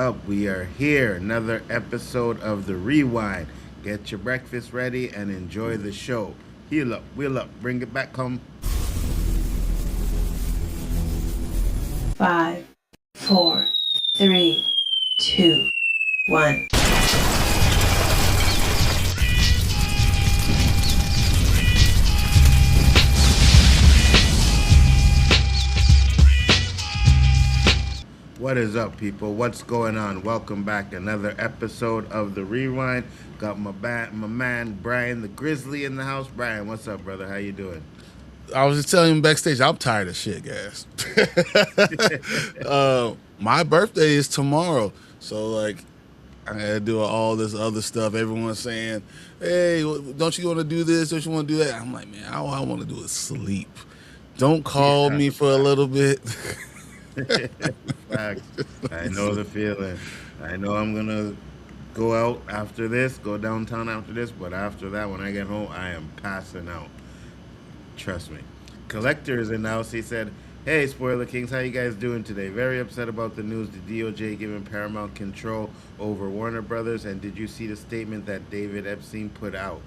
up? We are here. Another episode of The Rewind. Get your breakfast ready and enjoy the show. Heal up, wheel up, bring it back, come. 5, 4, 3, 2, 1. What is up, people? What's going on? Welcome back. Another episode of The Rewind. Got my man, Bryon The Grizzly in the house. Bryon, what's up, brother? How you doing? I was just telling him backstage, I'm tired of shit, guys. My birthday is tomorrow. So, like, I had to do all this other stuff. Everyone's saying, hey, don't you want to do this? Don't you want to do that? I'm like, man, all I want to do is sleep. Don't call me for a little bit. Facts. I know the feeling. I know I'm going to go out after this, go downtown after this, but after that, when I get home, I am passing out. Trust me. Collector is in the house. He said, hey, Spoiler Kings, how you guys doing today? Very upset about the news, the DOJ giving Paramount control over Warner Brothers, and did you see the statement that David Epstein put out?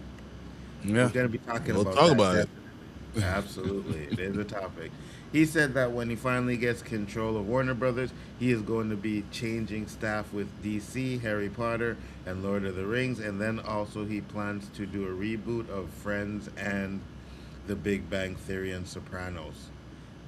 Yeah. We're going to be talking we'll about talk that. about it. Absolutely. It is a topic. He said that when he finally gets control of Warner Brothers, he is going to be changing staff with DC, Harry Potter, and Lord of the Rings, and then also he plans to do a reboot of Friends and The Big Bang Theory and Sopranos.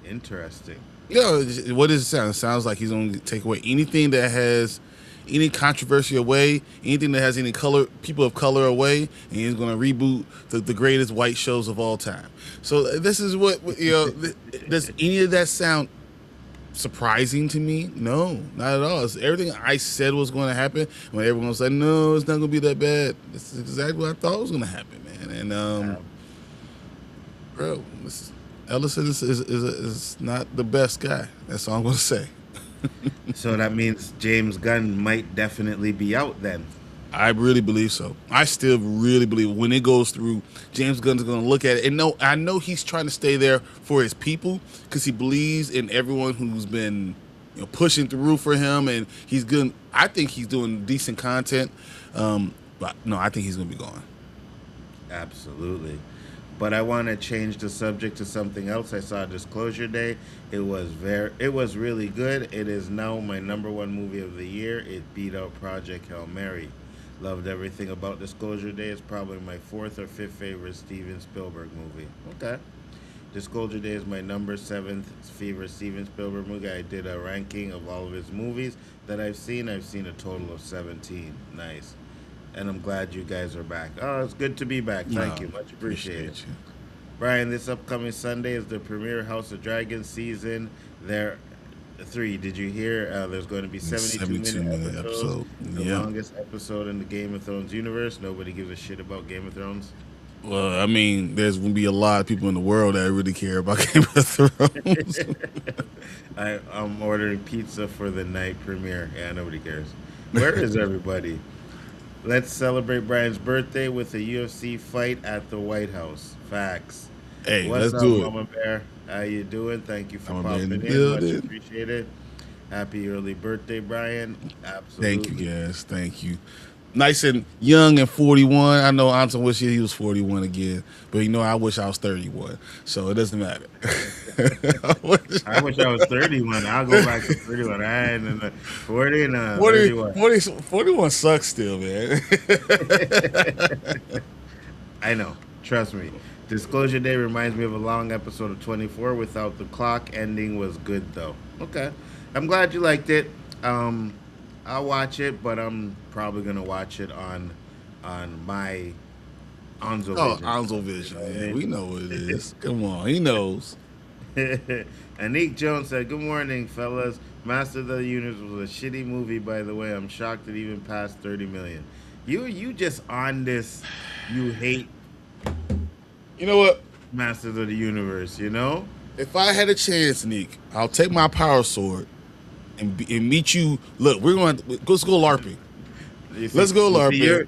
Interesting. Yeah, what does it sound? It sounds like he's going to take away anything that has any controversy away, anything that has any color, people of color away, and he's going to reboot the greatest white shows of all time. So this is what, does any of that sound surprising to me? No, not at all. It's everything I said was going to happen. When everyone said, no, it's not going to be that bad. This is exactly what I thought was going to happen, man. And, bro, Ellison is not the best guy. That's all I'm going to say. So that means James Gunn might definitely be out then. I really believe so. I still really believe when it goes through, James Gunn's going to look at it. And no, I know he's trying to stay there for his people because he believes in everyone who's been pushing through for him. And he's good. I think he's doing decent content. But no, I think he's going to be gone. Absolutely. But I want to change the subject to something else. I saw Disclosure Day. It was really good. It is now my #1 movie of the year. It beat out Project Hail Mary. Loved everything about Disclosure Day. It's probably my 4th or 5th favorite Steven Spielberg movie. Okay. Disclosure Day is my #7 favorite Steven Spielberg movie. I did a ranking of all of his movies that I've seen. I've seen a total of 17. Nice. And I'm glad you guys are back. Oh, it's good to be back. Thank you. Much appreciated. You. Bryon, this upcoming Sunday is the premiere House of Dragons season. There, 3. Did you hear? There's going to be 72-minute episode. The longest episode in the Game of Thrones universe. Nobody gives a shit about Game of Thrones. Well, I mean, there's going to be a lot of people in the world that really care about Game of Thrones. I'm ordering pizza for the night premiere. Yeah, nobody cares. Where is everybody? Let's celebrate Bryan's birthday with a UFC fight at the White House. Facts. Hey, what's let's up, do it. Mama Bear? How you doing? Thank you for Mama popping in. building. Much appreciated. Happy early birthday, Bryon. Absolutely. Thank you, guys. Thank you. Nice and young and 41. I know Anton wish he was 41 again, but I wish I was 31. So it doesn't matter. I wish I was 31. I'll go back to 31. I ain't in the 40 and 31. 41 sucks still, man. I know. Trust me. Disclosure Day reminds me of a long episode of 24 without the clock. Ending was good, though. Okay. I'm glad you liked it. I'll watch it, but I'm probably going to watch it on my Nzo Vision. Oh, Nzo Vision. Yeah, we know what it is. Come on. He knows. Anik Jones said, good morning, fellas. Master of the Universe was a shitty movie, by the way. I'm shocked it even passed 30 million. You just on this, you hate You know what? Masters of the Universe, you know? If I had a chance, Nick, I'll take my power sword and meet you. Look, let's go LARPing. Let's go LARPing.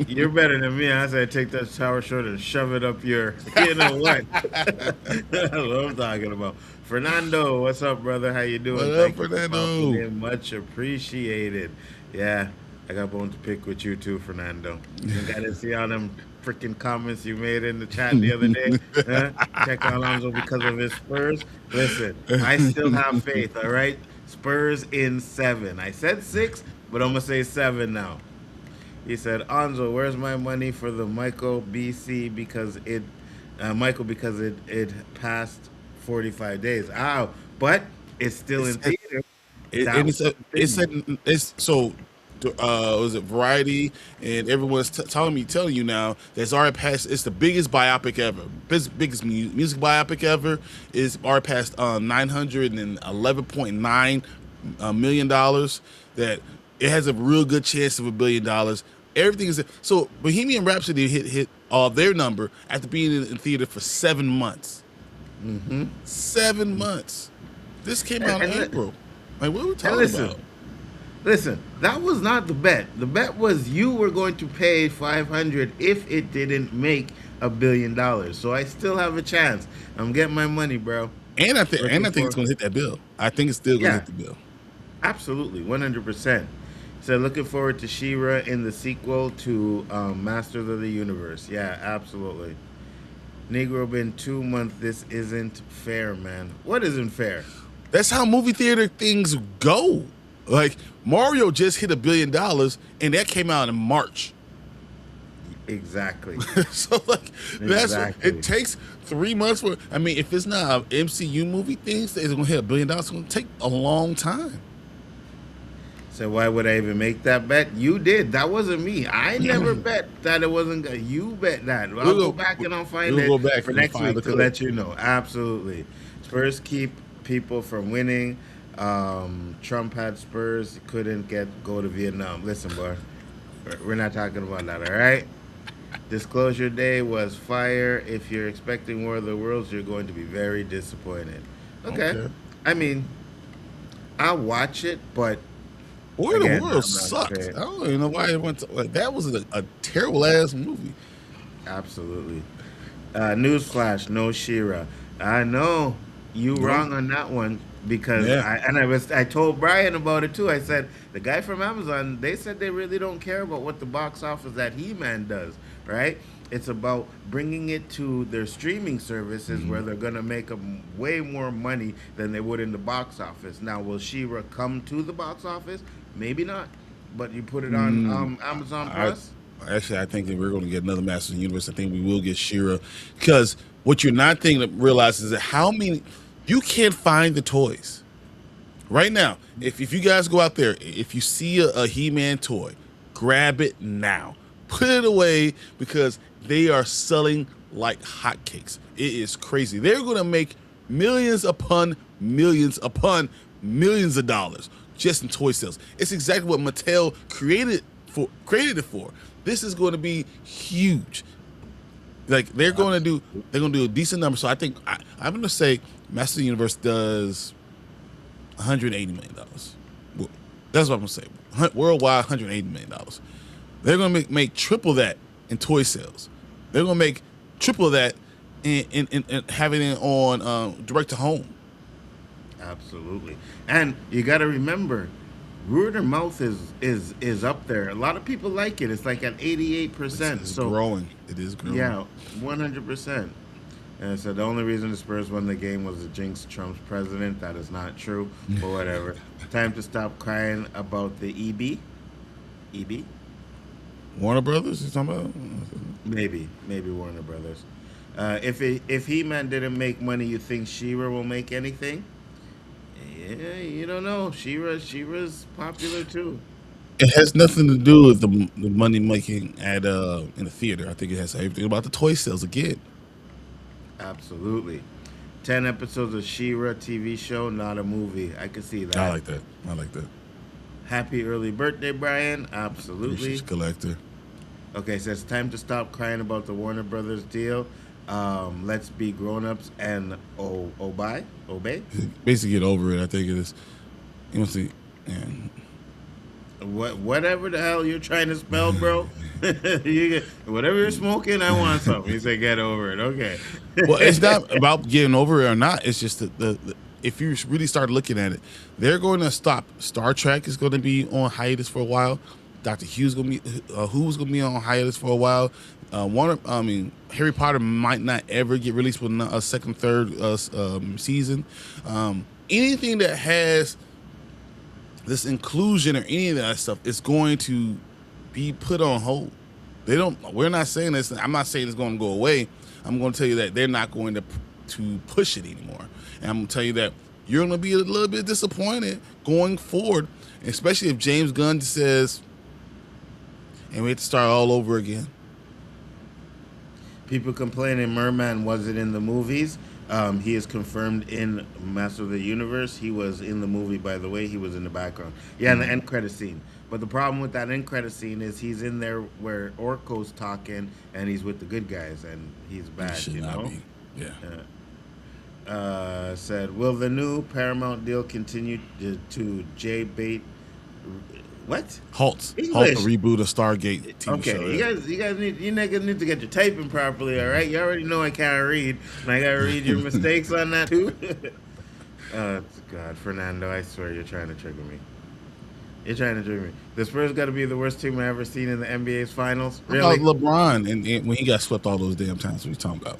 You're better than me. I said take that shower short and shove it up your. You know what? That's what I'm talking about. Fernando, what's up, brother? How you What doing? up, Thank you for popping Fernando? in. Much appreciated. Yeah, I got bone to pick with you too, Fernando. Think I didn't see all them freaking comments you made in the chat the other day. Huh? Check Alonso because of his Spurs. Listen, I still have faith. All right, Spurs in 7. I said 6, but I'm gonna say 7 now. He said, "Anzo, where's my money for the Michael BC because it passed 45 days. Ow, but it's still in It's theater. and That was the it's thing. it's so. Was it Variety and everyone's telling you now that's already passed. It's the biggest biopic ever, biggest music biopic ever. Is already past $911.9 million. That it has a real good chance of $1 billion. Everything is so. Bohemian Rhapsody hit all their number after being in theater for 7 months. 7 months. This came And, out in and, li- April. Like, what are we and talking listen, about? listen, that was not the bet. The bet was you were going to pay 500 if it didn't make $1 billion. So I still have a chance. I'm getting my money, bro. And Looking I think it's for going to hit that bill. I think it's still going to yeah, hit the bill. absolutely, 100%. So looking forward to She-Ra in the sequel to Masters of the Universe. Yeah, absolutely. Negro been 2 months. This isn't fair, man. What isn't fair? That's how movie theater things go. Like Mario just hit $1 billion, and that came out in March. Exactly. So like that's what it Exactly. takes 3 months for. I mean, if it's not an MCU movie, things it's going to hit $1 billion. It's going to take a long time. So why would I even make that bet? You did. That wasn't me. I never bet that it wasn't. You bet that. I'll go We'll go. back and I'll find We'll it go back for and next find the week to clip. let you know. Absolutely. Spurs keep people from winning. Trump had Spurs couldn't go to Vietnam. Listen, boy, we're not talking about that. All right. Disclosure Day was fire. If you're expecting War of the Worlds, you're going to be very disappointed. Okay. Okay. I mean, I'll watch it, but War of the again, World I'm not gonna sucked. pay. I don't even know why it went to, like that was a terrible ass movie. Absolutely. Newsflash, no Shira. I know you No. wrong on that one because Yeah. I told Brian about it too. I said the guy from Amazon, they said they really don't care about what the box office that He-Man does, right? It's about bringing it to their streaming services where they're gonna make way more money than they would in the box office. Now, will Shira come to the box office? Maybe not, but you put it on Amazon I Plus. actually I think that we're going to get another Masters of the Universe. I think we will get Shira because what you're not thinking to realize is that how many you can't find the toys right now. If you guys go out there, if you see a He-Man toy, grab it now, put it away because they are selling like hotcakes. It is crazy. They're going to make millions upon millions of dollars just in toy sales. It's exactly what Mattel created it for. This is going to be huge. Like they're gonna do a decent number. So I think I'm gonna say Master of the Universe does $180 million. That's what I'm gonna say. Worldwide, $180 million. They're gonna make triple that in toy sales. They're gonna make triple that in having it on direct to home. Absolutely. And you got to remember, word of mouth is up there. A lot of people like it. It's like at 88%. It's So growing. It is growing. yeah, 100%. And so the only reason the Spurs won the game was the jinx Trump's president. That is not true, but whatever. Time to stop crying about the EB. EB? Warner Brothers. You talking about? Maybe Warner Brothers. If He-Man didn't make money, you think She-Ra will make anything? Yeah, you don't know. She-Ra's popular too. It has nothing to do with the money making at in the theater. I think it has everything about the toy sales again. Absolutely. 10 episodes of She-Ra TV show, not a movie. I can see I that. like that. I like that. Happy early birthday, Brian. Appreciate Absolutely. collector. Okay, so it's time to stop crying about the Warner Brothers deal. Let's be grown-ups and obey. Basically, get over it. I think it is. You know, see, and Whatever the hell you're trying to spell, bro. You get, whatever you're smoking, I want some. He said, get over it. Okay. Well, it's not about getting over it or not. It's just the if you really start looking at it, they're going to stop. Star Trek is going to be on hiatus for a while. Doctor Who's going to be Who's going to be on hiatus for a while. Harry Potter might not ever get released with a second, third season. Anything that has this inclusion or any of that stuff is going to be put on hold. We're not saying this. I'm not saying it's going to go away. I'm going to tell you that they're not going to push it anymore. And I'm going to tell you that you're going to be a little bit disappointed going forward, especially if James Gunn says, and we have to start all over again. People complaining Merman wasn't in the movies. He is confirmed in Master of the Universe. He was in the movie, by the way. He was in the background. Yeah, in the end credit scene. But the problem with that end credit scene is he's in there where Orko's talking, and he's with the good guys, and he's bad, He should not be. Yeah. Said, will the new Paramount deal continue to J-bait? What? Halt the English. reboot of Stargate TV Okay, show. you niggas need to get your typing properly, all right? You already know I can't read, and I gotta read your mistakes on that too. God, Fernando, I swear you're trying to trigger me. You're trying to trigger me. The Spurs got to be the worst team I've ever seen in the NBA's finals. Really? About LeBron and when he got swept all those damn times, what are you talking about?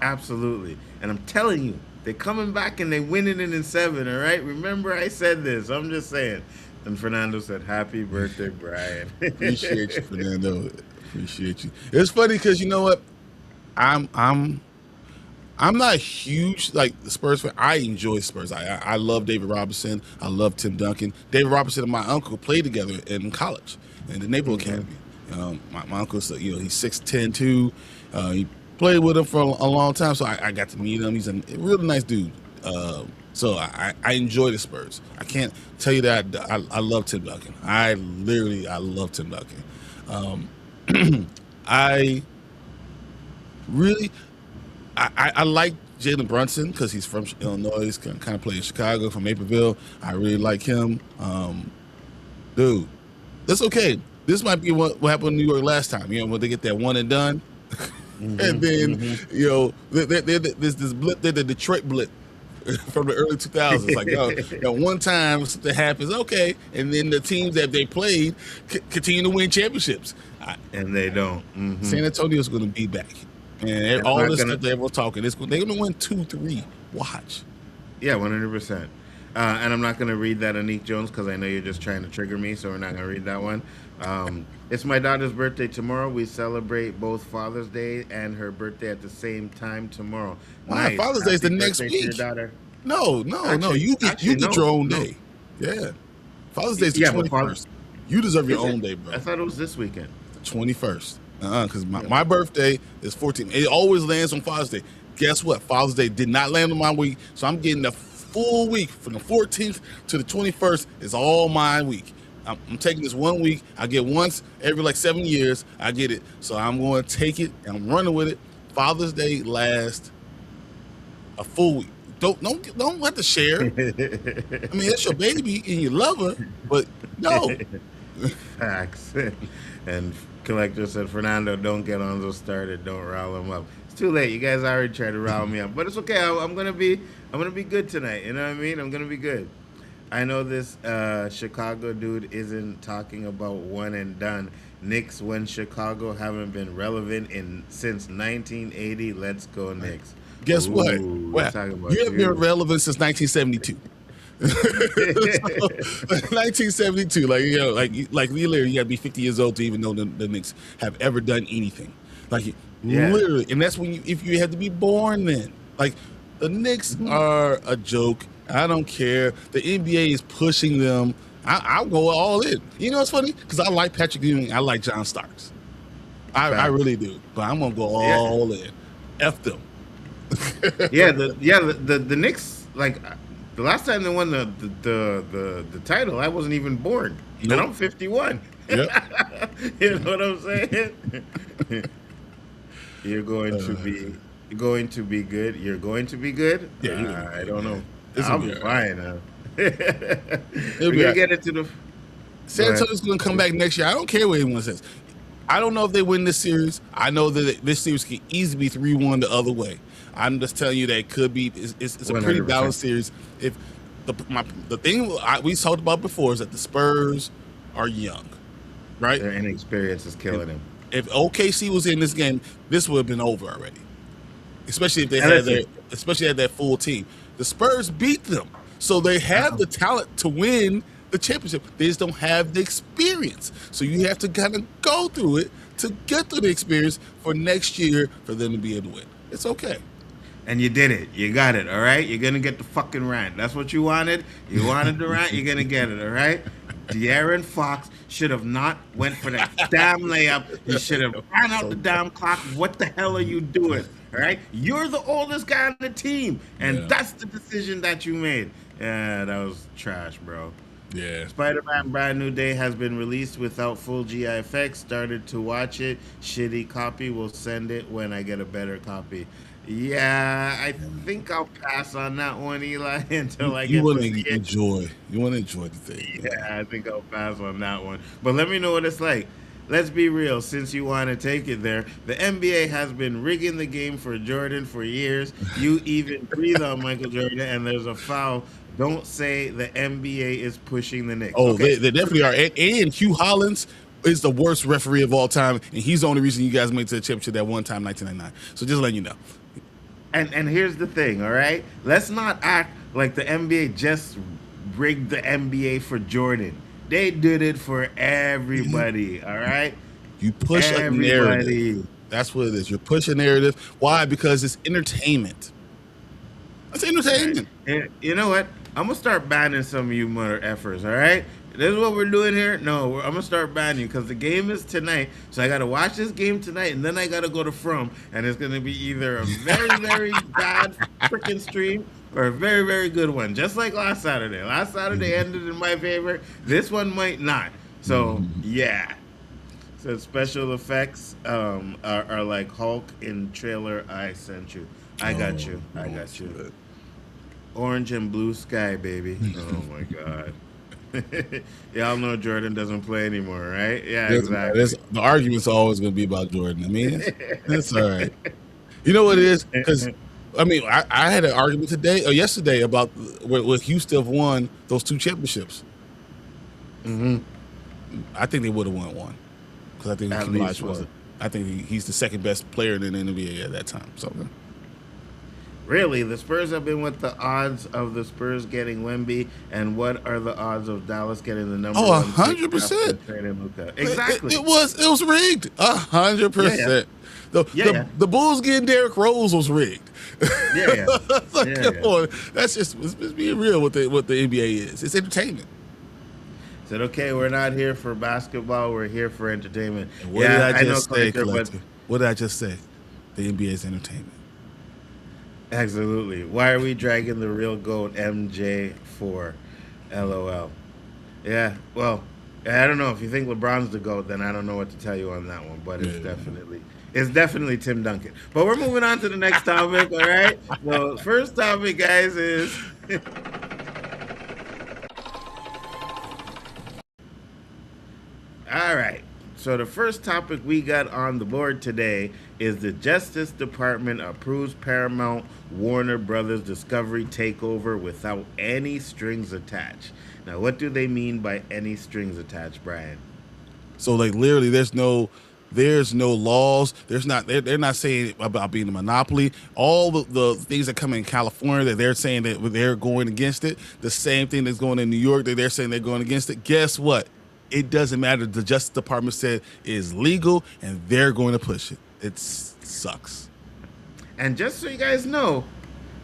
Absolutely. And I'm telling you, they're coming back and they winning it in 7, all right? Remember I said this. I'm just saying. And Fernando said, happy birthday, Bryon. Appreciate you, Fernando. Appreciate you. It's funny because you know what? I'm not a huge like the Spurs fan. I enjoy Spurs. I love David Robinson. I love Tim Duncan. David Robinson and my uncle played together in college in the Naval Academy. My uncle's he's 6'10" too. He played with him for a long time, so I got to meet him. He's a really nice dude. So I enjoy the Spurs. I can't tell you that I love Tim Duncan. I love Tim Duncan. I like Jalen Brunson because he's from Illinois. He's kind of playing Chicago from Naperville. I really like him. Dude, that's okay. This might be what happened in New York last time. When they get that one and done. And then, there's this blip, the Detroit blip from the early 2000s. Like, one time something happens, okay, and then the teams that they played continue to win championships. And they don't. San Antonio's going to be back. And all this stuff that we're talking, they're going to win 2-3. Watch. Yeah, 100%. And I'm not going to read that Anique Jones because I know you're just trying to trigger me, so we're not going to read that one. It's my daughter's birthday tomorrow. We celebrate both Father's Day and her birthday at the same time tomorrow. Nice. Father's Day is the next week. Your daughter. No. You get your own day. Yeah. Father's Day is the 21st. You deserve your own day, bro. I thought it was this weekend. The 21st. Because my birthday is 14th. It always lands on Father's Day. Guess what? Father's Day did not land on my week, so I'm getting the full week from the 14th to the 21st. Is all my week. I'm taking this 1 week. I get once every 7 years. I get it. So I'm going to take it and I'm running with it. Father's Day lasts a full week. Don't have to share. I mean, it's your baby and you love her, but no. Facts. And Collector said, Fernando, don't get Nzo started. Don't rile him up. It's too late. You guys already tried to rile me up, but it's okay. I'm gonna be good tonight. You know what I mean? I'm gonna be good. I know this Chicago dude isn't talking about one and done. Knicks when Chicago haven't been relevant since 1980. Let's go Knicks. Guess what? You haven't been relevant since 1972. 1972, like literally, you gotta be 50 years old to even know the Knicks have ever done anything. Literally, and that's when if you had to be born then. The Knicks are a joke. I don't care. The NBA is pushing them. I'll go all in. You know what's funny? Because I like Patrick Ewing. I like John Starks. I really do. But I'm gonna go all in. F them. The Knicks, the last time they won the title, I wasn't even born. Nope. And I'm 51. Yep. You know what I'm saying? You're going to be good. You're going to be good. Yeah, I don't know. I'll be fine. We're gonna get into the. San Antonio's gonna come back next year. I don't care what anyone says. I don't know if they win this series. I know that this series can easily be 3-1 the other way. I'm just telling you that it could be. It's a pretty 100%. balanced series. If the thing we talked about before is that the Spurs are young, right? Their inexperience is killing him. If OKC was in this game, this would have been over already. Especially if they had that full team. The Spurs beat them, so they have the talent to win the championship. They just don't have the experience. So you have to kind of go through it to get through the experience for next year for them to be able to win. It's okay. And you did it. You got it, all right? You're going to get the fucking rant. That's what you wanted. You wanted the rant. You're going to get it, all right? De'Aaron Fox should have not went for that damn layup. He should have ran out the damn clock. What the hell are you doing, all right? You're the oldest guy on the team, and that's the decision that you made. Yeah, that was trash, bro. Yeah. Spider-Man Brand New Day has been released without full GI effects. Started to watch it. Shitty copy. Will send it when I get a better copy. Yeah, I think I'll pass on that one, Eli, until I get You want to to see it. enjoy. You want to enjoy the thing. Yeah, I think I'll pass on that one. But let me know what it's like. Let's be real, since you want to take it there. The NBA has been rigging the game for Jordan for years. You even breathe on Michael Jordan, and there's a foul. Don't say the NBA is pushing the Knicks. Oh, okay? they definitely are. And Hugh Hollins is the worst referee of all time, and he's the only reason you guys made it to the championship that one time, 1999. So just letting you know. And here's the thing, all right? Let's not act like the NBA just rigged the NBA for Jordan. They did it for everybody, all right? You push a narrative. That's what it is. You're pushing narrative. Why? Because it's entertainment. That's entertainment. And you know what? I'm going to start banning some of you mother effers, all right? This is what we're doing here? No, I'm going to start banning you because the game is tonight. So I got to watch this game tonight, and then I got to go to From, and it's going to be either a very, very bad freaking stream or a very, very good one, just like last Saturday. Last Saturday ended in my favor. This one might not. So, yeah. So special effects are like Hulk in trailer I sent you. I got you. Orange and blue sky, baby. Oh, my God. Y'all know Jordan doesn't play anymore, right? Yeah, exactly. The argument's always going to be about Jordan. I mean, it's all right. You know what it is? Because, I mean, I had an argument today or yesterday about what Houston have won those 2 championships. Mm-hmm. I think they would have won one. Because I think Hakeem was. I think he's the second best player in the NBA at that time. So. Really, the Spurs have been with the odds of the Spurs getting Wemby, and what are the odds of Dallas getting the number 1 100%. Exactly. It was rigged. 100%. The Bulls getting Derrick Rose was rigged. Come on. That's just being real what the NBA is. It's entertainment. Said, okay, we're not here for basketball. We're here for entertainment. And what did I just say, Collector? What did I just say? The NBA is entertainment. Absolutely. Why are we dragging the real GOAT MJ for? LOL. Yeah, well, I don't know. If you think LeBron's the GOAT, then I don't know what to tell you on that one. But it's definitely Tim Duncan. But we're moving on to the next topic, all right? Well, first topic, guys, is... All right. So the first topic we got on the board today is the Justice Department approves Paramount Warner Brothers Discovery takeover without any strings attached. Now, what do they mean by any strings attached, Brian? So, like, literally, there's no laws. They're not saying about being a monopoly. All the things that come in California that they're saying that they're going against it. The same thing that's going in New York that they're saying they're going against it. Guess what? It doesn't matter. The Justice Department said it is legal, and they're going to push it. It sucks. And just so you guys know,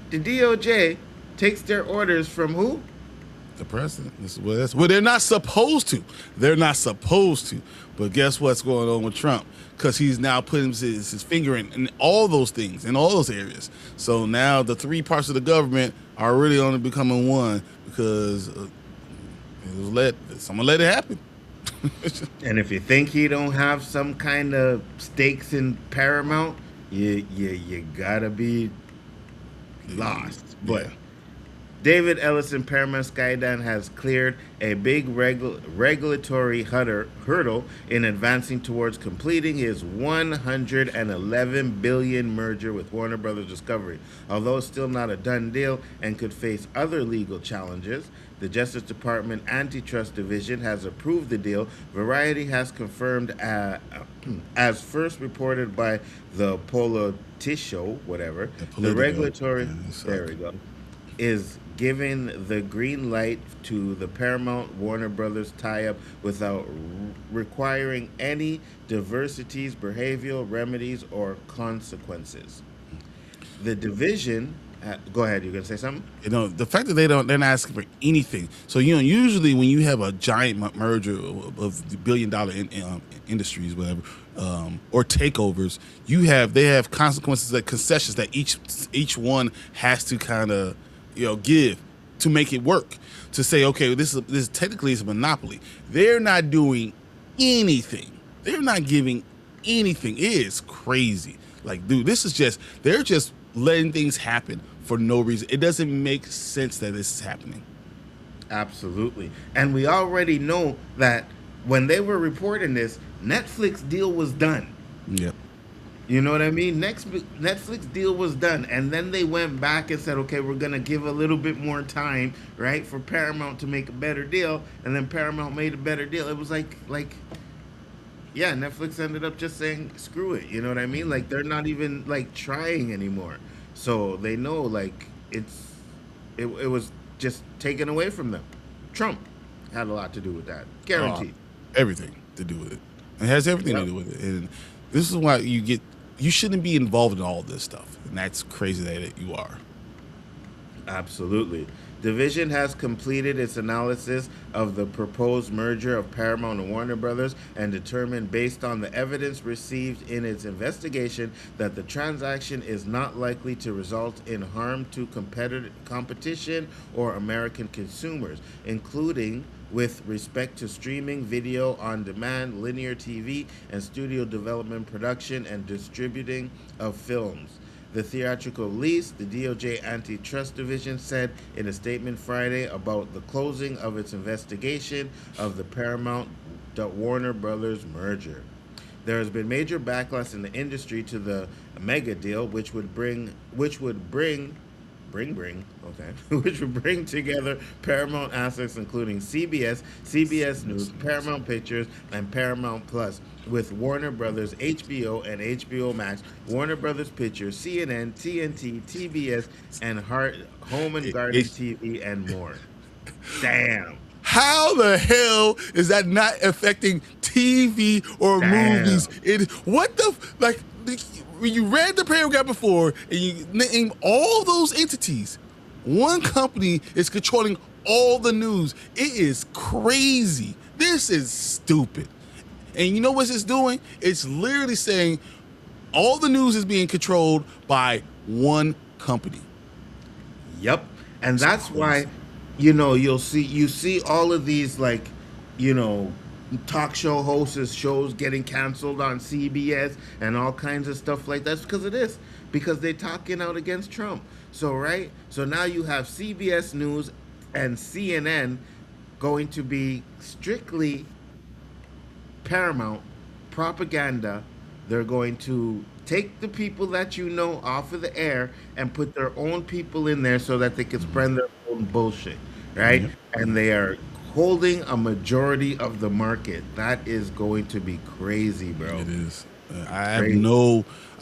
the DOJ takes their orders from who? The president. Well, they're not supposed to. They're not supposed to. But guess what's going on with Trump? Because he's now putting his finger in all those things, in all those areas. So now the 3 parts of the government are really only becoming one because someone let it happen. And if you think he don't have some kind of stakes in Paramount, you gotta be lost. But David Ellison Paramount Skydance has cleared a big regulatory hurdle in advancing towards completing his 111 billion merger with Warner Brothers Discovery. Although it's still not a done deal and could face other legal challenges, the Justice Department Antitrust Division has approved the deal. Variety has confirmed, as first reported by the Politico, whatever, the regulatory. There we go. Is giving the green light to the Paramount Warner Brothers tie-up without requiring any diversities, behavioral remedies, or consequences. The division. Go ahead. You're gonna say something? You know, the fact that they're not asking for anything. So you know, usually when you have a giant merger of billion-dollar industries, whatever, or takeovers, they have consequences, like concessions that each one has to kind of give to make it work. To say, okay, this technically is a monopoly. They're not doing anything. They're not giving anything. It is crazy. Like, dude, they're just letting things happen for no reason. It doesn't make sense that this is happening. Absolutely. And we already know that when they were reporting this, Netflix deal was done. Yep. You know what I mean? Netflix deal was done. And then they went back and said, okay, we're going to give a little bit more time, right, for Paramount to make a better deal. And then Paramount made a better deal. It was like, yeah, Netflix ended up just saying, screw it. You know what I mean? Like, they're not even, like, trying anymore. So they know, like, it was just taken away from them. Trump had a lot to do with that. Guaranteed. Everything to do with it. It has everything to do with it. And this is why you shouldn't be involved in all this stuff. And that's crazy that you are. Absolutely. Division has completed its analysis of the proposed merger of Paramount and Warner Brothers and determined, based on the evidence received in its investigation, that the transaction is not likely to result in harm to competition or American consumers, including with respect to streaming, video on demand, linear TV, and studio development, production, and distributing of films. The theatrical lease, the DOJ Antitrust Division said in a statement Friday about the closing of its investigation of the Paramount Warner Brothers merger. There has been major backlash in the industry to the mega deal, which would bring together Paramount assets including CBS News, Paramount Pictures, and Paramount Plus, with Warner Brothers HBO and HBO Max, Warner Brothers Pictures, CNN, TNT, TBS, and Home and Garden TV, and more. Damn. How the hell is that not affecting TV or movies? When you read the paragraph before and you name all those entities, one company is controlling all the news. It is crazy. This is stupid. And you know what it's doing? It's literally saying all the news is being controlled by one company. Yep. And that's why, you see all of these, like, talk show hosts' shows getting canceled on CBS and all kinds of stuff like that. That's because of this, because they're talking out against Trump. So now you have CBS News and CNN going to be strictly Paramount propaganda. They're going to take the people that off of the air and put their own people in there so that they can spread their own bullshit, right? Mm-hmm. And they are holding a majority of the market. That is going to be crazy, bro. It is. I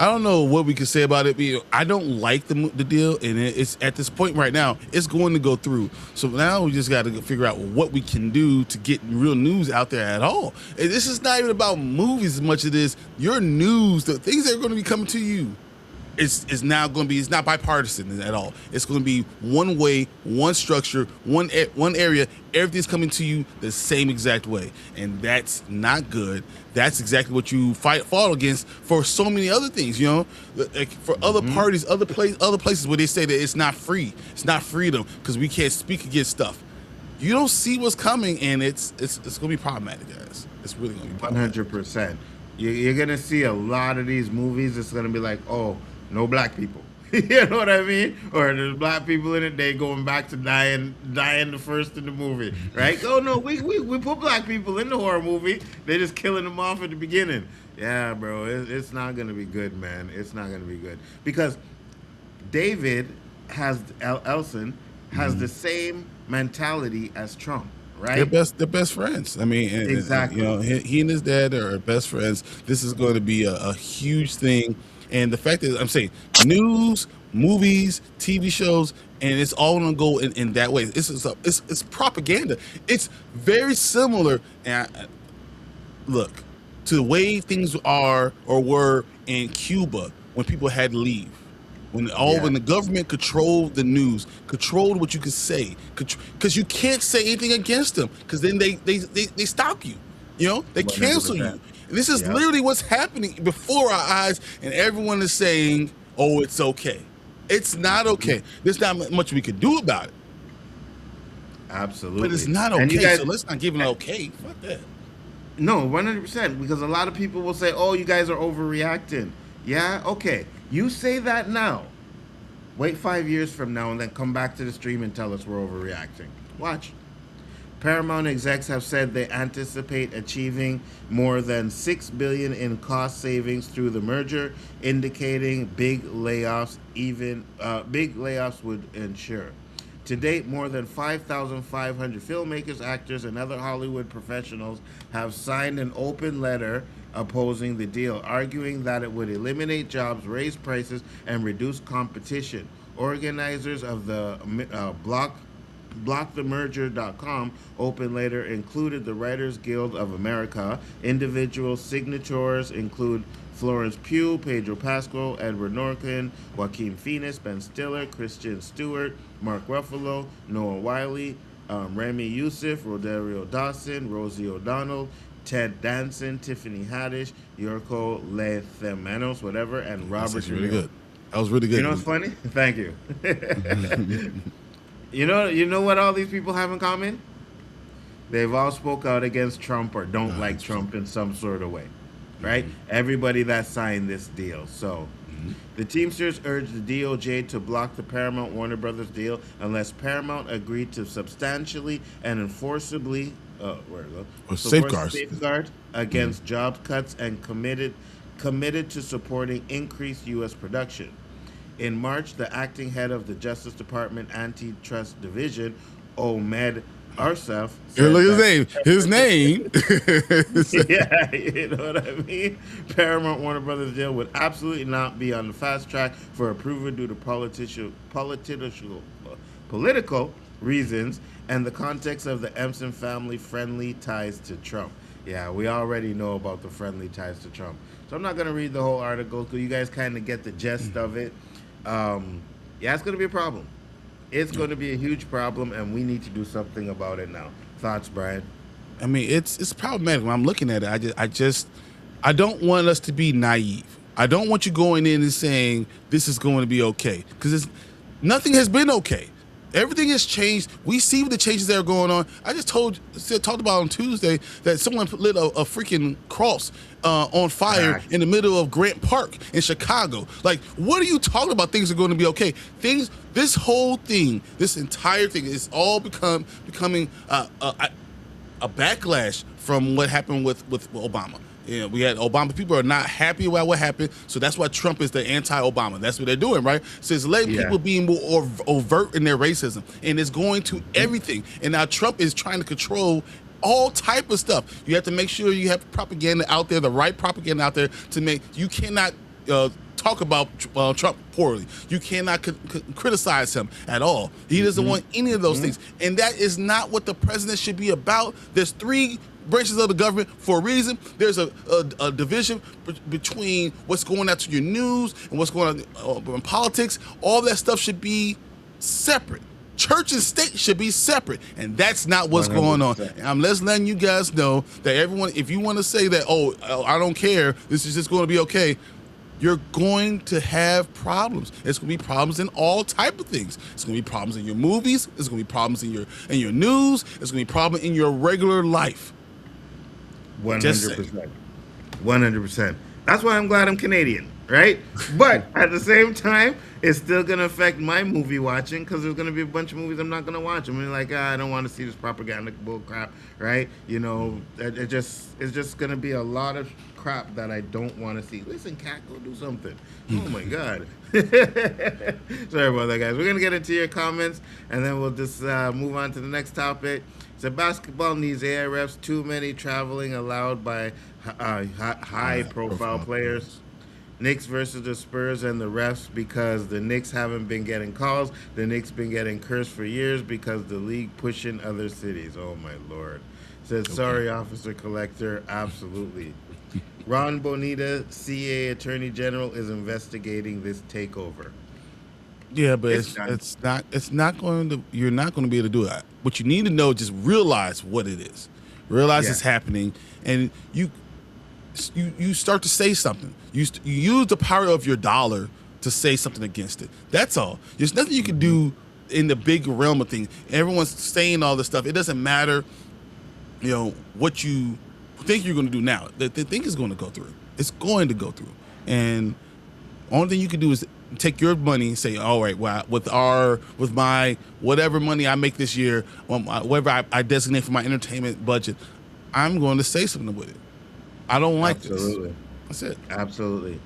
don't know what we can say about it. I don't like the deal, and it's at this point right now, it's going to go through. So now we just got to figure out what we can do to get real news out there at all. And this is not even about movies as much as it is your news, the things that are going to be coming to you. It's now going to be, it's not bipartisan at all. It's going to be one way, one structure, one area. Everything's coming to you the same exact way, and that's not good. That's exactly what you fought against for so many other things. Like for other parties, other places where they say that it's not free, it's not freedom because we can't speak against stuff. You don't see what's coming, and it's going to be problematic, guys. It's really going to be problematic. 100%. You're going to see a lot of these movies. It's going to be like, oh, no black people. You know what I mean? Or there's black people in it, they going back to dying the first in the movie, right? Oh no, we put black people in the horror movie. They're just killing them off at the beginning. Yeah, bro, it's not gonna be good, man. It's not gonna be good because David Elson has the same mentality as Trump, right? They're best friends. I mean, Exactly. you know, he and his dad are best friends. This is going to be a huge thing, and the fact that I'm saying news, movies, TV shows, and it's all going to go in that way. It's propaganda. It's very similar. And look, to the way things are or were in Cuba when people had to leave. Yeah. When the government controlled the news, controlled what you could say, because you can't say anything against them, because then they stop you, you know, they cancel you. 100%. And this is Yeah. literally what's happening before our eyes, and everyone is saying, "Oh, it's okay." It's not okay. There's not much we could do about it, Absolutely. but it's not And you okay. guys, So let's not give it okay. Fuck that. no, 100%. Because a lot of people will say, "Oh, you guys are overreacting." Yeah, okay. You say that now. Wait 5 years from now, and then come back to the stream and tell us we're overreacting. Watch. Paramount execs have said they anticipate achieving more than $6 billion in cost savings through the merger, indicating big layoffs would ensure. To date, more than 5,500 filmmakers, actors, and other Hollywood professionals have signed an open letter opposing the deal, arguing that it would eliminate jobs, raise prices, and reduce competition. Organizers of the BlockTheMerger.com open letter included the Writers Guild of America. Individual signatories include Florence Pugh, Pedro Pascal, Edward Norton, Joaquin Phoenix, Ben Stiller, Kristen Stewart, Mark Ruffalo, Noah Wiley, Remy Youssef, Rosario Dawson, Rosie O'Donnell, Ted Danson, Tiffany Haddish, Yurko Lanthimos, whatever, and That's Robert actually De really Niro. good. That was really good. You know what's funny? Thank you. You know what all these people have in common? They've all spoke out against Trump or don't like Trump in some sort of way, right? Everybody that signed this deal. So, the Teamsters urged the DOJ to block the Paramount Warner Brothers deal unless Paramount agreed to substantially and enforceably Or safeguards. safeguard against job cuts and committed to supporting increased U.S. production. In March, the acting head of the Justice Department Antitrust Division, Omed Arsaf, Here, said look at that his name. His name. yeah, you know what I mean? Paramount Warner Brothers deal would absolutely not be on the fast track for approval due to political reasons and the context of the Empson family friendly ties to Trump. Yeah, we already know about the friendly ties to Trump. So I'm not going to read the whole article because you guys kind of get the gist of it. Yeah, it's going to be a problem. It's going to be a huge problem, and we need to do something about it now. Thoughts, Brian? I mean, it's problematic. When I'm looking at it, I don't want us to be naive. I don't want you going in and saying this is going to be okay, because nothing has been okay. Everything has changed. We see the changes that are going on. I just talked about on Tuesday that someone lit a freaking cross on fire in the middle of Grant Park in Chicago. Like, what are you talking about? Things are going to be okay. This whole thing, this entire thing is all becoming a backlash from what happened with Obama. Yeah, we had Obama. People are not happy about what happened, so that's why Trump is the anti-Obama. That's what they're doing, right? So it's letting people be more overt in their racism, and it's going to everything. And now Trump is trying to control all type of stuff. You have to make sure you have propaganda out there, the right propaganda out there to make. You cannot talk about Trump poorly. You cannot criticize him at all. He doesn't want any of those things, and that is not what the president should be about. There's three branches of the government for a reason. There's a division between what's going out to your news and what's going on in politics. All that stuff should be separate. Church and state should be separate, and that's not what's 100%. going on. And I'm just letting you guys know that everyone, if you want to say that, oh, I don't care, this is just going to be okay, you're going to have problems. It's going to be problems in all type of things. It's going to be problems in your movies. It's going to be problems in your news. It's going to be problems in your regular life. 100%. 100%. That's why I'm glad I'm Canadian, right? But at the same time, it's still gonna affect my movie watching because there's gonna be a bunch of movies I'm not gonna watch. I'm gonna be like, I don't want to see this propaganda bull crap, right? You know, it's just gonna be a lot of crap that I don't want to see. Listen, cat, go do something. Oh my god. Sorry about that, guys. We're gonna get into your comments and then we'll just move on to the next topic. So basketball needs ARFs. Too many traveling allowed by high-profile players. Knicks versus the Spurs and the refs because the Knicks haven't been getting calls. The Knicks been getting cursed for years because the league pushing other cities. Oh my lord. Says sorry, Officer Collector. Absolutely. Ron Bonita, CA Attorney General, is investigating this takeover. Yeah, but it's not going to. You're not going to be able to do it. What you need to know, just realize what it is. Realize it's happening, and you start to say something. You use the power of your dollar to say something against it. That's all. There's nothing you can do in the big realm of things. Everyone's saying all this stuff. It doesn't matter, you know, what you think you're going to do now. The thing is going to go through. It's going to go through. And only thing you can do is take your money and say, all right, well, with my whatever money I make this year, whatever I designate for my entertainment budget, I'm going to say something with it. I don't like this. That's it. Absolutely.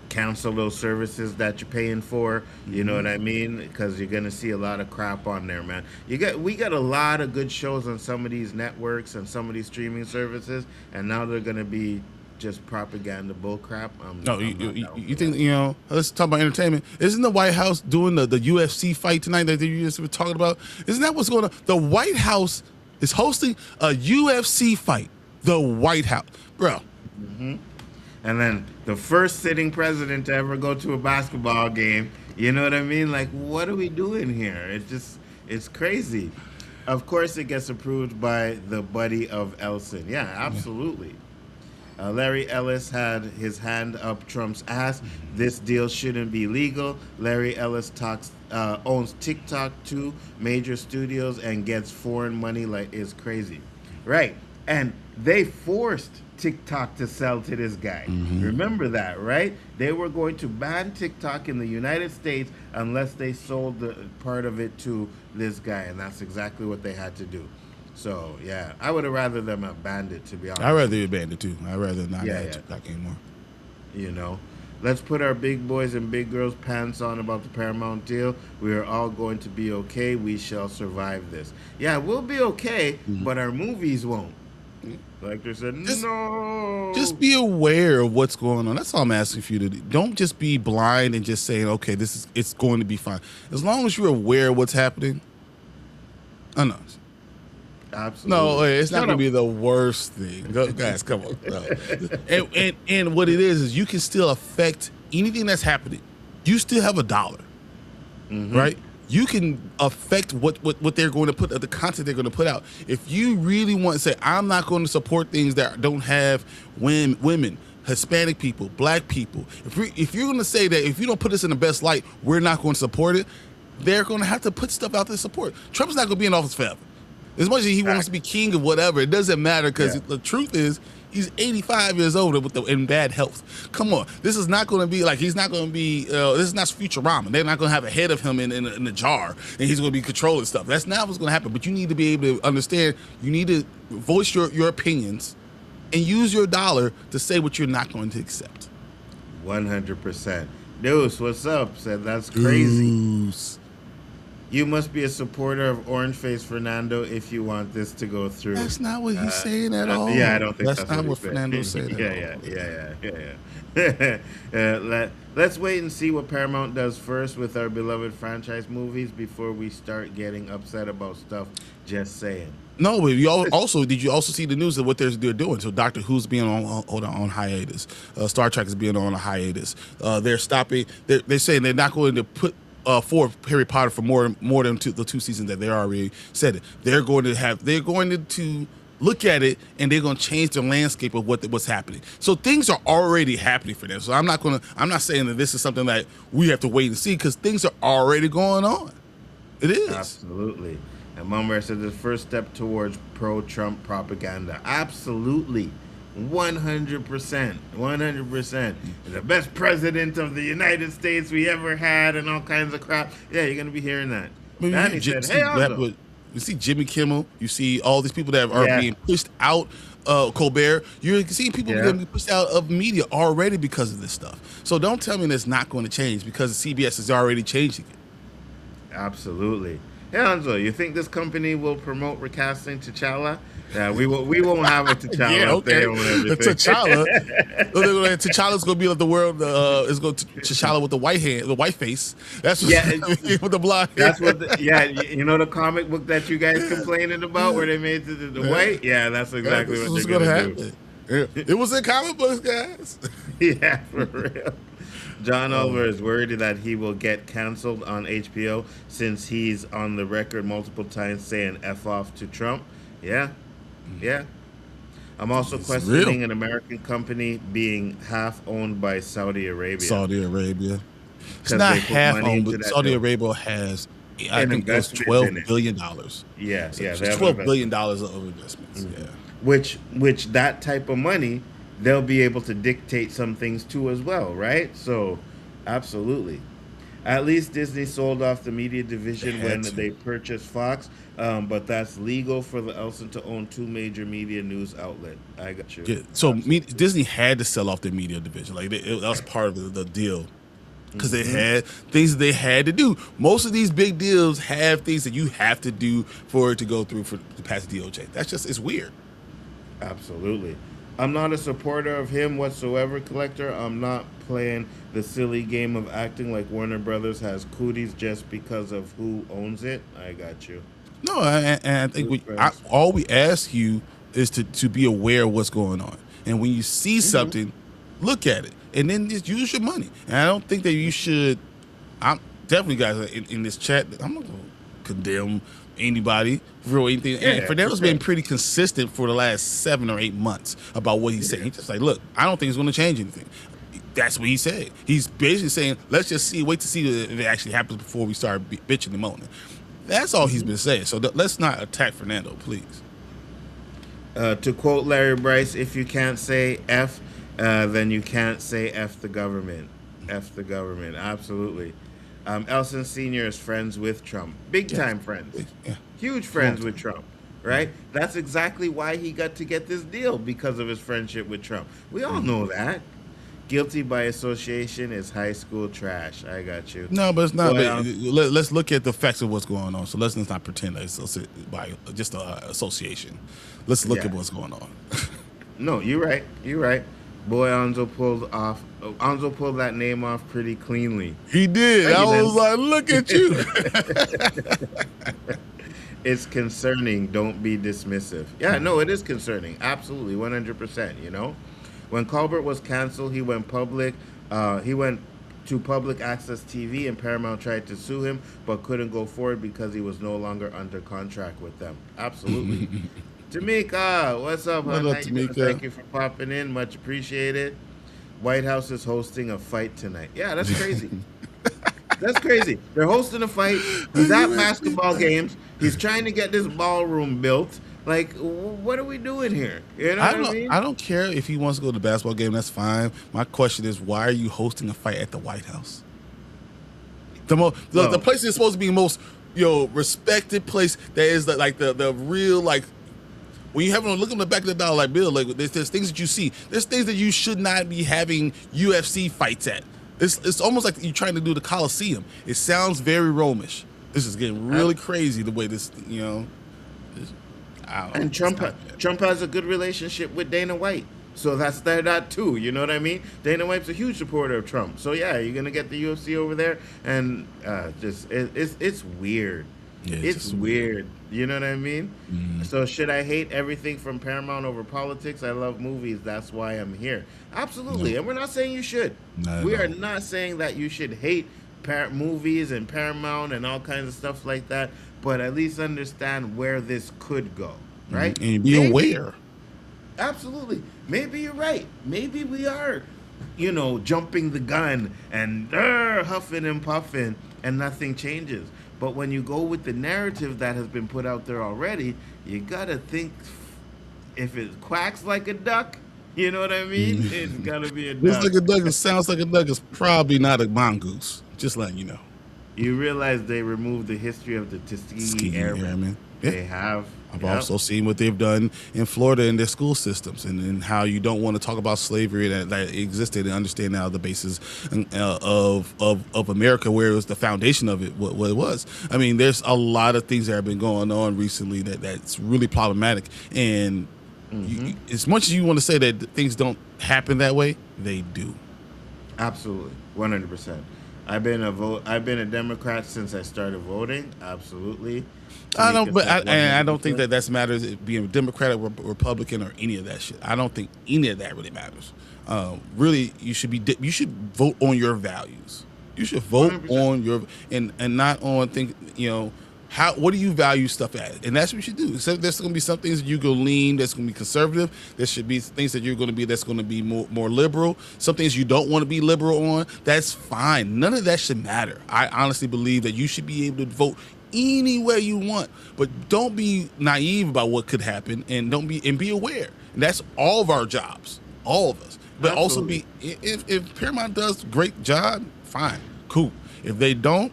Cancel those services that you're paying for. You know what I mean? Because you're gonna see a lot of crap on there, man. We got a lot of good shows on some of these networks and some of these streaming services, and now they're gonna be just propaganda bull crap. You think, you know? Let's talk about entertainment. Isn't the White House doing the UFC fight tonight that you just were talking about? Isn't that what's going on? The White House is hosting a UFC fight. The White House, bro. And then the first sitting president to ever go to a basketball game. You know what I mean? Like, what are we doing here? It's crazy. Of course, it gets approved by the buddy of Elson. Yeah, absolutely. Larry Ellis had his hand up Trump's ass. This deal shouldn't be legal. Larry Ellis owns TikTok, 2 major studios, and gets foreign money like it's crazy. Right. And they forced TikTok to sell to this guy. Remember that, right? They were going to ban TikTok in the United States unless they sold the part of it to this guy, and that's exactly what they had to do. So, yeah, I would have rather them have banned it, to be honest. I'd rather you banned it, too. I'd rather not have TikTok anymore. You know? Let's put our big boys and big girls pants on about the Paramount deal. We are all going to be okay. We shall survive this. Yeah, we'll be okay, but our movies won't. Like they said, no. Just be aware of what's going on. That's all I'm asking for you to do. Don't just be blind and just saying, okay, it's going to be fine. As long as you're aware of what's happening, I know. Absolutely. No, it's not going to be the worst thing. Guys, come on. No. And what it is you can still affect anything that's happening. You still have a dollar, right? You can affect what they're going to put, the content they're going to put out. If you really want to say, I'm not going to support things that don't have women, Hispanic people, black people. If you're going to say that if you don't put us in the best light, we're not going to support it, they're going to have to put stuff out to support. Trump's not going to be in office forever. As much as he wants to be king of whatever, it doesn't matter because the truth is he's 85 years old in bad health. Come on. This is not going to be like he's not going to be this is not Futurama. They're not going to have a head of him in a jar and he's going to be controlling stuff. That's not what's going to happen. But you need to be able to understand. You need to voice your opinions and use your dollar to say what you're not going to accept. 100%. Deuce, what's up? Said that's crazy. Deuce. You must be a supporter of Orange Face Fernando if you want this to go through. That's not what he's saying at all. Yeah, I don't think that's not what Fernando said. Yeah. Let's wait and see what Paramount does first with our beloved franchise movies before we start getting upset about stuff. Just saying. No, but did you also see the news of what they're doing? So Doctor Who's being on hiatus. Star Trek is being on a hiatus. They're stopping. They're saying they're not going to put for Harry Potter for more than the 2 seasons that they already said it. They're going to look at it and they're going to change the landscape of what's happening. So things are already happening for them. So I'm not saying that this is something that we have to wait and see because things are already going on. It is. Absolutely. And Mumber said the first step towards pro-Trump propaganda. Absolutely. 100%. 100%. The best president of the United States we ever had, and all kinds of crap. Yeah, you're gonna be hearing that. I mean, Then he said, "Hey, see what happened Aldo." you see Jimmy Kimmel, you see all these people that are Yeah, being pushed out. Colbert, you're seeing people yeah, being pushed out of media already because of this stuff. So don't tell me that's not going to change because CBS is already changing it. absolutely. Hey, Anzo, you think this company will promote recasting T'Challa? Yeah, we will. We won't have a Yeah, T'Challa if they okay. own The everything. T'Challa, T'Challa's gonna be like the world. Is going to T'Challa with the white hand, the white face. That's what's Yeah, gonna be with the blonde hair. that's what. Yeah, you know the comic book that you guys complaining about where they made the Yeah. white. Yeah, that's Yeah, exactly this is what what's they're gonna gonna do. happen. Yeah. It was in comic books, guys. Yeah, for real. John Oliver is worried that he will get canceled on HBO since he's on the record multiple times saying "f off" to Trump. Yeah, yeah. I'm also It's real. questioning an American company being half owned by Saudi Arabia Saudi Arabia. It's because not they put half money owned, into but that Saudi deal Arabia has, I and think it was investments in it. $12 billion. Yeah, So yeah, they it's have $12 billion investments. of investments. Yeah. Which that type of money they'll be able to dictate some things too as well, right? So, absolutely. At least Disney sold off the media They division had when to. they purchased Fox, but that's legal for the Elson to own two major media news outlet. I got you. Yeah. So Absolutely. Disney had to sell off their media division. Like that was part of the deal because they Hmm. had things that they had to do. Most of these big deals have things that you have to do for it to go through for to pass the DOJ. That's just it's weird. Absolutely. I'm not a supporter of him whatsoever, Collector. I'm not playing the silly game of acting like Warner Brothers has cooties just because of who owns it. I got you. No, and I think Good friends. all we ask you is to be aware of what's going on, and when you see Hmm. something, look at it, and then just use your money. And I don't think that you should. I'm definitely guys in this chat. I'm not going to condemn anybody for anything. And Yeah, for Fernando's been sure. pretty consistent for the last 7 or 8 months about what he's saying. Yeah. He's just like, look, I don't think it's going to change anything. That's what he said. He's basically saying, let's just wait to see if it actually happens before we start bitching and moaning. That's all he's been saying. So let's not attack Fernando, please. To quote Larry Bryce, if you can't say F, then you can't say F the government. F the government. Absolutely. Elson Sr. is friends with Trump. Big Yes. time friends. Yeah. Huge Long friends with time. Trump. Right? That's exactly why he got to get this deal because of his friendship with Trump. We all know that. Guilty by association is high school trash. I got you. No, but it's not. Boy, But let's look at the facts of what's going on. So let's not pretend that it's by just association. Let's look yeah. at what's going on. No, you're right. You're right. Boy, Anzo pulled that name off pretty cleanly. He did. Thank I you, was man. like, look at you. It's concerning. Don't be dismissive. Yeah, no, it is concerning. Absolutely, 100%. You know, when Colbert was canceled, he went public. He went to public access TV, and Paramount tried to sue him, but couldn't go forward because he was no longer under contract with them. Absolutely. Tamika, what's up, What hon? up, How you doing? Tamika? Thank you for popping in. Much appreciated. White House is hosting a fight tonight. Yeah, that's crazy. That's crazy. They're hosting a fight. He's at basketball games. He's trying to get this ballroom built. Like, what are we doing here? You know I what I don't. mean? I don't care if he wants to go to the basketball game. That's fine. My question is, why are you hosting a fight at the White House? The Well, place is supposed to be the most respected place. That is like the real like. When you have look on the back of the dollar, like Bill, like there's things that you see. There's things that you should not be having UFC fights at. It's almost like you're trying to do the Coliseum. It sounds very Romish. This is getting I- really crazy the way this, I don't know. and It's not bad. Trump has a good relationship with Dana White. So that's that too. You know what I mean? Dana White's a huge supporter of Trump. So yeah, you're gonna get the UFC over there, and it's weird. Yeah, it's It's just weird. You know what I mean? Mm. So should I hate everything from Paramount over politics? I love movies. That's why I'm here. Absolutely. No, And we're not saying you should. not at We are all. not saying that you should hate movies and Paramount and all kinds of stuff like that. But at least understand where this could go. Right? And be Maybe. aware. Absolutely. Maybe you're right. Maybe we are, jumping the gun and huffing and puffing and nothing changes. But when you go with the narrative that has been put out there already, you got to think if it quacks like a duck, You know what I mean? It's gotta be a Looks duck. like a duck. It sounds like a duck. It's probably not a mongoose. Just letting you know. You realize they removed the history of the Tuskegee Skiing Airmen. airmen. Yeah. They have. I've Yep. also seen what they've done in Florida in their school systems, and how you don't want to talk about slavery that existed, and understand now the basis of America, where it was the foundation of it, what it was. I mean, there's a lot of things that have been going on recently that's really problematic, and as much as you want to say that things don't happen that way, they do. Absolutely, 100%. I've been a Democrat since I started voting. Absolutely. To I make don't, it but like I don't think 100%. that matters. Being a Democrat or Republican or any of that shit. I don't think any of that really matters. Really, you should vote on your values. You should vote 100%. on your and not on what do you value stuff at, and that's what you should do. So there's going to be some things that you go lean, that's going to be conservative. There should be things that you're going to be that's going to be more liberal. Some things you don't want to be liberal on. That's fine. None of that should matter. I honestly believe that you should be able to vote any way you want, but don't be naive about what could happen, and be aware. And that's all of our jobs, all of us. But Absolutely. also if Paramount does a great job, fine, cool. If they don't,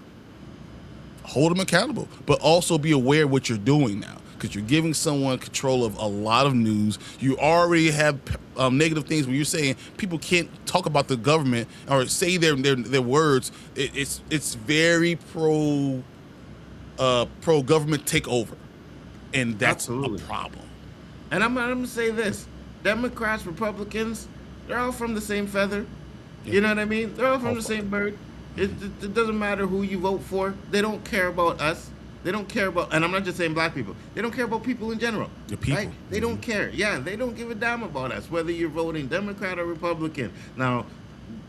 hold them accountable, but also be aware of what you're doing now, because you're giving someone control of a lot of news. You already have negative things where you're saying people can't talk about the government or say their words. It's very pro government takeover, and that's Absolutely. a problem. And I'm gonna say this: Democrats, Republicans, they're all from the same feather. Yeah. You know what I mean? They're all from All the fucking- same bird. It doesn't matter who you vote for. They don't care about us. They don't care about, and I'm not just saying black people. They don't care about people in general. The people. Right? They don't care. Yeah, they don't give a damn about us, whether you're voting Democrat or Republican. Now,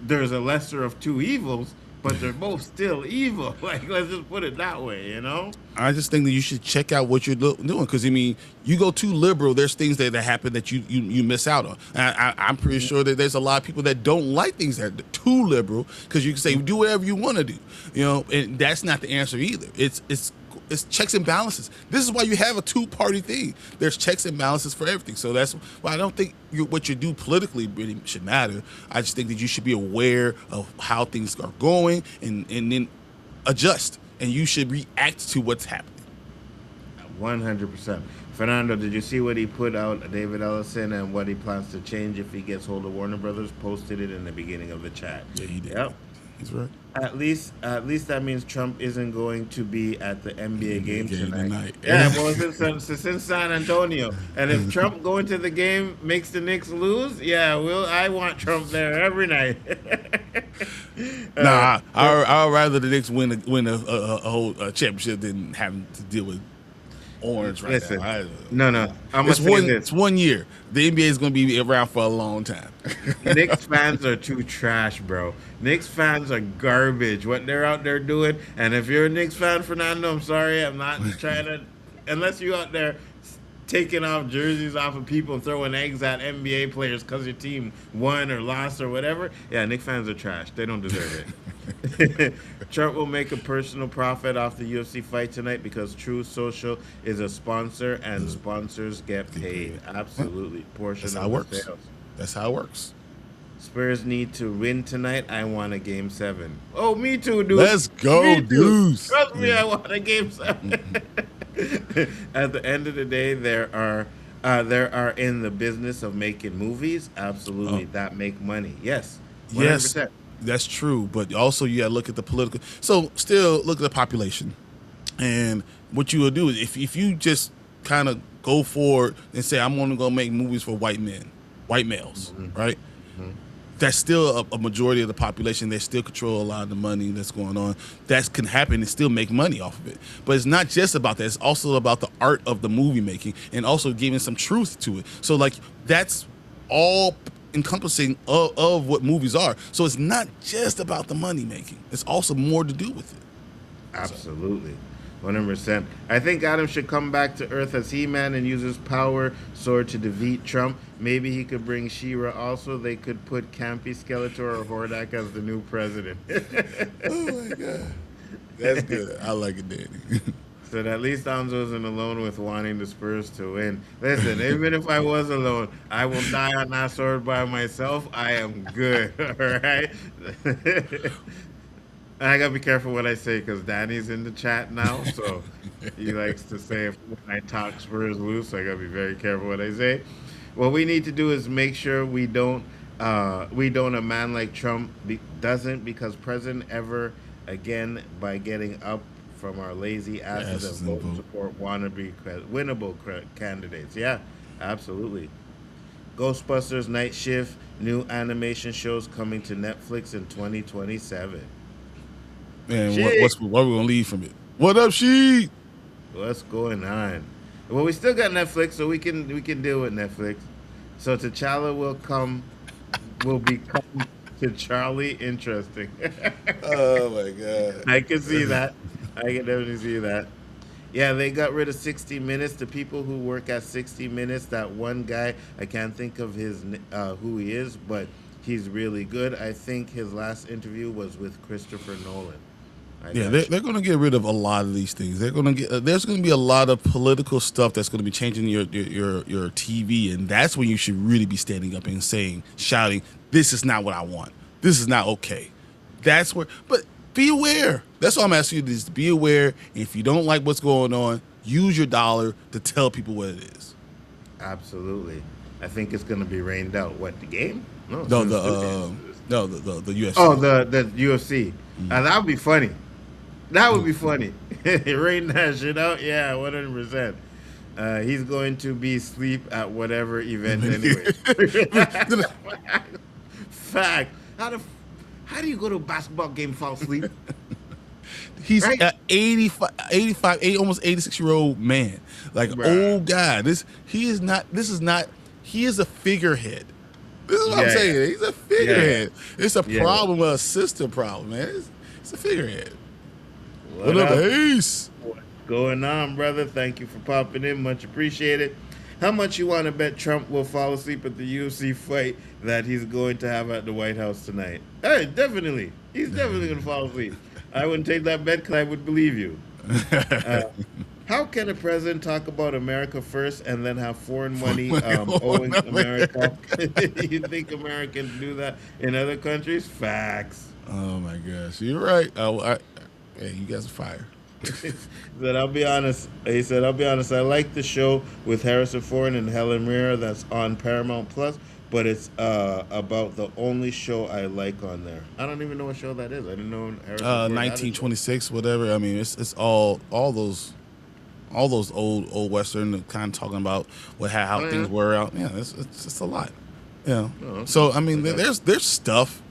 there's a lesser of two evils, but they're both still evil. Like, let's just put it that way, you know? I just think that you should check out what you're doing, because I mean, you go too liberal, there's things that happen that you miss out on. And I'm pretty sure that there's a lot of people that don't like things that are too liberal, because you can say do whatever you want to do, and that's not the answer either. It's checks and balances. This is why you have a two-party thing. There's checks and balances for everything. So that's why I don't think what you do politically really should matter. I just think that you should be aware of how things are going, and then adjust. And you should react to what's happening. 100%. Fernando, did you see what he put out, David Ellison, and what he plans to change if he gets hold of Warner Brothers? Posted it in the beginning of the chat. Yeah, he did. Yep. He's right. At least that means Trump isn't going to be at the NBA game tonight. Yeah. Yeah, well, since San Antonio, and if Trump going to the game makes the Knicks lose, yeah, I want Trump there every night. Nah, I'd rather the Knicks win a whole championship than having to deal with orange right Listen, now. no, I'm gonna say this. It's 1 year. The NBA is going to be around for a long time. Knicks fans are too trash, bro. Knicks fans are garbage. What they're out there doing, and if you're a Knicks fan, Fernando, I'm sorry, I'm not trying to. Unless you out there taking off jerseys off of people and throwing eggs at NBA players because your team won or lost or whatever. Yeah, Knicks fans are trash. They don't deserve it. Trump will make a personal profit off the UFC fight tonight because True Social is a sponsor and sponsors get paid. Absolutely. Portion That's of how it the works. sales. That's how it works. Spurs need to win tonight. I want a game 7. Oh, me too, dude. Let's go, Me too. Deuce. Trust me, I want a game 7. At the end of the day, there are in the business of making movies, absolutely, that make money. Yes, 100%. Yes, that's true. But also you got to look at the political. So still look at the population. And what you will do is if you just kind of go forward and say, I'm only going to make movies for white males, right? That's still a majority of the population. They still control a lot of the money that's going on. That can happen and still make money off of it. But it's not just about that. It's also about the art of the movie making and also giving some truth to it. So like that's all encompassing of what movies are. So it's not just about the money making. It's also more to do with it. Absolutely. 100%. I think Adam should come back to Earth as He-Man and use his power sword to defeat Trump. Maybe he could bring She-Ra also. They could put Campy, Skeletor, or Hordak as the new president. Oh my God. That's good. I like it, Danny. So at least Nzo isn't alone with wanting the Spurs to win. Listen, even if I was alone, I will die on that sword by myself. I am good. All right. I gotta be careful what I say because Danny's in the chat now, so he likes to say if I talk Spurs loose. So I gotta be very careful what I say. What we need to do is make sure we don't a man like Trump doesn't because President ever again by getting up from our lazy asses and Asses and vote and vote. support wannabe winnable candidates. Yeah, absolutely. Ghostbusters Night Shift, new animation shows coming to Netflix in 2027. Man, Shit, what we gonna leave from it? What up, she? what's going on? Well, we still got Netflix, so we can deal with Netflix. So T'Challa will become to Charlie interesting. Oh my god. I can see that. I can definitely see that. Yeah, they got rid of 60 Minutes. The people who work at 60 Minutes, that one guy, I can't think of who he is, but he's really good. I think his last interview was with Christopher Nolan. I Yeah, got you. they're going to get rid of a lot of these things. They're going to get there's going to be a lot of political stuff that's going to be changing your TV, and that's when you should really be standing up and saying, shouting, "This is not what I want. This is not okay." That's where. But be aware. That's all I'm asking you to is to be aware. If you don't like what's going on, use your dollar to tell people what it is. Absolutely. I think it's going to be rained out. What, the game? No, No, since two games. the Oh, UFC. the UFC. That would be funny. That would be funny. Rain that shit out. Yeah, 100%. He's going to be asleep at whatever event anyway. Fact. How do you go to a basketball game and fall asleep? He's Right? an 85, almost 86-year-old man, like Bruh. old guy. He is not. This is not. He is a figurehead. This is what I'm Yeah, yeah. saying. He's a Yeah, yeah. figurehead. It's a Yeah. problem, a system problem, man. It's a figurehead. What What up, up? Ace? What's going on, brother? Thank you for popping in. Much appreciated. How much you want to bet Trump will fall asleep at the UFC fight that he's going to have at the White House tonight? Hey, definitely. He's definitely going to fall asleep. I wouldn't take that bet because I would believe you. Uh, how can a president talk about America first and then have foreign money owing America? You think America can do that in other countries? Facts. Oh my gosh, you're right. Hey, you guys are fire. He said, I'll be honest, I like the show with Harrison Ford and Helen Mirren that's on Paramount Plus, but it's about the only show I like on there. I don't even know what show that is. I didn't know Harrison Ford had a show. 1926, whatever. I mean, it's all those old western kind of talking about how Oh, things yeah. were out. Yeah, it's just a lot. Yeah. Oh, okay. So I mean, Okay. there's stuff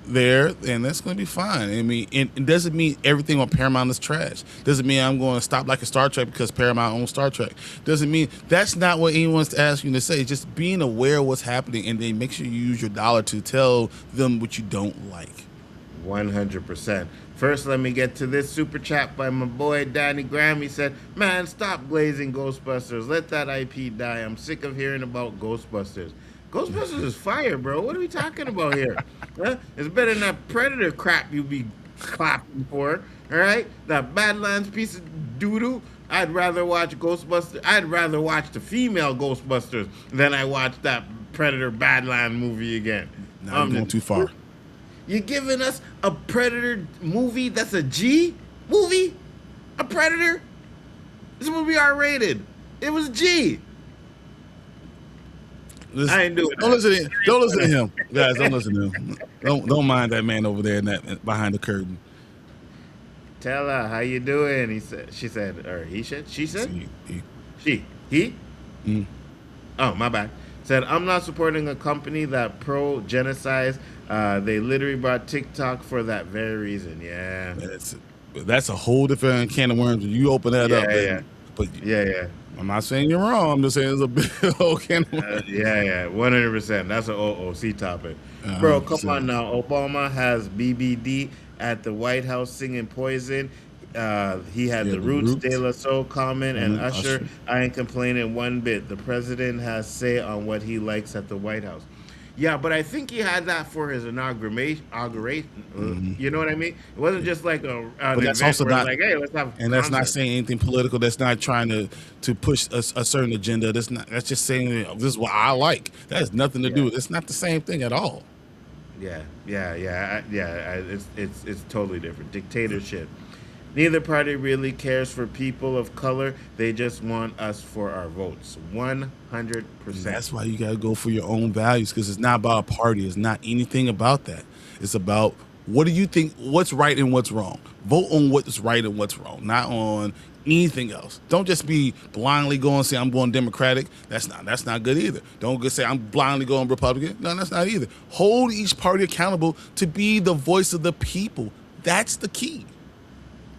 there, and that's going to be fine. I mean, it doesn't mean everything on Paramount is trash. Doesn't mean I'm going to stop like a Star Trek because Paramount owns Star Trek. Doesn't mean that's not what anyone's asking you to say. Just being aware of what's happening, and then make sure you use your dollar to tell them what you don't like. 100%. First, let me get to this super chat by my boy Danny Graham. He said, "Man, stop glazing Ghostbusters. Let that IP die. I'm sick of hearing about Ghostbusters. Ghostbusters is fire, bro. What are we talking about here? Huh? It's better than that Predator crap you be clapping for. All right, that Badlands piece of doodoo. I'd rather watch Ghostbusters. I'd rather watch the female Ghostbusters than I watch that Predator Badland movie again. Now you're going too far. You're giving us a Predator movie that's a G movie? A Predator? This movie R-rated. It was G. I ain't doing Don't that. listen to him, guys. Don't listen to him. Don't mind that man over there in that behind the curtain. Tell her how you doing. She said, or he said, she said, he. Mm. Oh, my bad. Said, I'm not supporting a company that pro-genocide. They literally brought TikTok for that very reason. Yeah. That's a whole different can of worms. You open that up, Yeah. but Yeah. I'm not saying you're wrong. I'm just saying it's a big old can of worms. Yeah, 100%. That's an OOC topic. Bro, come on now. Obama has BBD at the White House singing Poison. He had the Roots, De La Soul comment, and Usher. I ain't complaining one bit. The president has say on what he likes at the White House. Yeah, but I think he had that for his inauguration. You know what I mean? It wasn't just like an But that's event also where it's not, like, hey, let's have a and that's not concert. saying anything political. That's not trying to push a certain agenda. That's not. That's just saying this is what I like. That has nothing to do Yeah. with. It's not the same thing at all. It's totally different. Dictatorship. Neither party really cares for people of color. They just want us for our votes. 100%. That's why you gotta go for your own values, because it's not about a party. It's not anything about that. It's about, what do you think, what's right and what's wrong. Vote on what's right and what's wrong, not on anything else. Don't just be blindly going and say I'm going Democratic. That's not good either. Don't just say I'm blindly going Republican. No, that's not either. Hold each party accountable to be the voice of the people. That's the key.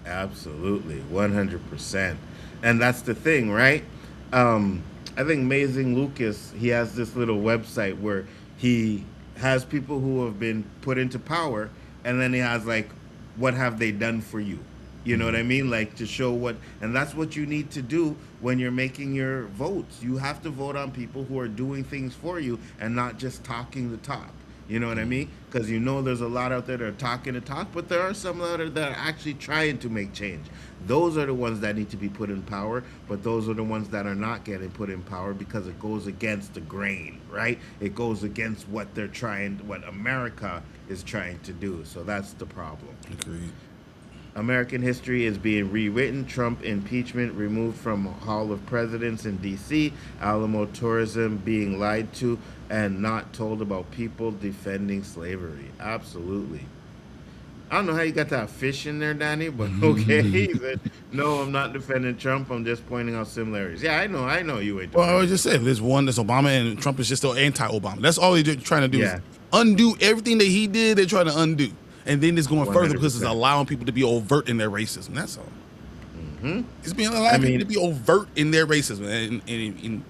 Absolutely, 100%. And that's the thing, right? I think Amazing Lucas, he has this little website where he has people who have been put into power, and then he has like, what have they done for you? You know what I mean? Like, to show what, and that's what you need to do when you're making your votes. You have to vote on people who are doing things for you and not just talking the talk. You know what I mean? Because you know there's a lot out there that are talking the talk, but there are some out there that are actually trying to make change. Those are the ones that need to be put in power, but those are the ones that are not getting put in power because it goes against the grain, right? It goes against what they're trying, what America is trying to do. So that's the problem. Agreed. American history is being rewritten. Trump impeachment removed from Hall of Presidents in D.C. Alamo tourism being lied to and not told about people defending slavery. Absolutely. I don't know how you got that fish in there, Danny, but okay. He said, no, I'm not defending Trump. I'm just pointing out similarities. Yeah, I know you ain't. Well, I was just saying, there's one that's Obama, and Trump is just still anti-Obama. That's all they're trying to do, Yeah. is undo everything that he did. They're trying to undo. And then it's going further because it's 100%. allowing people to be overt in their racism. That's all. It's being I allowing mean, people to be overt in their racism. And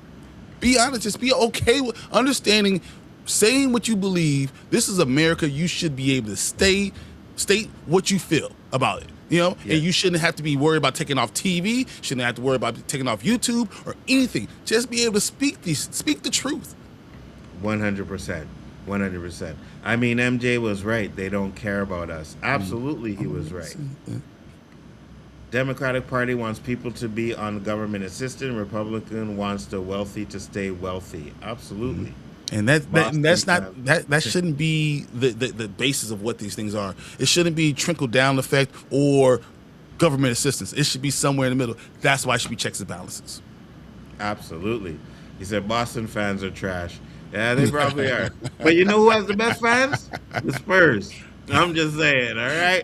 be honest, just be okay with understanding, saying what you believe. This is America. You should be able to state what you feel about it. You know, Yeah. and you shouldn't have to be worried about taking off TV. Shouldn't have to worry about taking off YouTube or anything. Just be able to speak the truth. 100%. 100%. I mean, MJ was right. They don't care about us. Absolutely, he was right. Democratic Party wants people to be on government assistance. Republican wants the wealthy to stay wealthy. Absolutely. And that's not that shouldn't be the basis of what these things are. It shouldn't be trickle down effect or government assistance. It should be somewhere in the middle. That's why it should be checks and balances. Absolutely. He said Boston fans are trash. Yeah, they probably are. But you know who has the best fans? The Spurs. I'm just saying, all right?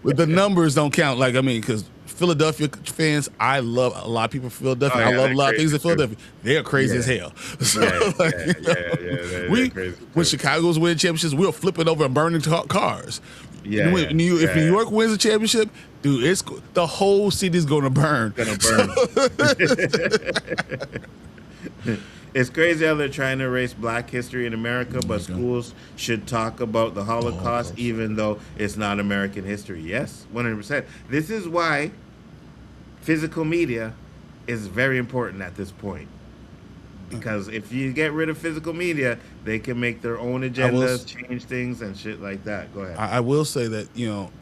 But the numbers don't count. Like, I mean, because Philadelphia fans, I love a lot of people from Philadelphia. Oh, yeah, I love a lot of things in too. Philadelphia. They're crazy as hell. So, They're crazy when too. Chicago's winning championships, we'll flip it over and burning cars. Yeah, If New York wins a championship, dude, the whole city's going to burn. It's crazy how they're trying to erase black history in America, but schools should talk about the Holocaust even though it's not American history. Yes, 100%. This is why physical media is very important at this point. Because if you get rid of physical media, they can make their own agendas, change things, and shit like that. Go ahead. I will say that,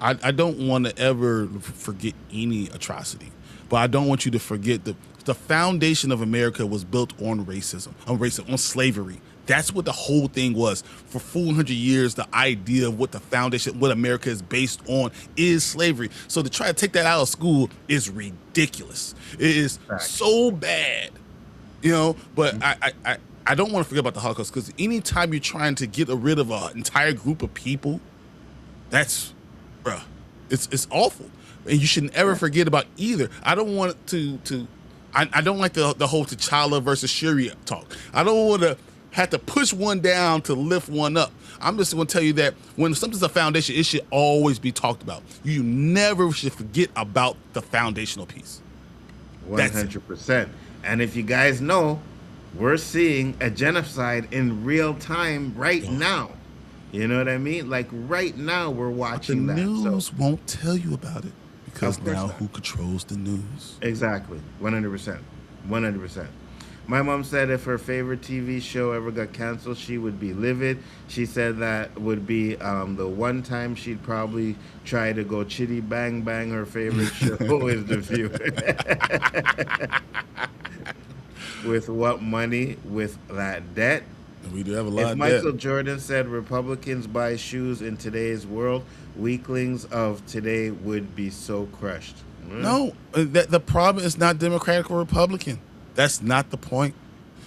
I don't want to ever forget any atrocity, but I don't want you to forget the foundation of America was built on racism, on slavery. That's what the whole thing was. For 400 years, the idea of what the foundation, what America is based on, is slavery. So to try to take that out of school is ridiculous. It is so bad, But I don't want to forget about the Holocaust, because anytime you're trying to get rid of an entire group of people, it's awful, and you shouldn't ever forget about either. I don't want I don't like the whole T'Challa versus Shuri talk. I don't want to have to push one down to lift one up. I'm just going to tell you that when something's a foundation, it should always be talked about. You never should forget about the foundational piece. 100%. And if you guys know, we're seeing a genocide in real time right now. You know what I mean? Like right now, we're watching that. The news so won't tell you about it. Because now who controls the news? Exactly. 100%. 100%. My mom said if her favorite TV show ever got canceled, she would be livid. She said that would be the one time she'd probably try to go chitty bang bang. Her favorite show is The View. With what money? With that debt? We do have a lot If of that. Michael Jordan said Republicans buy shoes in today's world, weaklings of today would be so crushed. No, the problem is not Democratic or Republican. That's not the point.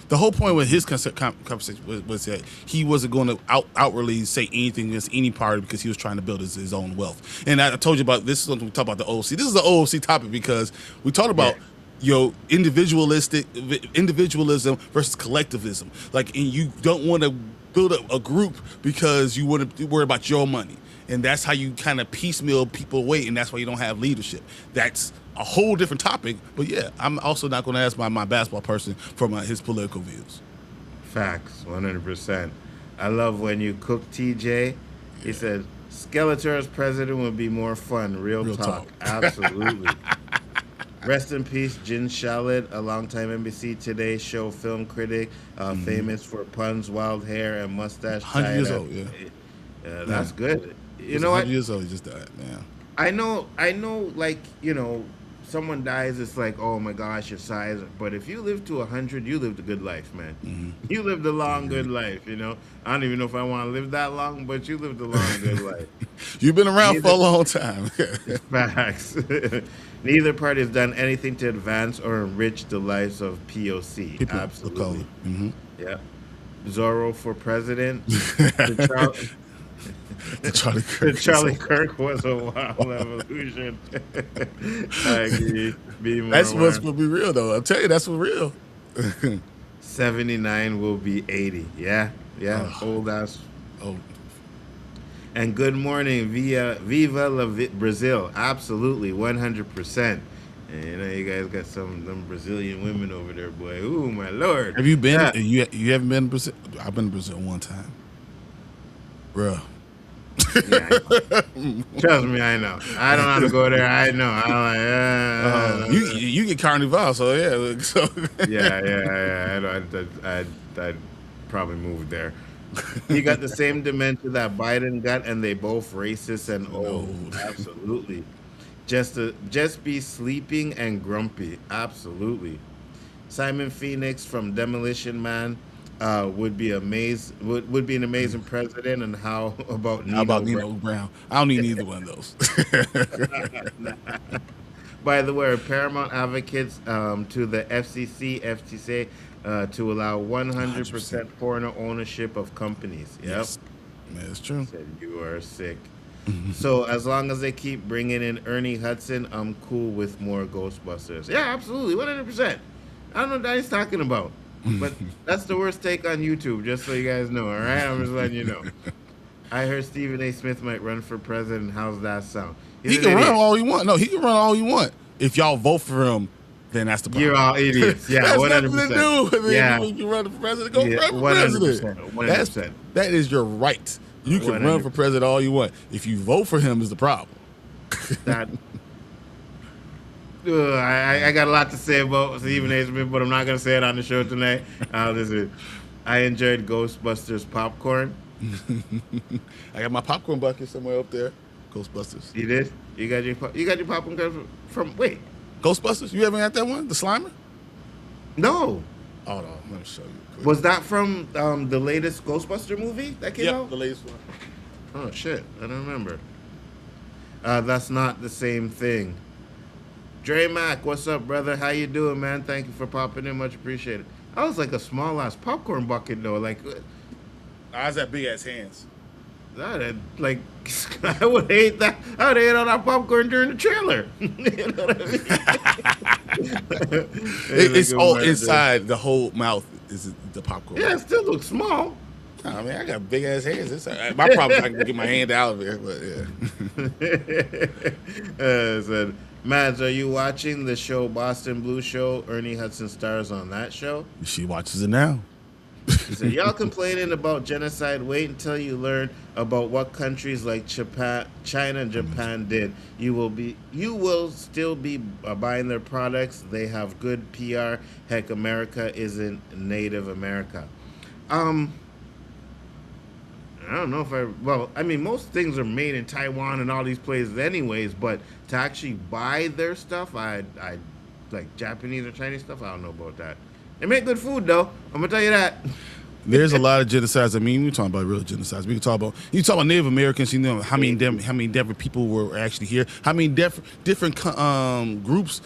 The whole point with his conversation was that he wasn't going to outwardly say anything against any party because he was trying to build his own wealth. And I told you about this. Is when we talk about the OOC. This is the OOC topic because we talked about individualism versus collectivism. Like, and you don't want to build a group because you want to worry about your money. And that's how you kind of piecemeal people away, and that's why you don't have leadership. That's a whole different topic. But yeah, I'm also not going to ask my basketball person for his political views. Facts, 100%. I love when you cook TJ. He said, Skeletor as president would be more fun. Real talk. Absolutely. Rest in peace, Jin Shalit, a longtime NBC Today show film critic, famous for puns, wild hair, and mustache. 100 years old, that's good. You know 100 what? years old, he just died, man. I know, like, someone dies, it's like, oh my gosh, your size. But if you live to 100, you lived a good life, man. Mm-hmm. You lived a long, good life, I don't even know if I want to live that long, but you lived a long, good life. You've been around for a long time. Facts. Neither party has done anything to advance or enrich the lives of POC. People Absolutely. Mm-hmm. Yeah. Zorro for president. Charlie Kirk was a wild evolution. I agree. That's what's going to be real, though. I'll tell you, that's what's real. 79 will be 80. Yeah. Old ass. Oh. And good morning, Viva la Brazil. Absolutely, 100%. And you guys got some of them Brazilian women over there, boy. Ooh, my Lord. Have you been? Yeah. You haven't been to Brazil? I've been to Brazil one time. Bruh. Yeah, trust me, I know. I don't have to go there. I know. I'm like, you get Carnival, so yeah. So. Yeah. I'd probably move there. He got the same dementia that Biden got, and they both racist and old. Absolutely. Just be sleeping and grumpy. Absolutely. Simon Phoenix from Demolition Man would be an amazing president. And how about Nino Brown? I don't need either one of those. By the way, Paramount advocates to the FTC to allow 100% foreigner ownership of companies. Yep. Yes. That's true. Said you are sick. So as long as they keep bringing in Ernie Hudson, I'm cool with more Ghostbusters. Yeah, absolutely, 100%. I don't know what he's talking about, but that's the worst take on YouTube, just so you guys know, all right? I'm just letting you know. I heard Stephen A. Smith might run for president. How's that sound? He can run all he want. No, he can run all he want. If y'all vote for him, then that's the problem. You're all idiots. Yeah, that's 100%. Nothing to do. Yeah. You can run for president, go run for president. 100%. That is your right. You can 100%. run for president all you want. If you vote for him is the problem. I got a lot to say about Stephen A. Smith, but I'm not going to say it on the show tonight. Listen, I enjoyed Ghostbusters popcorn. I got my popcorn bucket somewhere up there. Ghostbusters. You did? You got your popcorn from wait. Ghostbusters? You haven't got that one? The Slimer? No. Hold on, let me show you. Quick. Was that from the latest Ghostbuster movie that came out? The latest one. Oh shit, I don't remember. That's not the same thing. Dre Mac, what's up, brother? How you doing, man? Thank you for popping in, much appreciated. I was like a small ass popcorn bucket though, like. I was at big ass hands. Like, I would hate that. I would hate all that popcorn during the trailer. You know what I mean? It's all inside. The whole mouth is the popcorn. Yeah, it still looks small. I mean, I got big ass hands. My problem is I can get my hand out of it, but yeah. Said, Mads, are you watching the show Boston Blue Show? Ernie Hudson stars on that show. She watches it now. He said, "Y'all complaining about genocide? Wait until you learn about what countries like Japan, China, and Japan did. You will still be buying their products. They have good PR. Heck, America isn't Native America." Um, I don't know if I. Well, I mean, most things are made in Taiwan and all these places, anyways. But to actually buy their stuff, I like Japanese or Chinese stuff. I don't know about that. They make good food, though. I'm gonna tell you that. There's a lot of genocides. I mean, we're talking about real genocides. We can talk about Native Americans. You know how many different people were actually here. How many different groups,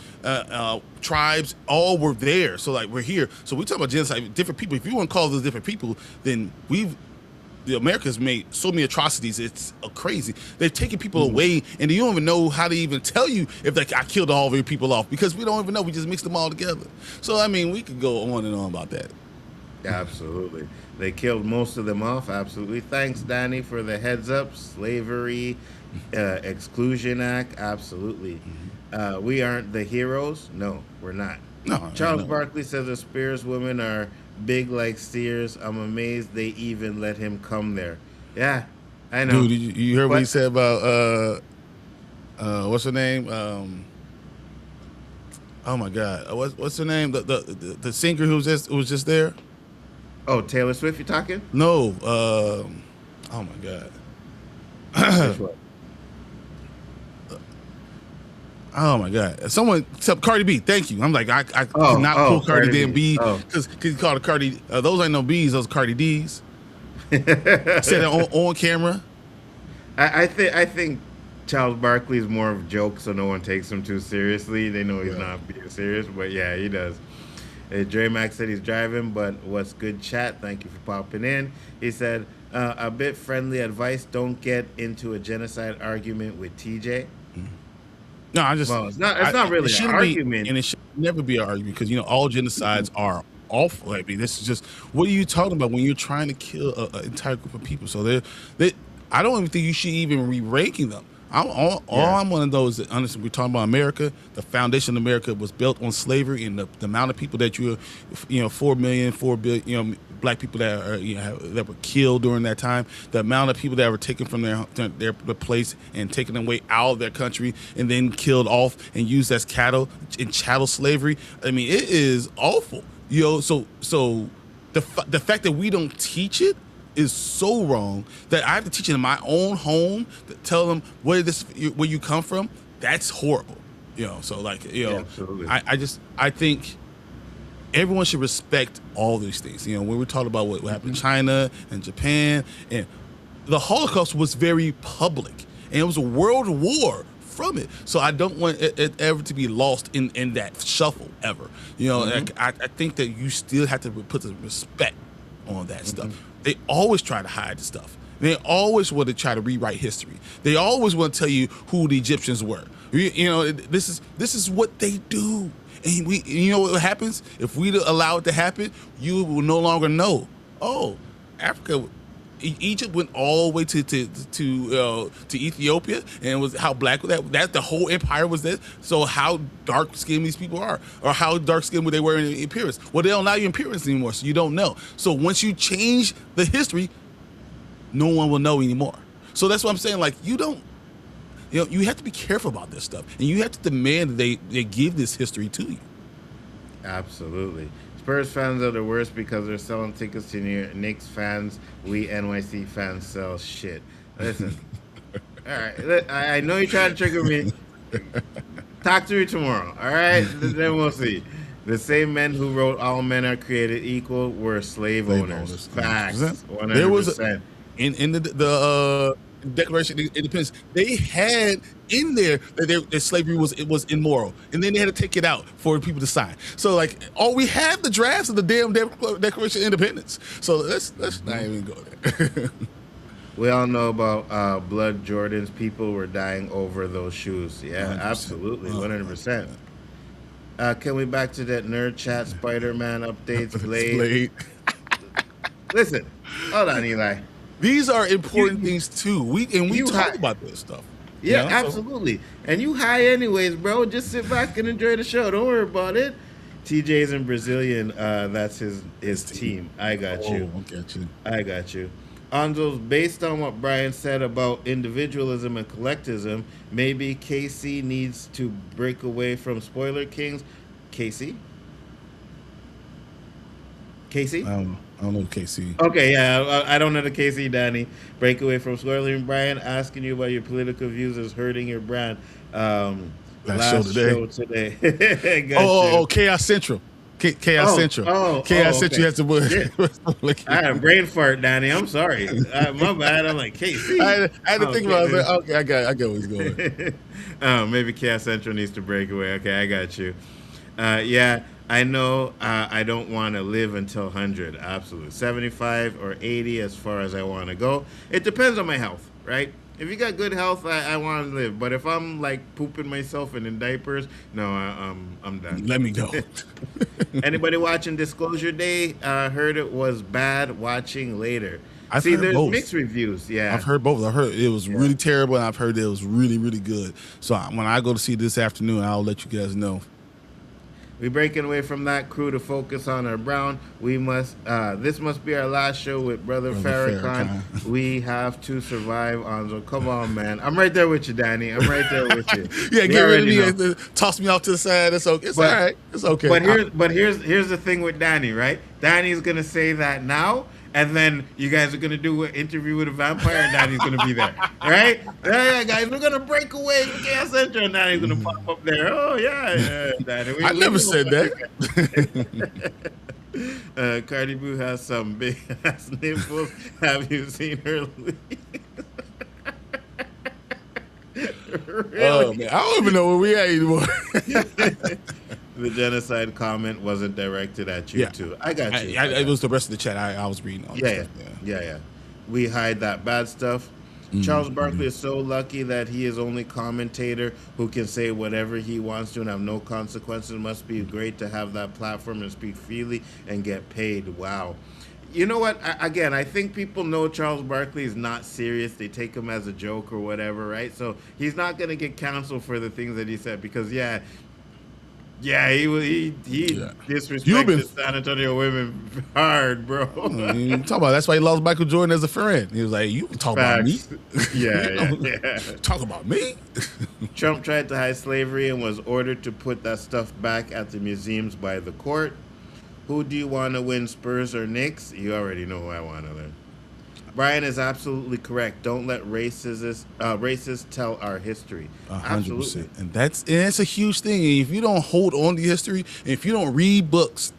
tribes, all were there. So like we're here. So we talk about genocide. Different people. If you want to call those different people, then the Americans made so many atrocities. It's crazy. They've taken people away, and you don't even know how to even tell you if I killed all of your people off because we don't even know. We just mixed them all together. So I mean, we could go on and on about that. Absolutely. They killed most of them off. Absolutely. Thanks, Danny, for the heads up. Slavery, Exclusion Act. Absolutely. We aren't the heroes. No, we're not. No. Charles Barkley says the Spears women are big like steers. I'm amazed they even let him come there. Yeah, I know. Dude, you heard what he said about what's her name? Oh my God, what's her name? The singer who was just there. Oh, Taylor Swift, you talking? No. Oh my God. Oh my God! Someone except Cardi B. Thank you. I'm like I cannot pull Cardi D and B because you call it Cardi. Those ain't no B's. Those are Cardi D's. Said it on camera. I think Charles Barkley is more of a joke, so no one takes him too seriously. They know he's not being serious, but yeah, he does. Dre Max said he's driving, but what's good chat? Thank you for popping in. He said a bit friendly advice: don't get into a genocide argument with TJ. No, it's not really an argument, and it should never be an argument because all genocides are awful. I mean, this is just what are you talking about when you're trying to kill an entire group of people? So I don't even think you should even re-ranking them. I'm one of those that honestly, we're talking about America. The foundation of America was built on slavery, and the amount of people that 4 billion, black people that are that were killed during that time. The amount of people that were taken from their place and taken away out of their country and then killed off and used as cattle in chattel slavery. I mean, it is awful. So the fact that we don't teach it is so wrong that I have to teach it in my own home to tell them where you come from. That's horrible. So like absolutely. I think everyone should respect all these things. When we're talking about what happened in China and Japan, and the Holocaust was very public, and it was a world war from it. So I don't want it ever to be lost in that shuffle ever. I think that you still have to put the respect on that stuff. They always try to hide the stuff. They always want to try to rewrite history. They always want to tell you who the Egyptians were. This is what they do. And you know what happens? If we allow it to happen, you will no longer know. Oh, Africa, Egypt went all the way to Ethiopia, and it was how black that the whole empire was there. So how dark skinned these people are, or how dark skinned they were in appearance. Well, they don't allow you appearance anymore, so you don't know. So once you change the history, no one will know anymore. So that's what I'm saying. Like you have to be careful about this stuff, and you have to demand that they give this history to you. Absolutely. Spurs fans are the worst because they're selling tickets to Knicks fans. We NYC fans sell shit. Listen, all right. I know you're trying to trigger me. Talk to me tomorrow. All right, then we'll see. The same men who wrote "All men are created equal" were slave owners. Facts. 100%. There was in the Declaration of Independence, they had in there that slavery was immoral, and then they had to take it out for people to sign. So we have the drafts of the damn Declaration of Independence. So let's not even go there. We all know about Blood Jordans. People were dying over those shoes. Yeah, 100%. Absolutely, 100%. Can we back to that nerd chat? Spider-Man updates, Blade. Listen, hold on, Eli. These are important things too. We talk about this stuff. Yeah, absolutely. And you high anyways, bro. Just sit back and enjoy the show. Don't worry about it. TJ's in Brazilian. That's his team. I got Oh, you. okay, got you. I got you. Anzo's based on what Bryan said about individualism and collectivism. Maybe KC needs to break away from spoiler kings. Casey. Casey. I don't know KC. Okay, yeah, I don't know the KC, Danny. Break away from spoiling. Brian asking you about your political views is hurting your brand. Last show today. Got Oh, you. Chaos Central. Chaos Central. Chaos Central Okay. has to win. Shit. I had a brain fart, Danny. I'm sorry. My bad. I'm like KC. I had to think about it. I was like, okay, I got where he's going. Maybe Chaos Central needs to break away. Okay, I got you. Yeah, I know. I don't want to live until 100. Absolutely, 75 or 80 as far as I want to go. It depends on my health, right? If you got good health, I want to live. But if I'm like pooping myself and in diapers, no, I'm done. Let me go. Anybody watching Disclosure Day heard it was bad. Watching later. I've See, heard there's both. mixed reviews. Yeah, I've heard both. I heard it was really terrible, and I've heard it was really, really good. So when I go to see it this afternoon, I'll let you guys know. we breaking away from that crew to focus on our Brown. We must. This must be our last show with Brother Farrakhan. We have to survive, Anzo. Come on, man. I'm right there with you, Danny. I'm right there with you. Yeah, You get rid of already me. know. Toss me off to the side. It's okay. It's all right. It's okay. But here's the thing with Danny, right? Danny's gonna say that now, and then you guys are gonna do an interview with a vampire, and Danny's gonna be there, right? Yeah, guys, we're gonna break away from Chaos Central, and Danny's gonna pop up there. Oh yeah, Danny. I never said that. Cardi B has some big ass nipples. Have you seen her? Really? Oh man, I don't even know where we at anymore. The genocide comment wasn't directed at you too. I got you. It was the rest of the chat. I was reading all this stuff. Yeah. We hide that bad stuff. Charles Barkley is so lucky that he is only commentator who can say whatever he wants to and have no consequences. It must be great to have that platform and speak freely and get paid. Wow. You know what? I think people know Charles Barkley is not serious. They take him as a joke or whatever, right? So he's not going to get canceled for the things that he said because, he disrespected San Antonio women hard, bro. Talk about that's why he lost Michael Jordan as a friend. He was like, "You can talk about me, talk about me." Trump tried to hide slavery and was ordered to put that stuff back at the museums by the court. Who do you want to win, Spurs or Knicks? You already know who I want to win. Brian is absolutely correct. Don't let racists tell our history. 100%. And that's a huge thing. And if you don't hold on to history, and if you don't read books,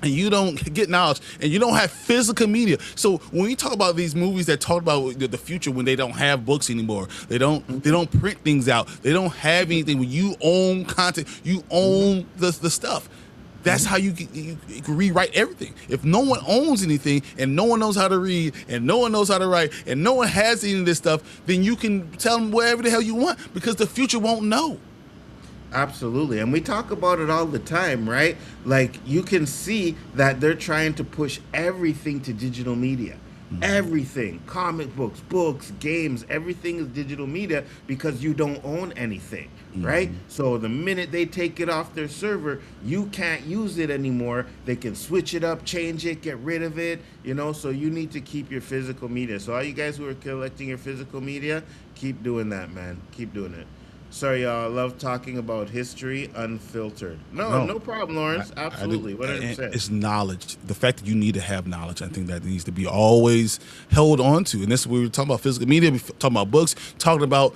and you don't get knowledge, and you don't have physical media. So when we talk about these movies that talk about the future when they don't have books anymore, they don't print things out, they don't have anything. When you own content, you own the stuff. That's how you can rewrite everything. If no one owns anything and no one knows how to read and no one knows how to write and no one has any of this stuff, then you can tell them whatever the hell you want because the future won't know. Absolutely. And we talk about it all the time, right? Like you can see that they're trying to push everything to digital media. Everything, comic books, games, everything is digital media because you don't own anything, right? So the minute they take it off their server, you can't use it anymore. They can switch it up, change it, get rid of it, so you need to keep your physical media. So all you guys who are collecting your physical media, keep doing that, man. Keep doing it. Sorry, y'all. I love talking about history unfiltered. No problem, Lawrence. Absolutely. 100%. It's knowledge. The fact that you need to have knowledge, I think that needs to be always held on to. And this is what we were talking about physical media, we talking about books, talking about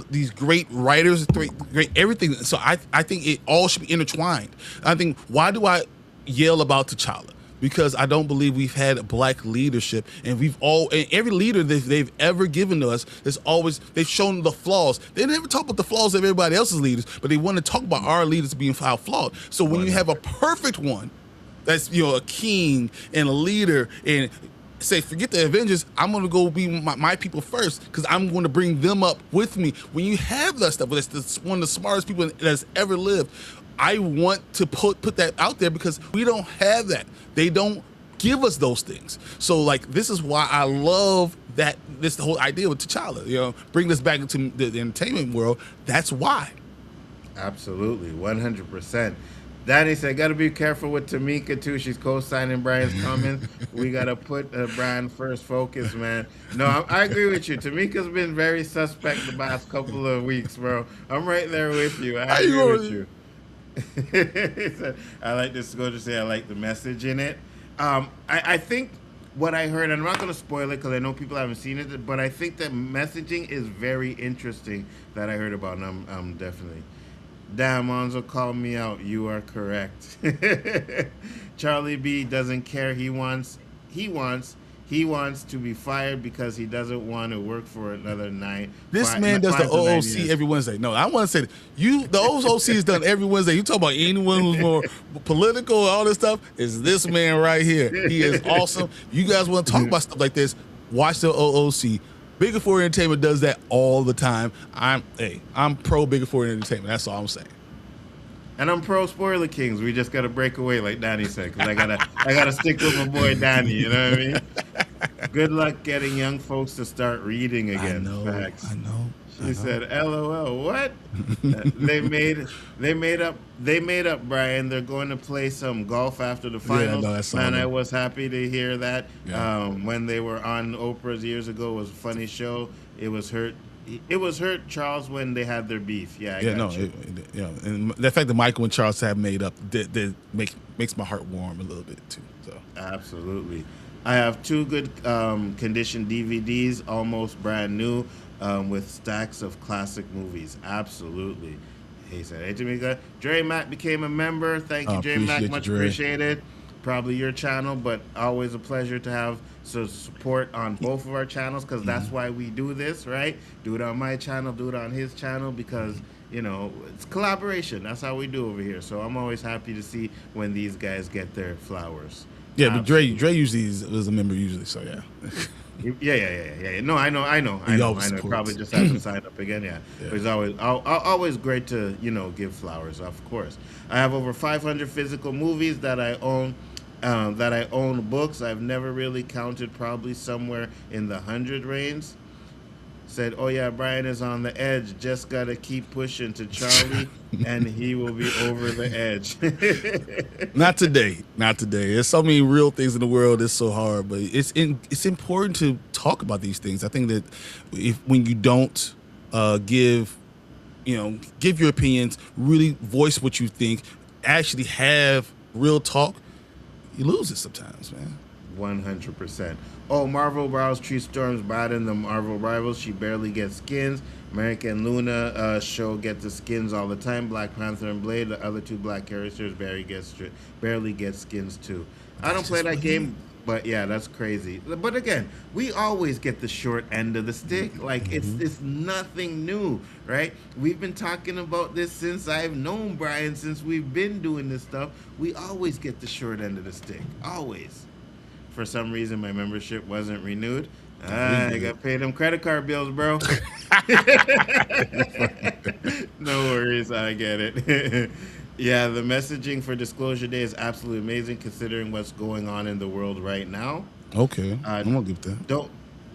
these great writers, great everything. So I think it all should be intertwined. I think, why do I yell about T'Challa? Because I don't believe we've had black leadership, and every leader they've ever given to us they've shown the flaws. They never talk about the flaws of everybody else's leaders, but they want to talk about our leaders being flawed. So when you have a perfect one, that's a king and a leader, and say forget the Avengers, I'm going to go be my people first because I'm going to bring them up with me. When you have that stuff, that's one of the smartest people that's ever lived. I want to put that out there because we don't have that. They don't give us those things. So this is why I love the whole idea with T'Challa, bring this back into the entertainment world. That's why. Absolutely. 100%. Danny said, "Got to be careful with Tamika too. She's co-signing Brian's comments. We gotta put Brian first. Focus, man. No, I agree with you. Tamika's been very suspect the past couple of weeks, bro. I'm right there with you. I How you agree with gonna? you. He said, I like this. Go to say I like the message in it. I think what I heard, and I'm not going to spoil it because I know people haven't seen it, but I think that messaging is very interesting that I heard about, and I'm definitely. Damn, Monzo called me out. You are correct. Charlie B doesn't care. He wants, he wants to be fired because he doesn't want to work for another This man does the 5 to 9 OOC years. every Wednesday. No, I want to say that the OOC is done every Wednesday. You talk about anyone who's more political, all this stuff. Is this man right here? He is awesome. You guys want to talk about stuff like this? Watch the OOC. Biggaford Entertainment does that all the time. I'm pro Biggaford Entertainment. That's all I'm saying. And I'm pro Spoiler Kings. We just gotta break away, like Danny said, because I gotta stick with my boy Danny. You know what I mean? Good luck getting young folks to start reading again. Facts. I know. She said, "LOL, what? they made up, Brian. They're going to play some golf after the finals." no, that's Man, all. I was happy to hear that. Yeah. When they were on Oprah's years ago, it was a funny show. It was hurt. It was hurt, Charles, when they had their beef. Yeah, I got you. And the fact that Michael and Charles have made up that makes my heart warm a little bit too. So Absolutely. I have two good condition DVDs, almost brand new, with stacks of classic movies. Absolutely. He said, "Hey, Jamaica, Dre Mac became a member. Thank you, Dre Mac. Appreciate you, Much Dre. appreciated. Probably your channel, but always a pleasure to have some support on both of our channels because that's why we do this, right? Do it on my channel, do it on his channel because, you know, it's collaboration. That's how we do over here. So I'm always happy to see when these guys get their flowers. yeah, but Dre usually is a member usually. So yeah. Yeah. No, I know. He always supports. Probably just hasn't signed up again. Yeah. Yeah. But it's always great to give flowers. Of course, I have over 500 physical movies that I own. That I own books. I've never really counted. Probably somewhere in the 100 range. Said, "Oh yeah, Brian is on the edge. Just gotta keep pushing to Charlie, and he will be over the edge." Not today. There's so many real things in the world. It's so hard, but it's important to talk about these things. I think that when you don't give your opinions, really voice what you think, actually have real talk, you lose it sometimes, man. 100%. Oh, Marvel Rivals Tree Storm's bad in the Marvel Rivals. She barely gets skins. American Luna show get the skins all the time. Black Panther and Blade, the other two black characters, barely get skins too. I don't play that game, but yeah, that's crazy. But again, we always get the short end of the stick. Like it's nothing new, right? We've been talking about this since I've known Brian, since we've been doing this stuff. We always get the short end of the stick. Always. For some reason, my membership wasn't renewed. I got paid them credit card bills, bro. No worries, I get it. Yeah, the messaging for Disclosure Day is absolutely amazing considering what's going on in the world right now. Okay, I'm gonna give that.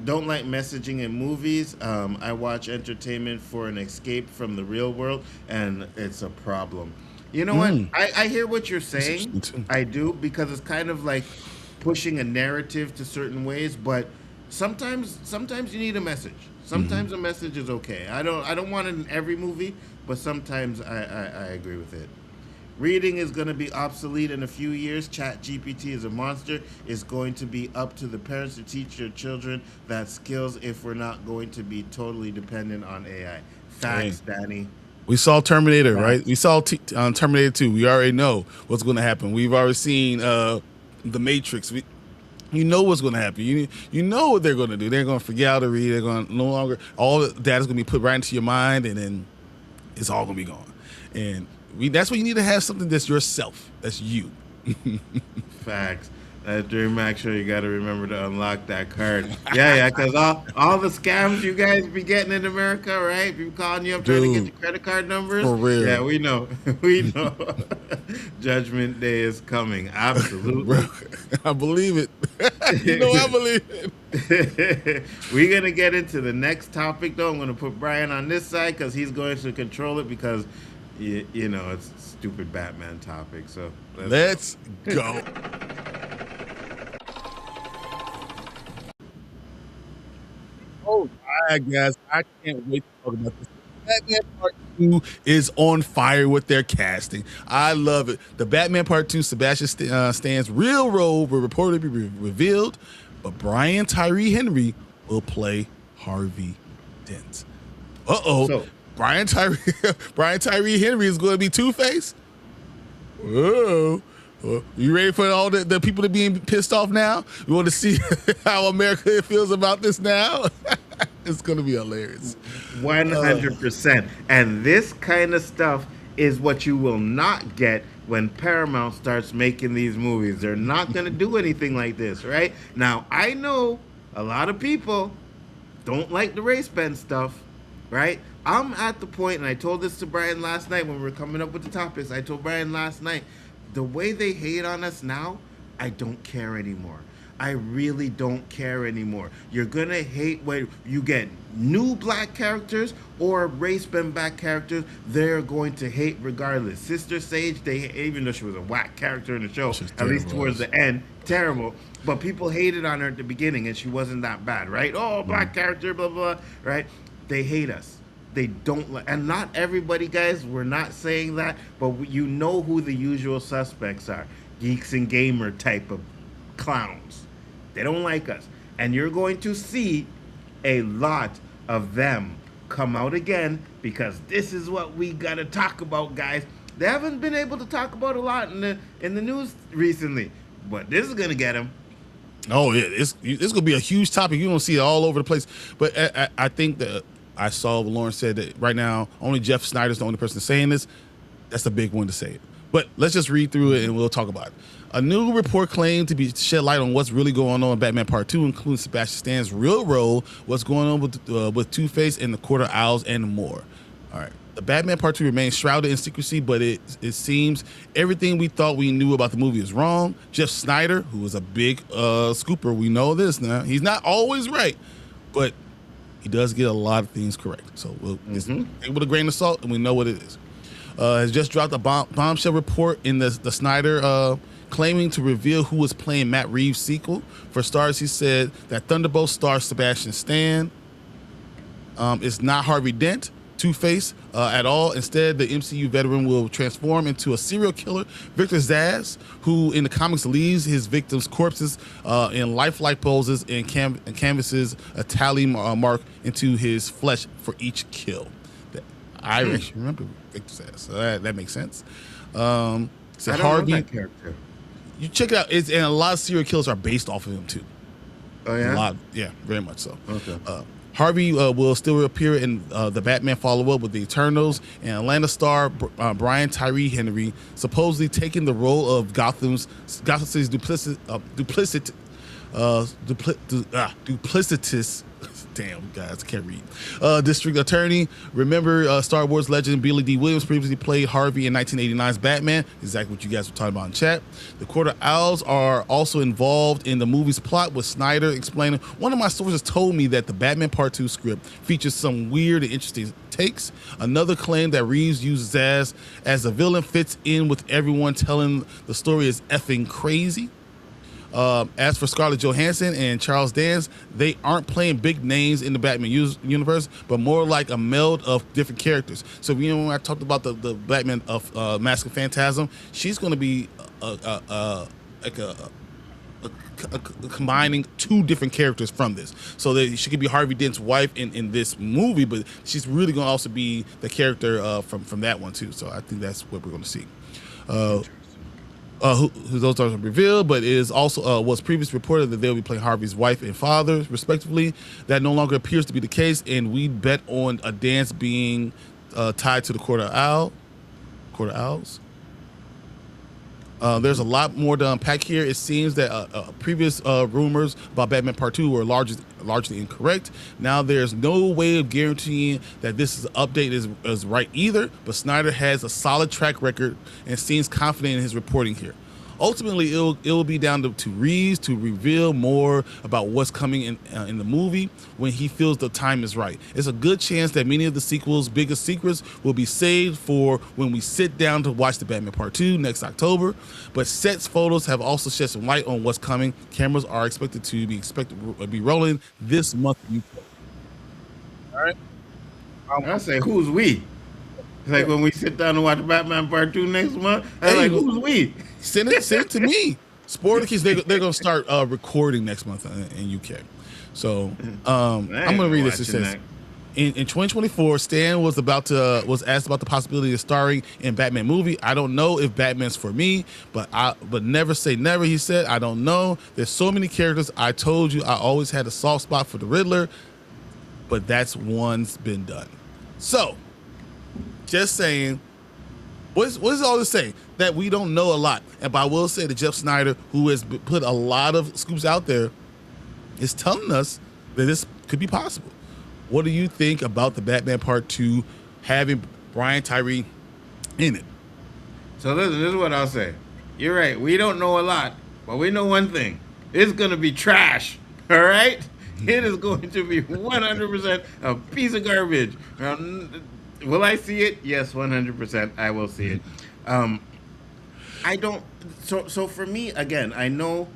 Don't like messaging in movies. I watch entertainment for an escape from the real world, and it's a problem. You know what? I hear what you're saying. I do, because it's kind of like pushing a narrative to certain ways, but sometimes you need a message. Sometimes a message is okay. I don't want it in every movie, but sometimes I agree with it. Reading is going to be obsolete in a few years. Chat GPT is a monster. It's going to be up to the parents to teach their children that skills if we're not going to be totally dependent on AI. Facts, Danny. We saw Terminator, right? We saw Terminator 2. We already know what's going to happen. We've already seen The Matrix. You know what's going to happen. You know what they're going to do. They're going to forget how to read. They're going to no longer, all the data's going to be put right into your mind, and then it's all going to be gone. And that's why you need to have something that's yourself. That's you. Facts. During Max Show, you got to remember to unlock that card. Yeah, because all the scams you guys be getting in America, right? People calling you up trying to get your credit card numbers. For real. Yeah, we know. We know. Judgment Day is coming. Absolutely. Bro, I believe it. You know I believe it. We're going to get into the next topic, though. I'm going to put Brian on this side because he's going to control it because you know, it's a stupid Batman topic. So Let's go. All right, guys. I can't wait to talk about this. Batman Part 2 is on fire with their casting. I love it. The Batman Part 2 Sebastian Stan's real role will reportedly be revealed, but Brian Tyree Henry will play Harvey Dent. So- Brian Tyree Henry is going to be Two-Face? Whoa. You ready for all the people that being pissed off now? You want to see how America feels about this now? It's going to be hilarious. 100%. And this kind of stuff is what you will not get when Paramount starts making these movies. They're not going to do anything like this, right? Now, I know a lot of people don't like the race bend stuff, right? I'm at the point, and I told this to Brian last night when we were coming up with the topics. I told Brian last night, the way they hate on us now, I don't care anymore. I really don't care anymore. You're gonna hate when you get new black characters or race bend back characters. They're going to hate regardless. Sister Sage, even though she was a whack character in the show, at least towards the end, terrible. But people hated on her at the beginning, and she wasn't that bad, right? Oh, black character, blah blah, right? They hate us. They don't like, and not everybody, guys. We're not saying that, but you know who the usual suspects are: geeks and gamer type of clowns. They don't like us. And you're going to see a lot of them come out again because this is what we got to talk about, guys. They haven't been able to talk about a lot in the news recently, but this is going to get them. Oh, yeah. It's going to be a huge topic. You're going to see it all over the place. But I think that I saw Lauren said that right now only Jeff Snyder's the only person saying this. That's a big one to say it. But let's just read through it and we'll talk about it. A new report claimed to be shed light on what's really going on in Batman Part 2, including Sebastian Stan's real role, what's going on with Two-Face and the Court of Owls, and more. All right. The Batman Part 2 remains shrouded in secrecy, but it seems everything we thought we knew about the movie is wrong. Jeff Snyder, who is a big scooper, we know this now. He's not always right, but he does get a lot of things correct. So we'll take it with a grain of salt, and we know what it is. Has just dropped a bombshell report in the Snyder claiming to reveal who was playing Matt Reeves' sequel. For stars, he said that Thunderbolt star Sebastian Stan is not Harvey Dent, Two-Face, at all. Instead, the MCU veteran will transform into a serial killer, Victor Zsasz, who in the comics leaves his victims' corpses in lifelike poses and canvases a tally mark into his flesh for each kill. I actually remember Victor Zsasz, so that makes sense. So I don't Harvey, know that character. You check it out. And a lot of serial killers are based off of him too. Oh yeah, a lot. Yeah, very much so. Okay. Harvey will still appear in the Batman follow-up with the Eternals, and Atlanta star Brian Tyree Henry supposedly taking the role of Gotham City's duplicitous. Damn, guys, can't read. District Attorney. Remember, Star Wars legend Billy D. Williams previously played Harvey in 1989's Batman. Exactly what you guys were talking about in chat. The Court of Owls are also involved in the movie's plot, with Snyder explaining. One of my sources told me that the Batman Part 2 script features some weird and interesting takes. Another claim that Reeves used Zsasz as a villain fits in with everyone telling the story is effing crazy. As for Scarlett Johansson and Charles Dance, they aren't playing big names in the Batman universe, but more like a meld of different characters. So, you know, when I talked about the Batman of Mask of Phantasm, she's going to be combining two different characters from this. So that she could be Harvey Dent's wife in this movie, but she's really going to also be the character from that one too. So I think that's what we're going to see. Who those are revealed, but it is also was previously reported that they'll be playing Harvey's wife and father, respectively. That no longer appears to be the case, and we bet on a dance being tied to the Court of Owls. There's a lot more to unpack here. It seems that previous rumors about Batman Part 2 were largely incorrect. Now there's no way of guaranteeing that this update is right either, but Snyder has a solid track record and seems confident in his reporting here. Ultimately, it'll be down to Reeves to reveal more about what's coming in the movie when he feels the time is right. It's a good chance that many of the sequel's biggest secrets will be saved for when we sit down to watch the Batman Part 2 next October. But sets photos have also shed some light on what's coming. Cameras are expected to be rolling this month. All right. I say, who's we? It's like when we sit down and watch Batman Part 2 next month. I'm like, who's we? Send it to me. Spoiler kids, they're going to start recording next month in UK. So I'm going to read this. It says, in 2024, Stan was asked about the possibility of starring in Batman movie. I don't know if Batman's for me, but never say never, he said. I don't know. There's so many characters. I told you I always had a soft spot for the Riddler, but that's one's been done. So, just saying, what is all this saying? That we don't know a lot. And I will say that Jeff Snyder, who has put a lot of scoops out there, is telling us that this could be possible. What do you think about the Batman Part 2 having Brian Tyree in it? So listen, this is what I'll say. You're right. We don't know a lot, but we know one thing. It's going to be trash. All right? It is going to be 100% a piece of garbage. Will I see it? Yes, 100%. I will see it. I don't. So for me, again, I know,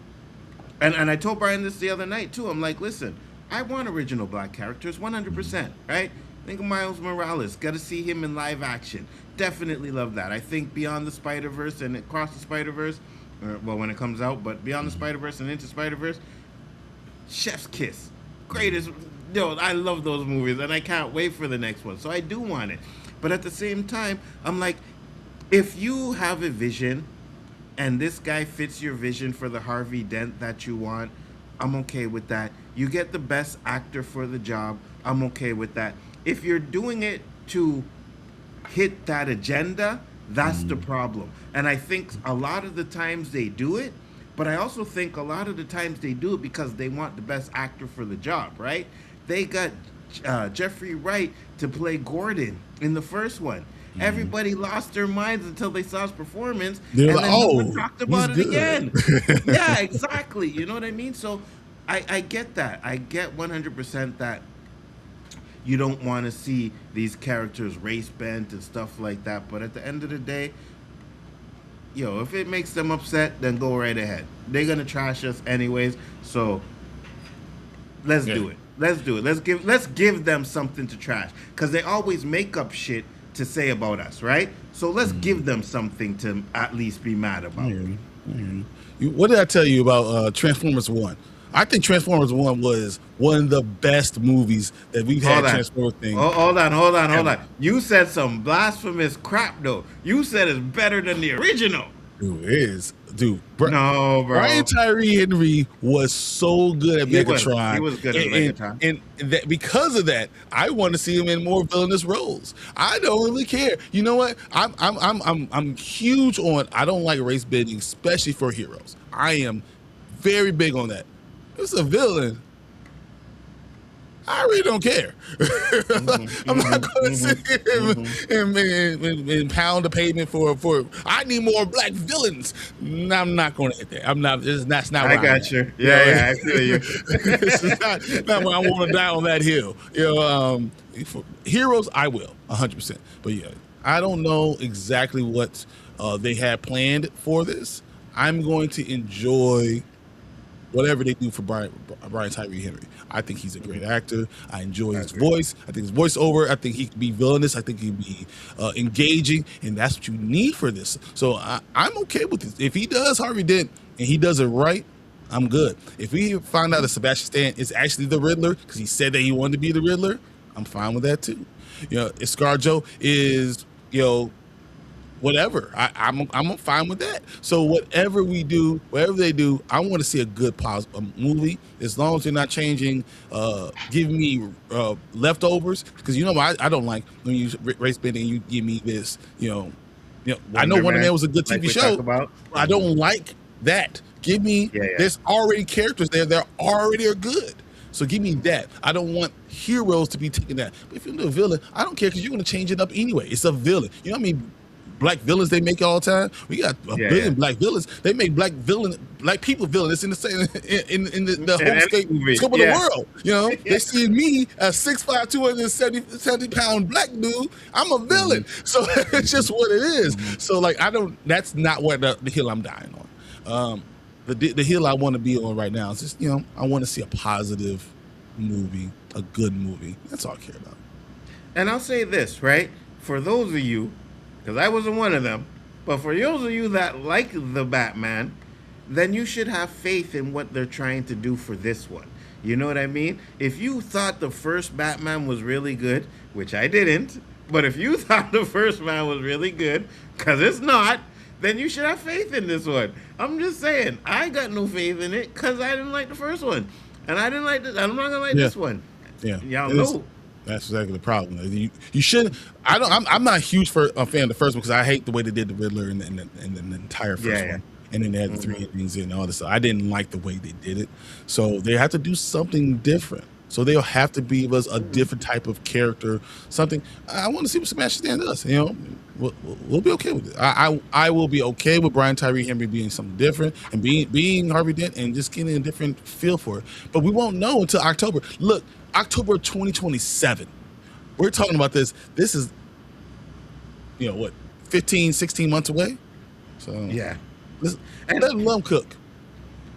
and I told Brian this the other night too. I'm like, listen, I want original black characters, 100%. Right? Think of Miles Morales. Got to see him in live action. Definitely love that. I think Beyond the Spider-Verse and Across the Spider-Verse, well, when it comes out, but Beyond the Spider-Verse and Into Spider-Verse, chef's kiss. Greatest. I love those movies, and I can't wait for the next one. So I do want it. But at the same time, I'm like, if you have a vision and this guy fits your vision for the Harvey Dent that you want, I'm okay with that. You get the best actor for the job, I'm okay with that. If you're doing it to hit that agenda, that's the problem. And I think a lot of the times they do it, but I also think a lot of the times they do it because they want the best actor for the job, right? They got Jeffrey Wright to play Gordon in the first one. Everybody lost their minds until they saw his performance, and then no one talked about it again. Yeah, exactly. You know what I mean? So I get that. I get 100% that you don't want to see these characters race bent and stuff like that. But at the end of the day, if it makes them upset, then go right ahead. They're gonna trash us anyways. So let's do it. Let's do it. Let's give them something to trash, because they always make up shit to say about us, right? So let's give them something to at least be mad about. What did I tell you about Transformers 1? I think Transformers 1 was one of the best movies that we've had. Transformers thing. Hold on. You said some blasphemous crap, though. You said it's better than the original. Dude, no, bro. Brian Tyree Henry was so good at Megatron. He was good at Megatron. And that, because of that, I want to see him in more villainous roles. I don't really care. You know what? I'm huge on. I don't like race bending, especially for heroes. I am very big on that. It's a villain. I really don't care. I'm not going to sit here and pound the pavement for. I need more black villains. No, I'm not going to hit that. I'm not. That's not. I got you. Yeah, I feel you. This is not where I want to die on that hill. For heroes, I will 100%. But yeah, I don't know exactly what they had planned for this. I'm going to enjoy whatever they do for Brian Tyree Henry. I think he's a great actor. I enjoy his voice. I think his voiceover. I think he can be villainous. I think he can be engaging, and that's what you need for this. So I'm okay with this. If he does Harvey Dent and he does it right, I'm good. If we find out that Sebastian Stan is actually the Riddler because he said that he wanted to be the Riddler, I'm fine with that too. ScarJo is whatever. I'm fine with that. So whatever we do, whatever they do, I want to see a good movie. As long as they're not changing, giving me leftovers, because I don't like when you race bending and you give me this. I know Wonder Man was a good TV show. But I don't like that. Give me. There's already characters there that already are good. So give me that. I don't want heroes to be taking that. But if you're a villain, I don't care, because you're going to change it up anyway. It's a villain. You know what I mean? black villains they make all the time. We got a Yeah, billion yeah. black villains. They make black people villains in the same in the In whole any movie, scope of the yeah. world. You know, Yeah. they see me a 6'5", 270-pound black dude. I'm a Mm-hmm. villain. So it's just what it is. Mm-hmm. So like that's not what the hill I'm dying on. The hill I want to be on right now is just, I want to see a positive movie, a good movie. That's all I care about. And I'll say this, right? For those of you, because I wasn't one of them, but for those of you that like the Batman, then you should have faith in what they're trying to do for this one. You know what I mean? If you thought the first Batman was really good, which I didn't, but if you thought the first man was really good, because it's not, then you should have faith in this one. I'm just saying, I got no faith in it because I didn't like the first one. And I didn't like this. I'm not gonna like this one. Yeah, Y'all know. That's exactly the problem. You should. I don't. I'm not a huge fan of the first one because I hate the way they did the Riddler in the entire first one, and then they had the three endings and all this stuff. I didn't like the way they did it, so they have to do something different. So they'll have to give us a different type of character. Something I want to see what Sebastian Stan does. We'll be okay with it. I will be okay with Brian Tyree Henry being something different and being Harvey Dent and just getting a different feel for it. But we won't know until October. Look, October 2027. We're talking about this. This is, 15, 16 months away. So Yeah. let them cook.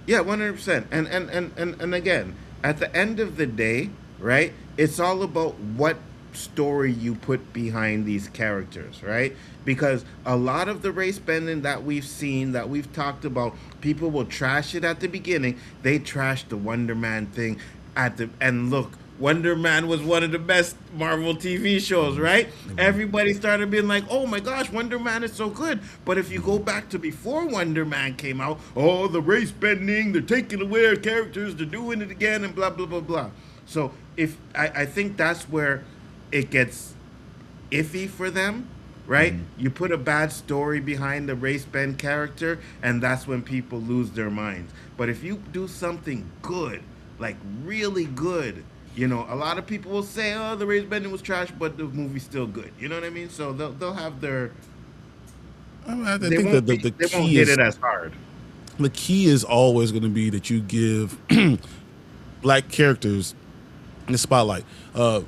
Yeah, 100%. And again, at the end of the day, right? It's all about what story you put behind these characters, right? Because a lot of the race bending that we've seen, that we've talked about, people will trash it at the beginning. They trashed the Wonder Man thing and look, Wonder Man was one of the best Marvel TV shows, right? Everybody started being like, oh my gosh, Wonder Man is so good. But if you go back to before Wonder Man came out, oh, the race bending, they're taking away our characters, they're doing it again, and blah, blah, blah, blah. So I think that's where it gets iffy for them, right? You put a bad story behind the race bend character, and that's when people lose their minds. But if you do something good, like really good, a lot of people will say, "Oh, the race bending was trash, but the movie's still good." You know what I mean? So they'll have their. I They think won't, the they won't key hit is it as hard. the key is always going to be that you give black characters in the spotlight.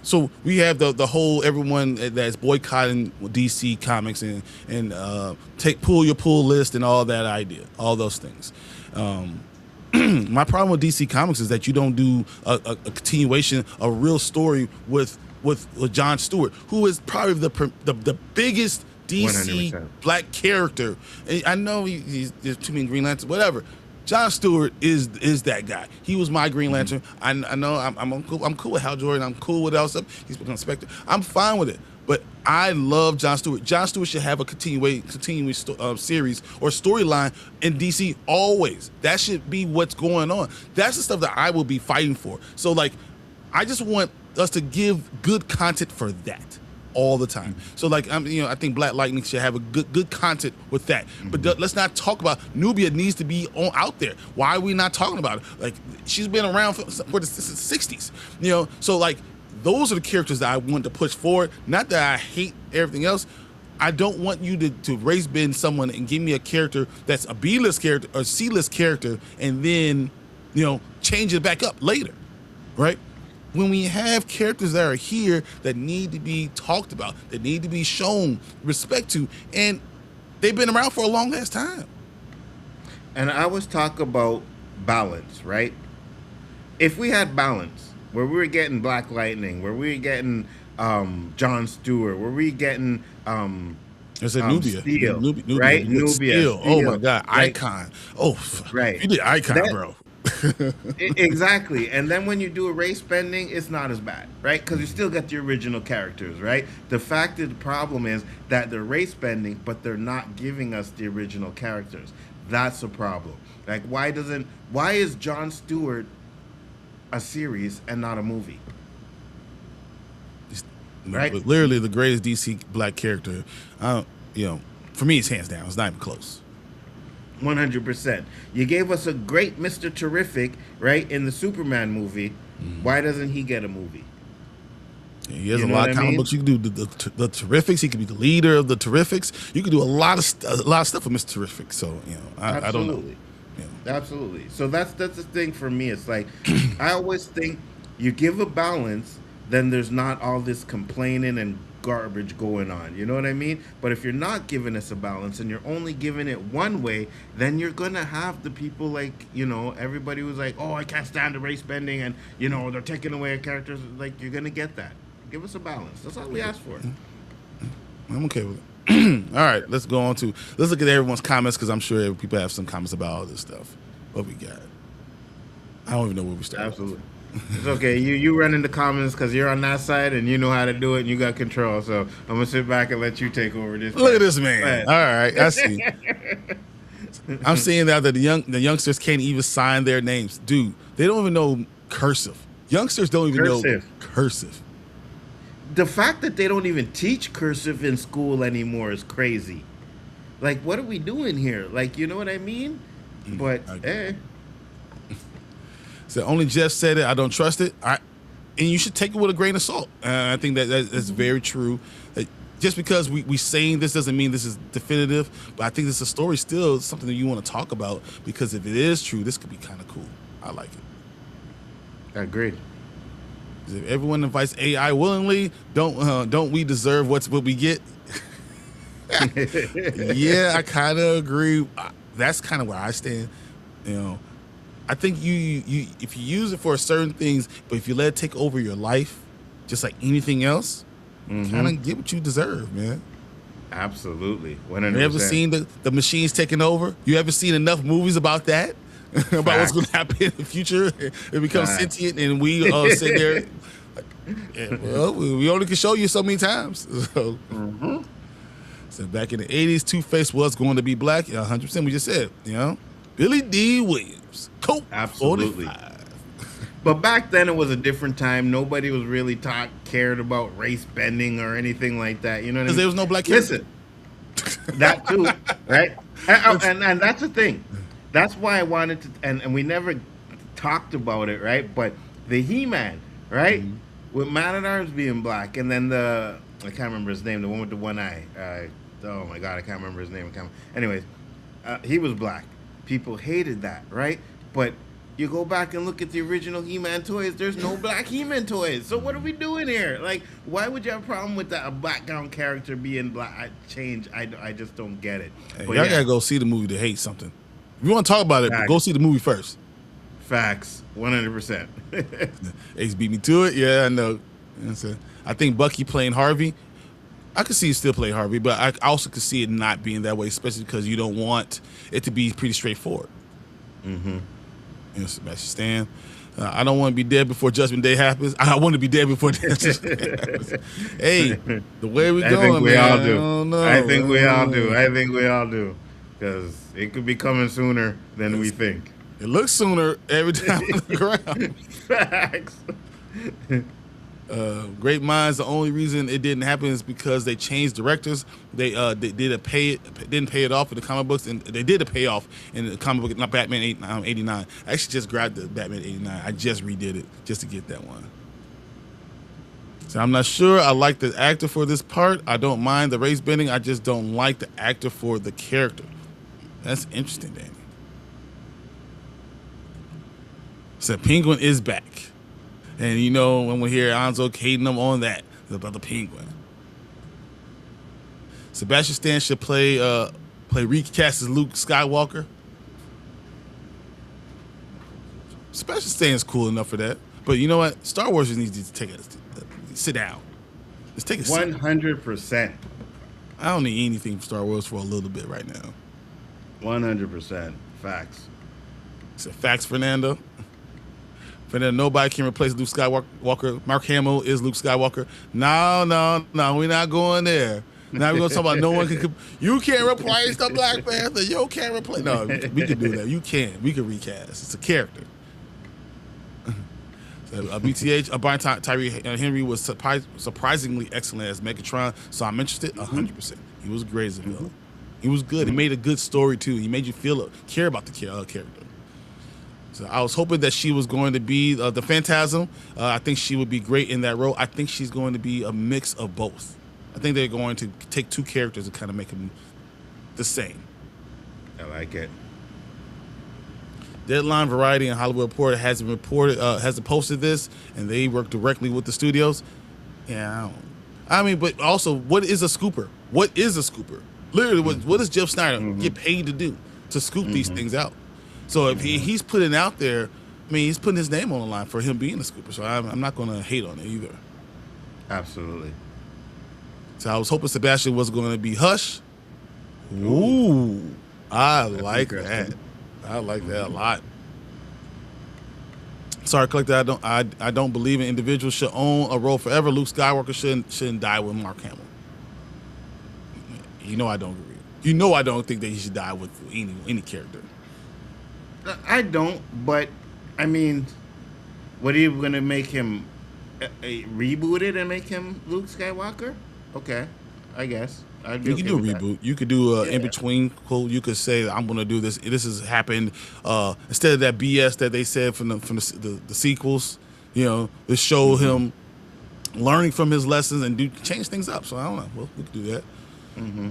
So we have the whole everyone that's boycotting DC Comics and pull your pull list and all that idea, all those things. My problem with DC Comics is that you don't do a continuation, a real story with Jon Stewart, who is probably the biggest DC 100%. black character. And I know there's too many Green Lanterns, whatever. Jon Stewart is that guy. He was my Green Lantern. I know I'm cool with Hal Jordan. I'm cool with all stuff. He's become Spectre. I'm fine with it. But I love Jon Stewart. Jon Stewart should have a continuing series or storyline in DC always. That should be what's going on. That's the stuff that I will be fighting for. So I just want us to give good content for that all the time. So I think Black Lightning should have a good content with that. But let's not talk about Nubia needs to be out there. Why are we not talking about it? She's been around for the 60s. So those are the characters that I want to push forward. Not that I hate everything else. I don't want you to race bend someone and give me a character that's a B-list character or C-list character and then, change it back up later, right? When we have characters that are here that need to be talked about, that need to be shown respect to, and they've been around for a long ass time. And I always talk about balance, right? If we had balance, where we were getting Black Lightning, where we were getting Jon Stewart, where we were getting It's a Nubia. Steel, Nubia, right? Nubia. Steel. Oh my God, Right? Icon. Oh, Right. You did Icon, bro. Exactly. And then when you do a race bending, it's not as bad, right? Because you still get the original characters, right? The fact of the problem is that they're race bending, but they're not giving us the original characters. That's a problem. Why is Jon Stewart a series and not a movie? Right? But literally the greatest DC black character. For me, it's hands down. It's not even close. 100%. You gave us a great Mr. Terrific, right, in the Superman movie. Why doesn't he get a movie? He has You a know lot what of I comic mean? books. You can do the Terrifics. He could be the leader of the Terrifics. You could do a lot of stuff with Mr. Terrific. So I don't know. Absolutely. Yeah. Absolutely. So that's the thing for me. It's like I always think you give a balance, then there's not all this complaining and garbage going on. You know what I mean? But if you're not giving us a balance and you're only giving it one way, then you're gonna have the people like, everybody who's like, oh, I can't stand the race bending and they're taking away our characters. Like, you're gonna get that. Give us a balance. That's all we ask for. I'm okay with it. All right, let's look at everyone's comments because I'm sure people have some comments about all this stuff. What we got? I don't even know where we started. Absolutely. It's okay. You run in the comments because you're on that side and you know how to do it and you got control. So I'm gonna sit back and let you take over this. Look at this man. All right, I see. I'm seeing now that the youngsters can't even sign their names, dude. They don't even know cursive. Youngsters don't even know cursive. The fact that they don't even teach cursive in school anymore is crazy. Like, what are we doing here? Like, you know what I mean? But So only Jeff said it. I don't trust it. And you should take it with a grain of salt. I think that's very true. Just because we saying this doesn't mean this is definitive. But I think this is a story still something that you want to talk about because if it is true, this could be kind of cool. I like it. Agreed. If everyone invites AI willingly, don't we deserve what we get? Yeah, I kind of agree. That's kind of where I stand. I think you if you use it for certain things, but if you let it take over your life, just like anything else, kind of get what you deserve, man. Absolutely, 100%. You ever seen the machines taking over? You ever seen enough movies about that? About what's going to happen in the future? It becomes sentient, and we sit there. Well, we only can show you so many times. So back in the 80s, Two-Face was going to be black. 100%. We just said, Billy D. Williams, Colt. Absolutely. 45. But back then it was a different time. Nobody was really cared about race bending or anything like that. You know what I mean? Because there was no black kids. Listen, that too, right? And that's the thing. That's why I wanted to, and we never talked about it, right? But the He-Man, right? With Man-at-Arms being black, and then I can't remember his name, the one with the one eye. Oh my God, I can't remember his name. Anyways, he was black. People hated that, right? But you go back and look at the original He-Man toys, there's no black He-Man toys. So what are we doing here? Like, why would you have a problem with that, a background character being black? I just don't get it. Hey, but y'all gotta go see the movie to hate something. If you want to talk about it, but go see the movie first. Facts, 100%. Ace beat me to it. Yeah, I know. I think Bucky playing Harvey, I could see you still play Harvey, but I also could see it not being that way, especially because you don't want it to be pretty straightforward. Sebastian Stan. I don't want to be dead before Judgment Day happens. I want to be dead before Judgment Day happens. Hey, the way we going, think we man. all do. I think we all do. I think we all do. Because it could be coming sooner than we think. It looks sooner every time on the ground. Facts. Great Minds. The only reason it didn't happen is because they changed directors. They didn't pay it off in the comic books, and they did a payoff in the comic book. Not Batman 89. I actually just grabbed the Batman 89. I just redid it just to get that one. So I'm not sure. I like the actor for this part. I don't mind the race bending. I just don't like the actor for the character. That's interesting, Danny. So Penguin is back. And when we hear Nzo hating them on that, it's about the Penguin. Sebastian Stan should play recast as Luke Skywalker. Sebastian Stan's cool enough for that. But you know what? Star Wars just needs to sit down. Let's take a seat. 100%. I don't need anything from Star Wars for a little bit right now. 100%. Facts. So facts, Fernando. Nobody can replace Luke Skywalker. Mark Hamill is Luke Skywalker. No, we're not going there. Now we're going to talk about no one can. You can't replace the Black Panther. You can't replace. No, we can do that. You can. We can recast. It's a character. So, BTH, Brian Tyree Henry was surprisingly excellent as Megatron, so I'm interested 100%. He was great as a villain. He was good. He made a good story, too. He made you care about the character. So I was hoping that she was going to be the Phantasm. I think she would be great in that role. I think she's going to be a mix of both. I think they're going to take two characters and kind of make them the same. I like it. Deadline, Variety, and Hollywood Reporter hasn't posted this, and they work directly with the studios. Yeah, but also, what is a scooper? What is a scooper? Literally, what does Jeff Snyder get paid to do to scoop these things out? So if he's putting out there, he's putting his name on the line for him being a scooper. So I'm not going to hate on it either. Absolutely. So I was hoping Sebastian was going to be Hush. Ooh, I like that. I like that a lot. Sorry, Collector. I don't believe an individual should own a role forever. Luke Skywalker shouldn't die with Mark Hamill. You know I don't agree. You know I don't think that he should die with any character. I don't, but I mean, what are you going to make him reboot it and make him Luke Skywalker? Okay, I guess. You can do a reboot. You could do in between quote. You could say, "I'm going to do this. This has happened." Instead of that BS that they said from the sequels, to show him learning from his lessons and change things up. So I don't know. Well, we could do that. Mm-hmm.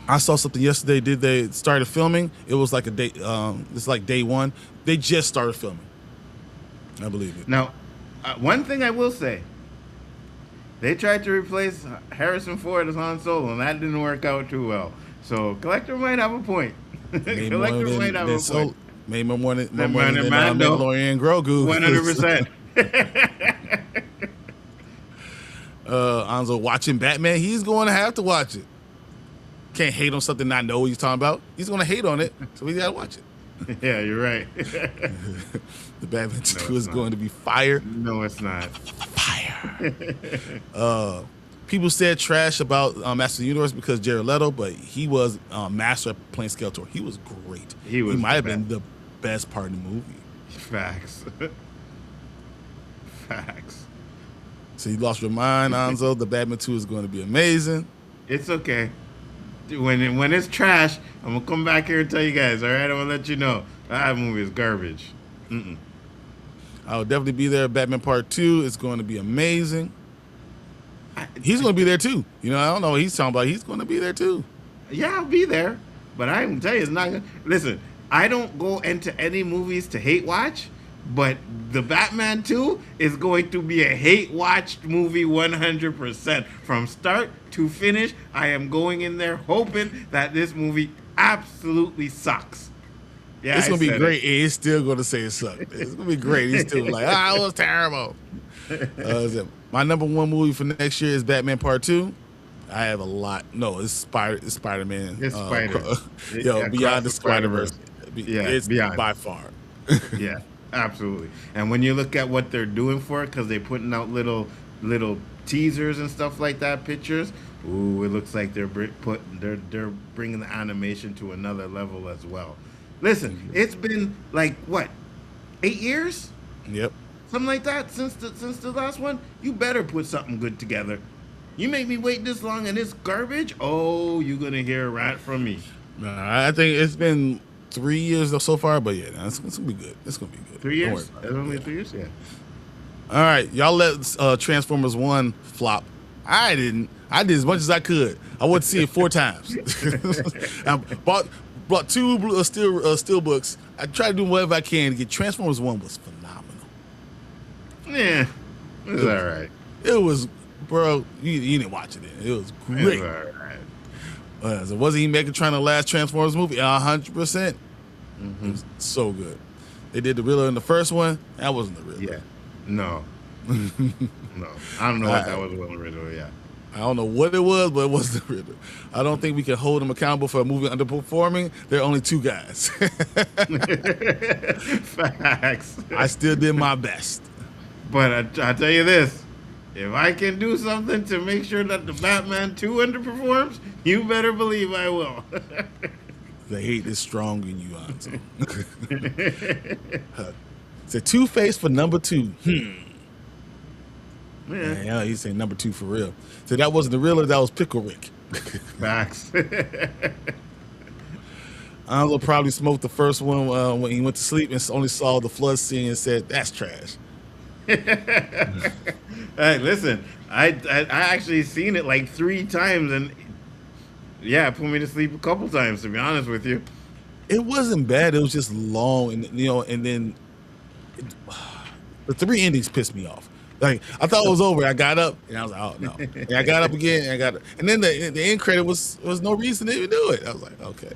I saw something yesterday. Did they started filming? It was like a day. It's like day one. They just started filming. I believe it. Now, one thing I will say. They tried to replace Harrison Ford as Han Solo, and that didn't work out too well. So, Collector might have a point. Collector might have a point. Made more money than Mandalorian Grogu. 100%. Nzo watching Batman, he's going to have to watch it. Can't hate on something not know what he's talking about. He's going to hate on it, so we got to watch it. Yeah, you're right. The Batman 2 is going to be fire. No, it's not. Fire. People said trash about Master of the Universe because Jared Leto, but he was master at playing Skeletor. He was great. He might have been the best part of the movie. Facts. Facts. So you lost your mind, Nzo. The Batman 2 is going to be amazing. It's okay. When it's trash, I'm gonna come back here and tell you guys. All right, I'm gonna let you know that movie is garbage. I'll definitely be there. Batman Part 2 is going to be amazing. He's going to be there too. I don't know what he's talking about. He's going to be there too. Yeah, I'll be there. But I can tell you, it's not gonna. Listen, I don't go into any movies to hate watch, but the Batman 2 is going to be a hate watched movie 100% from start to finish. I am going in there hoping that this movie absolutely sucks. Yeah, it's going to be great. He's still going to say it sucked. It's going to be great. He's still like, it was terrible. My number one movie for next year is Batman Part 2. I have a lot. No, it's Spider-Man. It's Spider. Beyond the Spider-Verse. It's beyond. By far. Yeah, absolutely. And when you look at what they're doing for it, because they're putting out little teasers and stuff like that, pictures. Ooh, it looks like they're bringing the animation to another level as well. Listen, it's been like what, 8 years? Yep. Something like that since the last one. You better put something good together. You make me wait this long and it's garbage. Oh, you're gonna hear a rant from me. I think it's been 3 years so far, but yeah, it's gonna be good. It's gonna be good. 3 years? It's only 3 years. Yeah. All right, y'all let Transformers 1 flop. I didn't. I did as much as I could. I went to see it 4 times. I bought 2 steel books. I tried to do whatever I can to get Transformers 1 was phenomenal. Yeah, it was all right. It was, bro. You didn't watch it. It was great. It was all right. So wasn't he Megatron the last Transformers movie? 100%. It was so good. They did the Riddler in the first one. That wasn't the Riddler. Yeah. No. No. I don't know what that was with the Riddler. Yeah. I don't know what it was, but it wasn't the Riddler. I don't think we can hold him accountable for a movie underperforming. There are only 2 guys. Facts. I still did my best. But I tell you this, if I can do something to make sure that the Batman 2 underperforms, you better believe I will. The hate is strong in you, Nzo. It's a Two-Face for number 2. Yeah, he's saying number 2 for real. So that wasn't the Riddler, that was Pickle Rick. Facts. Anzo probably smoked the first one when he went to sleep and only saw the flood scene and said, "That's trash." Hey, listen, I actually seen it like 3 times, and yeah, it put me to sleep a couple times. To be honest with you, It wasn't bad. It was just long, and and then the 3 endings pissed me off. Like I thought it was over. I got up and I was like, "Oh no!" And I got up again and I got, and then the end credit was no reason to even do it. I was like, "Okay."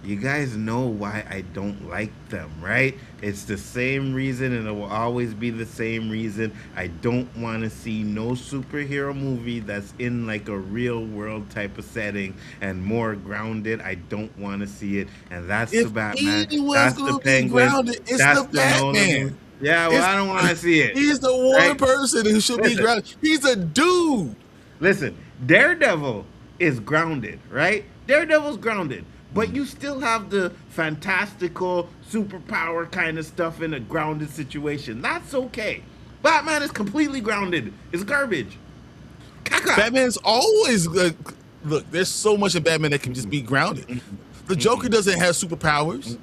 you guys know why I don't like them, right? It's the same reason, and it will always be the same reason. I don't want to see no superhero movie that's in like a real world type of setting and more grounded. I don't want to see it, and that's the If Batman. anyone's That's the gonna be Penguin. grounded, it's That's the the Nolan. Batman. Yeah, well, It's, I don't want to see it. he's the one Right? person who should be Listen, grounded. He's a dude. listen. Daredevil is grounded, right? Daredevil's grounded, but you still have the fantastical superpower kind of stuff in a grounded situation. That's okay. Batman is completely grounded. It's garbage. Caca. Batman's always look. There's so much in Batman that can just be grounded. The Joker doesn't have superpowers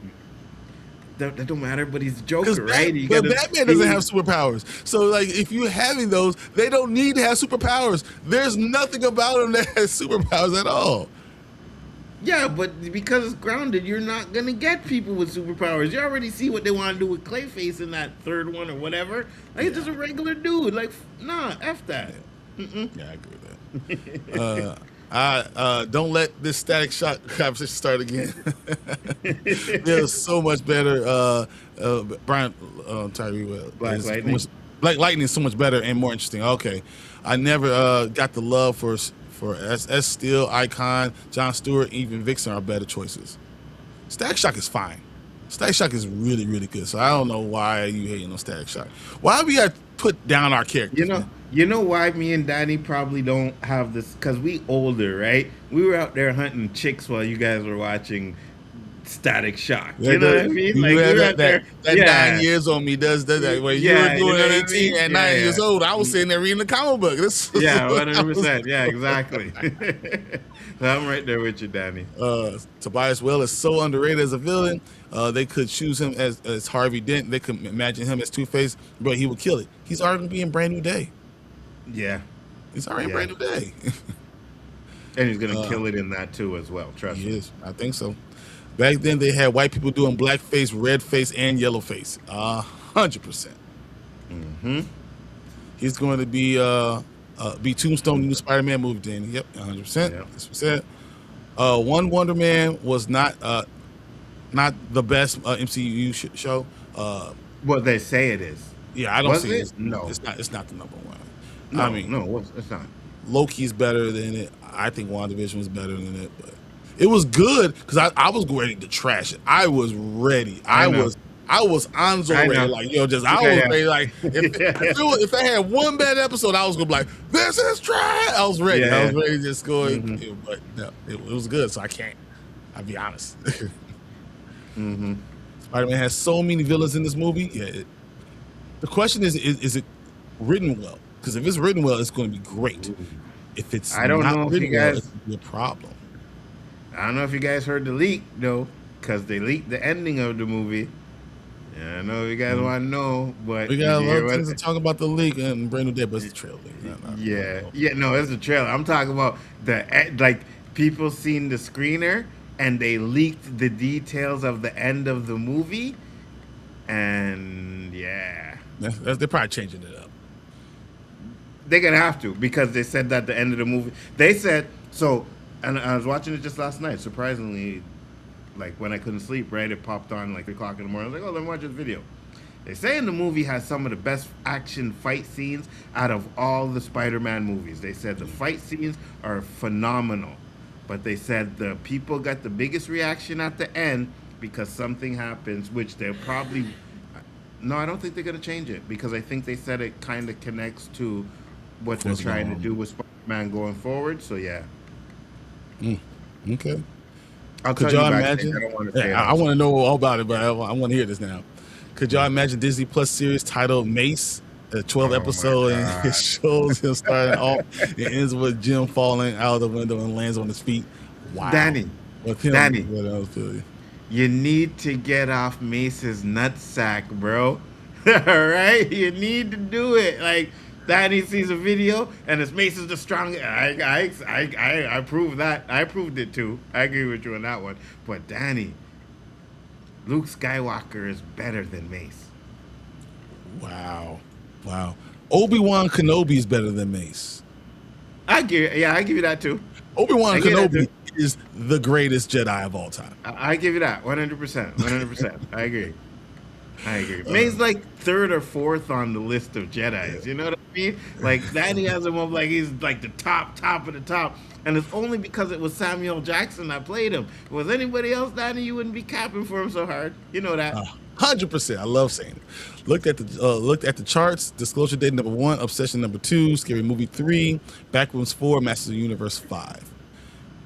That don't matter, but he's a because Joker, right? You but gotta, Batman doesn't have superpowers. So like, if you're having those, they don't need to have superpowers. There's nothing about him that has superpowers at all. yeah, but because it's grounded, you're not gonna get people with superpowers. You already see what they want to do with Clayface in that third one or whatever. Like, it's just a regular dude. Like, nah, f that. Mm-mm. Yeah, I agree with that. Don't let this Static Shock conversation start again. There's so much better. Brian Tyree Black Lightning. Black Lightning is so much better and more interesting. Okay, I never got the love for S. Steel, Icon, John Stewart, even Vixen are better choices. Static Shock is fine. Static Shock is really, really good. So I don't know why you hating on Static Shock. Why we got to put down our characters? You know why me and Danny probably don't have this? Because we older, right? We were out there hunting chicks while you guys were watching Static Shock. You know what I mean? You Like, we had were out there. that Yeah. 9 years on me does that. When you Yeah, were you know doing what I 18 mean? at 9 Yeah. years old, I was sitting there reading the comic book. Yeah, 100%. Yeah, exactly. So I'm right there with you, Danny. Tobias Well is so underrated as a villain. They could choose him as Harvey Dent. They could imagine him as Two-Face, but he would kill it. He's already going to be in Brand New Day. Yeah. He's already in Brand New Day. And he's going to kill it in that too as well. Trust He me. is. I think so. Back then, they had white people doing blackface, red face, and yellow face. 100%. Mm-hmm. He's going to be Tombstone in the new Spider-Man movie, Danny. Yep, 100%. Yep. That's what we said. One Wonder Man was not the best MCU show. What they say it is. Yeah, I don't Was see it? it. No. It's not the number one. No, I mean, no, it's not. Loki's better than it. I think WandaVision was better than it, but it was good because I was ready to trash it. I was ready. I was Anzo I ready. know. Like, I was Yeah. ready. Like, if I had one bad episode, I was gonna be like, this is trash. I was ready. Yeah. I was ready to just go. Mhm. But no, it was good. So I can't. I'll be honest. Mm-hmm. Spider-Man has so many villains in this movie. Yeah. The question is it written well? Because if it's written well, it's going to be great. If it's I don't not know if written you guys- well, it's going to be a problem. I don't know if you guys heard the leak though, because they leaked the ending of the movie. Yeah, I don't know if you guys want to know, but We got a did you lot hear of what- things to talk about the leak and Brand New Day, but it's the trailer. No, it's a trailer. I'm talking about like people seen the screener and they leaked the details of the end of the movie, and yeah, They're probably changing it up. they're gonna have to because they said that the end of the movie. They said so, and I was watching it just last night. Surprisingly, like when I couldn't sleep, right? It popped on like 3 o'clock in the morning. I was like, oh, let me watch this video. They say in the movie has some of the best action fight scenes out of all the Spider-Man movies. They said the fight scenes are phenomenal, but they said the people got the biggest reaction at the end because something happens, which they'll probably. No, I don't think they're gonna change it because I think they said it kind of connects to what they're What's trying going to on. do with Spider-Man going forward. So yeah, Okay. I'll Could tell y'all you backstage. imagine? I don't want to say I want to know all about it, but I want to hear this now. Could y'all imagine Disney Plus series titled Mace, a 12 Oh, episode, my and it God. shows him starting off. It ends with Jim falling out of the window and lands on his feet. Wow. Danny, With him, Danny. what else feel you? You need to get off Mace's nutsack, bro. All right, you need to do it. Like Danny sees a video and it's Mace is the strongest. I proved that. I proved it too. I agree with you on that one. But Danny, Luke Skywalker is better than Mace. Wow. Wow. Obi-Wan Kenobi is better than Mace. I give you that too. Obi-Wan Kenobi is the greatest Jedi of all time. I give you that 100%. 100%. I agree. Mace's like third or fourth on the list of Jedis. You know what I mean? Like Danny has him up like he's like the top of the top. And it's only because it was Samuel Jackson that played him. If it was anybody else, Danny, you wouldn't be capping for him so hard. You know that. 100%. I love saying it. Looked at the charts. Disclosure Day number 1, Obsession number 2, Scary Movie 3, Backrooms 4, Masters of the Universe 5.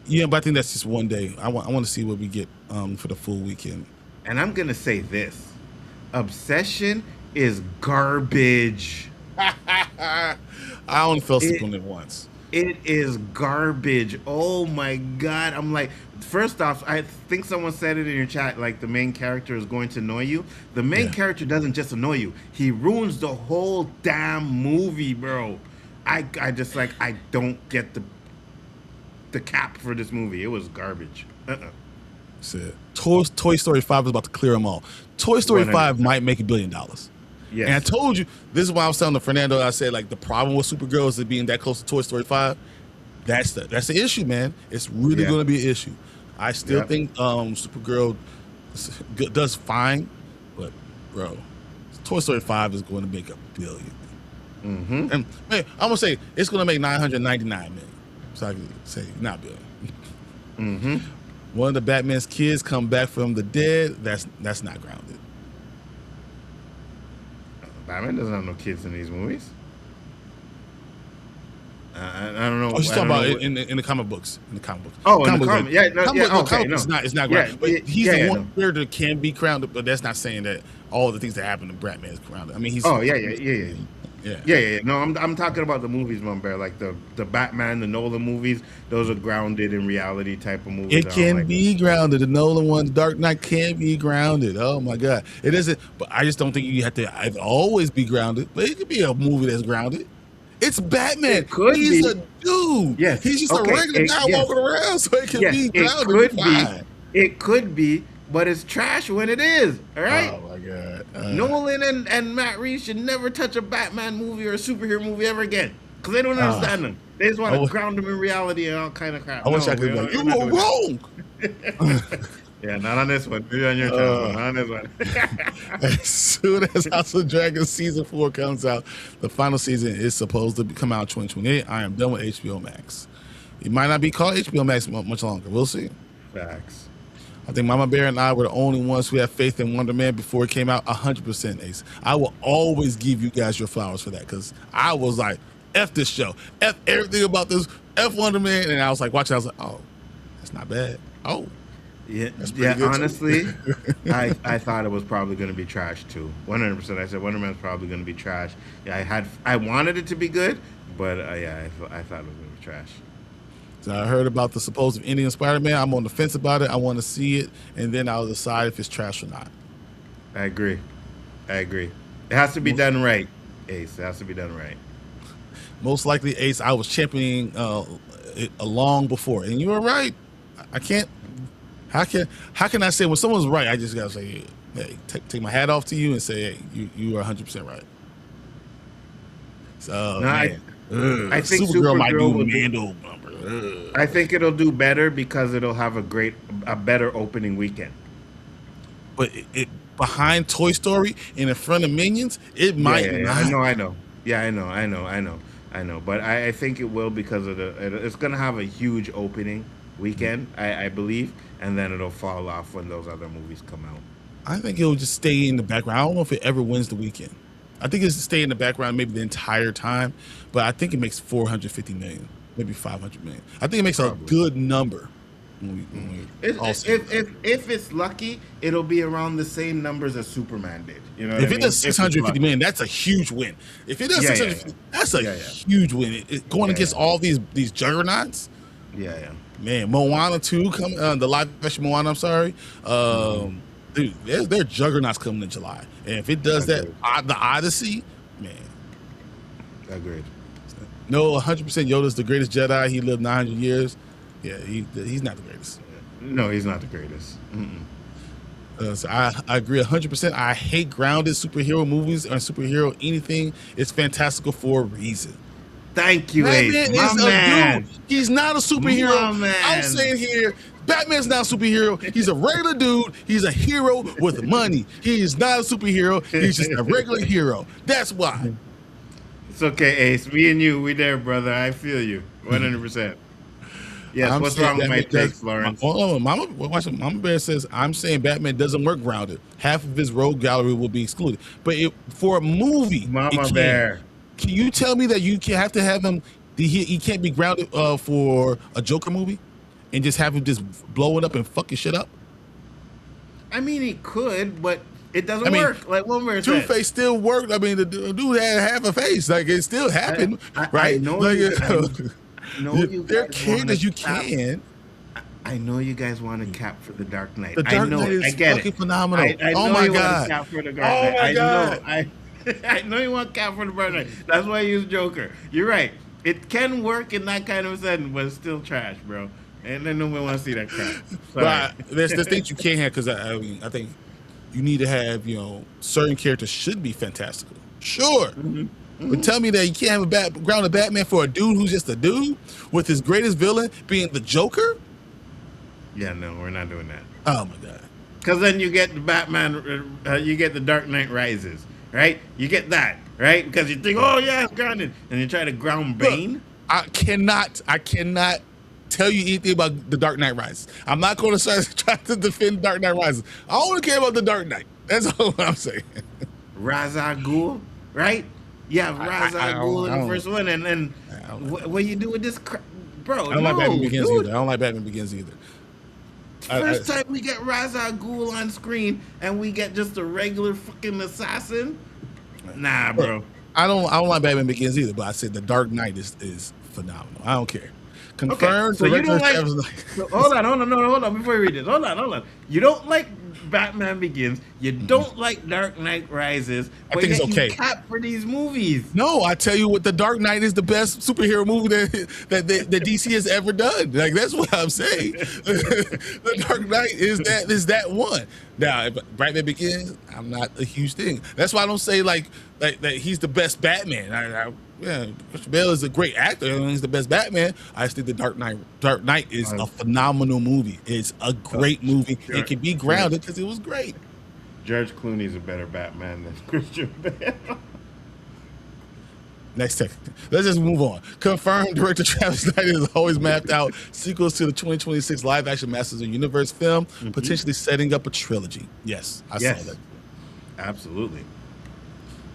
Yeah, but I think that's just one day. I want to see what we get for the full weekend. And I'm gonna say this: Obsession is garbage. I only fell asleep on it once. It is garbage. Oh my god! I'm like, first off, I think someone said it in your chat. Like the main character is going to annoy you. The main character doesn't just annoy you; he ruins the whole damn movie, bro. I just like I don't get the cap for this movie. It was garbage. Said Toy Story 5 is about to clear them all. Toy Story 5 might make $1 billion. Yes. And I told you, this is why I was telling Fernando, I said, like, the problem with Supergirl is it being that close to Toy Story 5. That's the issue, man. It's really going to be an issue. I still think Supergirl does fine, but, bro, Toy Story 5 is going to make $1 billion. Mm-hmm. And, man, I'm going to say it's going to make $999 million. So I can say not billion. Mm-hmm. One of the Batman's kids come back from the dead. That's not grounded. Batman doesn't have no kids in these movies. I don't know. Oh, she's talking about in the comic books. In the comic books. Oh, in the comic. Yeah, no, comic books it's not grounded. But he's the one character that can be grounded. But that's not saying that all the things that happen to Batman is grounded. I mean, he's. Oh yeah. No, I'm talking about the movies, Mumbear. Like the Batman, the Nolan movies. Those are grounded in reality type of movies. It can be grounded. The Nolan ones, Dark Knight can be grounded. Oh my God, it isn't. But I just don't think you have to always be grounded. But it could be a movie that's grounded. It's Batman. He's a dude. Yes. He's just a regular guy walking around, so it can be grounded. It could be, but it's trash when it is. All right. Oh my God. Nolan and Matt Reeves should never touch a Batman movie or a superhero movie ever again because they don't understand them. They just want to ground them in reality and all kind of crap. I wish I could be like, you were wrong. Yeah, not on this one. Maybe on your channel. Not on this one. As soon as House of Dragons season 4 comes out, the final season is supposed to come out 2028. I am done with HBO Max. It might not be called HBO Max much longer. We'll see. Facts. I think Mama Bear and I were the only ones who had faith in Wonder Man before it came out. 100% Ace. I will always give you guys your flowers for that because I was like, F this show. F everything about this. F Wonder Man. And I was like, watching. I was like, oh, that's not bad. Oh. Yeah, honestly, I thought it was probably going to be trash too. 100%. I said Wonder Man's probably going to be trash. Yeah, I wanted it to be good, but I thought it was going to be trash. So I heard about the supposed Indian Spider-Man. I'm on the fence about it. I want to see it, and then I'll decide if it's trash or not. I agree. It has to be done right, Ace. It has to be done right. Most likely, Ace, I was championing it long before, and you were right. I can't. How can I say when someone's right? I just gotta say, hey, take my hat off to you and say, hey, you are 100% right. So no, I think Supergirl might do Mando number. I think it'll do better because it'll have a better opening weekend. But it behind Toy Story and in front of Minions, it might. I know. Yeah, I know. But I think it will because of it's gonna have a huge opening weekend, I believe, and then it'll fall off when those other movies come out. I think it'll just stay in the background. I don't know if it ever wins the weekend. I think it's to stay in the background maybe the entire time, but I think it makes 450 million, maybe 500 million. I think it makes a good number. If it's lucky, it'll be around the same numbers as Superman did. You know, if it does 650 million, that's a huge win. If it does 650, that's a huge win. Going against all these juggernauts, Yeah. Man, Moana 2 coming, the live action Moana, I'm sorry. Dude, their juggernauts coming in July. And if it does that, Agreed. the Odyssey, man. Agreed. No, 100% Yoda's the greatest Jedi. He lived 900 years. Yeah, he's not the greatest. No, he's not the greatest. So I agree 100%. I hate grounded superhero movies or superhero anything. It's fantastical for a reason. Thank you, Ace. Batman My is a man. dude. He's not a superhero. My man. I'm saying here, Batman's not a superhero. He's a regular dude. He's a hero with money. He is not a superhero. He's just a regular hero. That's why. It's okay, Ace. Me and you, we there, brother. I feel you 100%. Yes, what's wrong with my takes, Lawrence? Mama Bear says, I'm saying Batman doesn't work grounded. Half of his rogue gallery will be excluded. But for a movie, Mama Bear. Can you tell me that you have to have him, he can't be grounded for a Joker movie and just have him just blow it up and fucking shit up? I mean, he could, but it doesn't work. Like one more Two-Face still worked. I mean, the dude had half a face. Like, it still happened, right? I know like, there are characters you can. I know you guys want to cap for the Dark Knight. The Dark Knight is fucking phenomenal. Oh my god! Oh my god! I know you want cap for the Dark Knight. That's why I use Joker. You're right. It can work in that kind of setting, but it's still trash, bro. And then nobody want to see that crap. But there's things you can't have because I think you need to have, certain characters should be fantastical. Sure. But tell me that you can't have a grounded Batman for a dude who's just a dude with his greatest villain being the Joker? Yeah, no, we're not doing that. Oh my god! Because then you get the Batman, you get the Dark Knight Rises, right? You get that, right? Because you think, oh yeah, it's grounded, and you try to ground Bane. Look, I cannot tell you anything about the Dark Knight Rises. I'm not going to try to defend Dark Knight Rises. I only care about the Dark Knight. That's all I'm saying. Ra's al Ghul, right? Yeah, Ra's al Ghul in the first one, and then what you do with this bro? I don't like Batman Begins either. I don't like Batman Begins either. First time we get Ra's al Ghul on screen, and we get just a regular fucking assassin. Nah, bro. I don't like Batman Begins either, but I said the Dark Knight is phenomenal. I don't care. Confirmed. Okay, so you don't like. Hold on. Before you read this, hold on. You don't like Batman Begins. You don't like Dark Knight Rises. I think it's okay. You cap for these movies. No, I tell you what, the Dark Knight is the best superhero movie that DC has ever done. Like, that's what I'm saying. The Dark Knight is that one. Now, if Batman Begins, I'm not a huge thing. That's why I don't say like that he's the best Batman. Christian Bale is a great actor. He's the best Batman. I just think the Dark Knight is a phenomenal movie. It's a great movie. It can be grounded because it was great. George Clooney's a better Batman than Christian Bale. Next text. Let's just move on. Confirmed director Travis Snyder has always mapped out sequels to the 2026 live-action Masters of the Universe film, potentially setting up a trilogy. Yes, I saw that. Absolutely.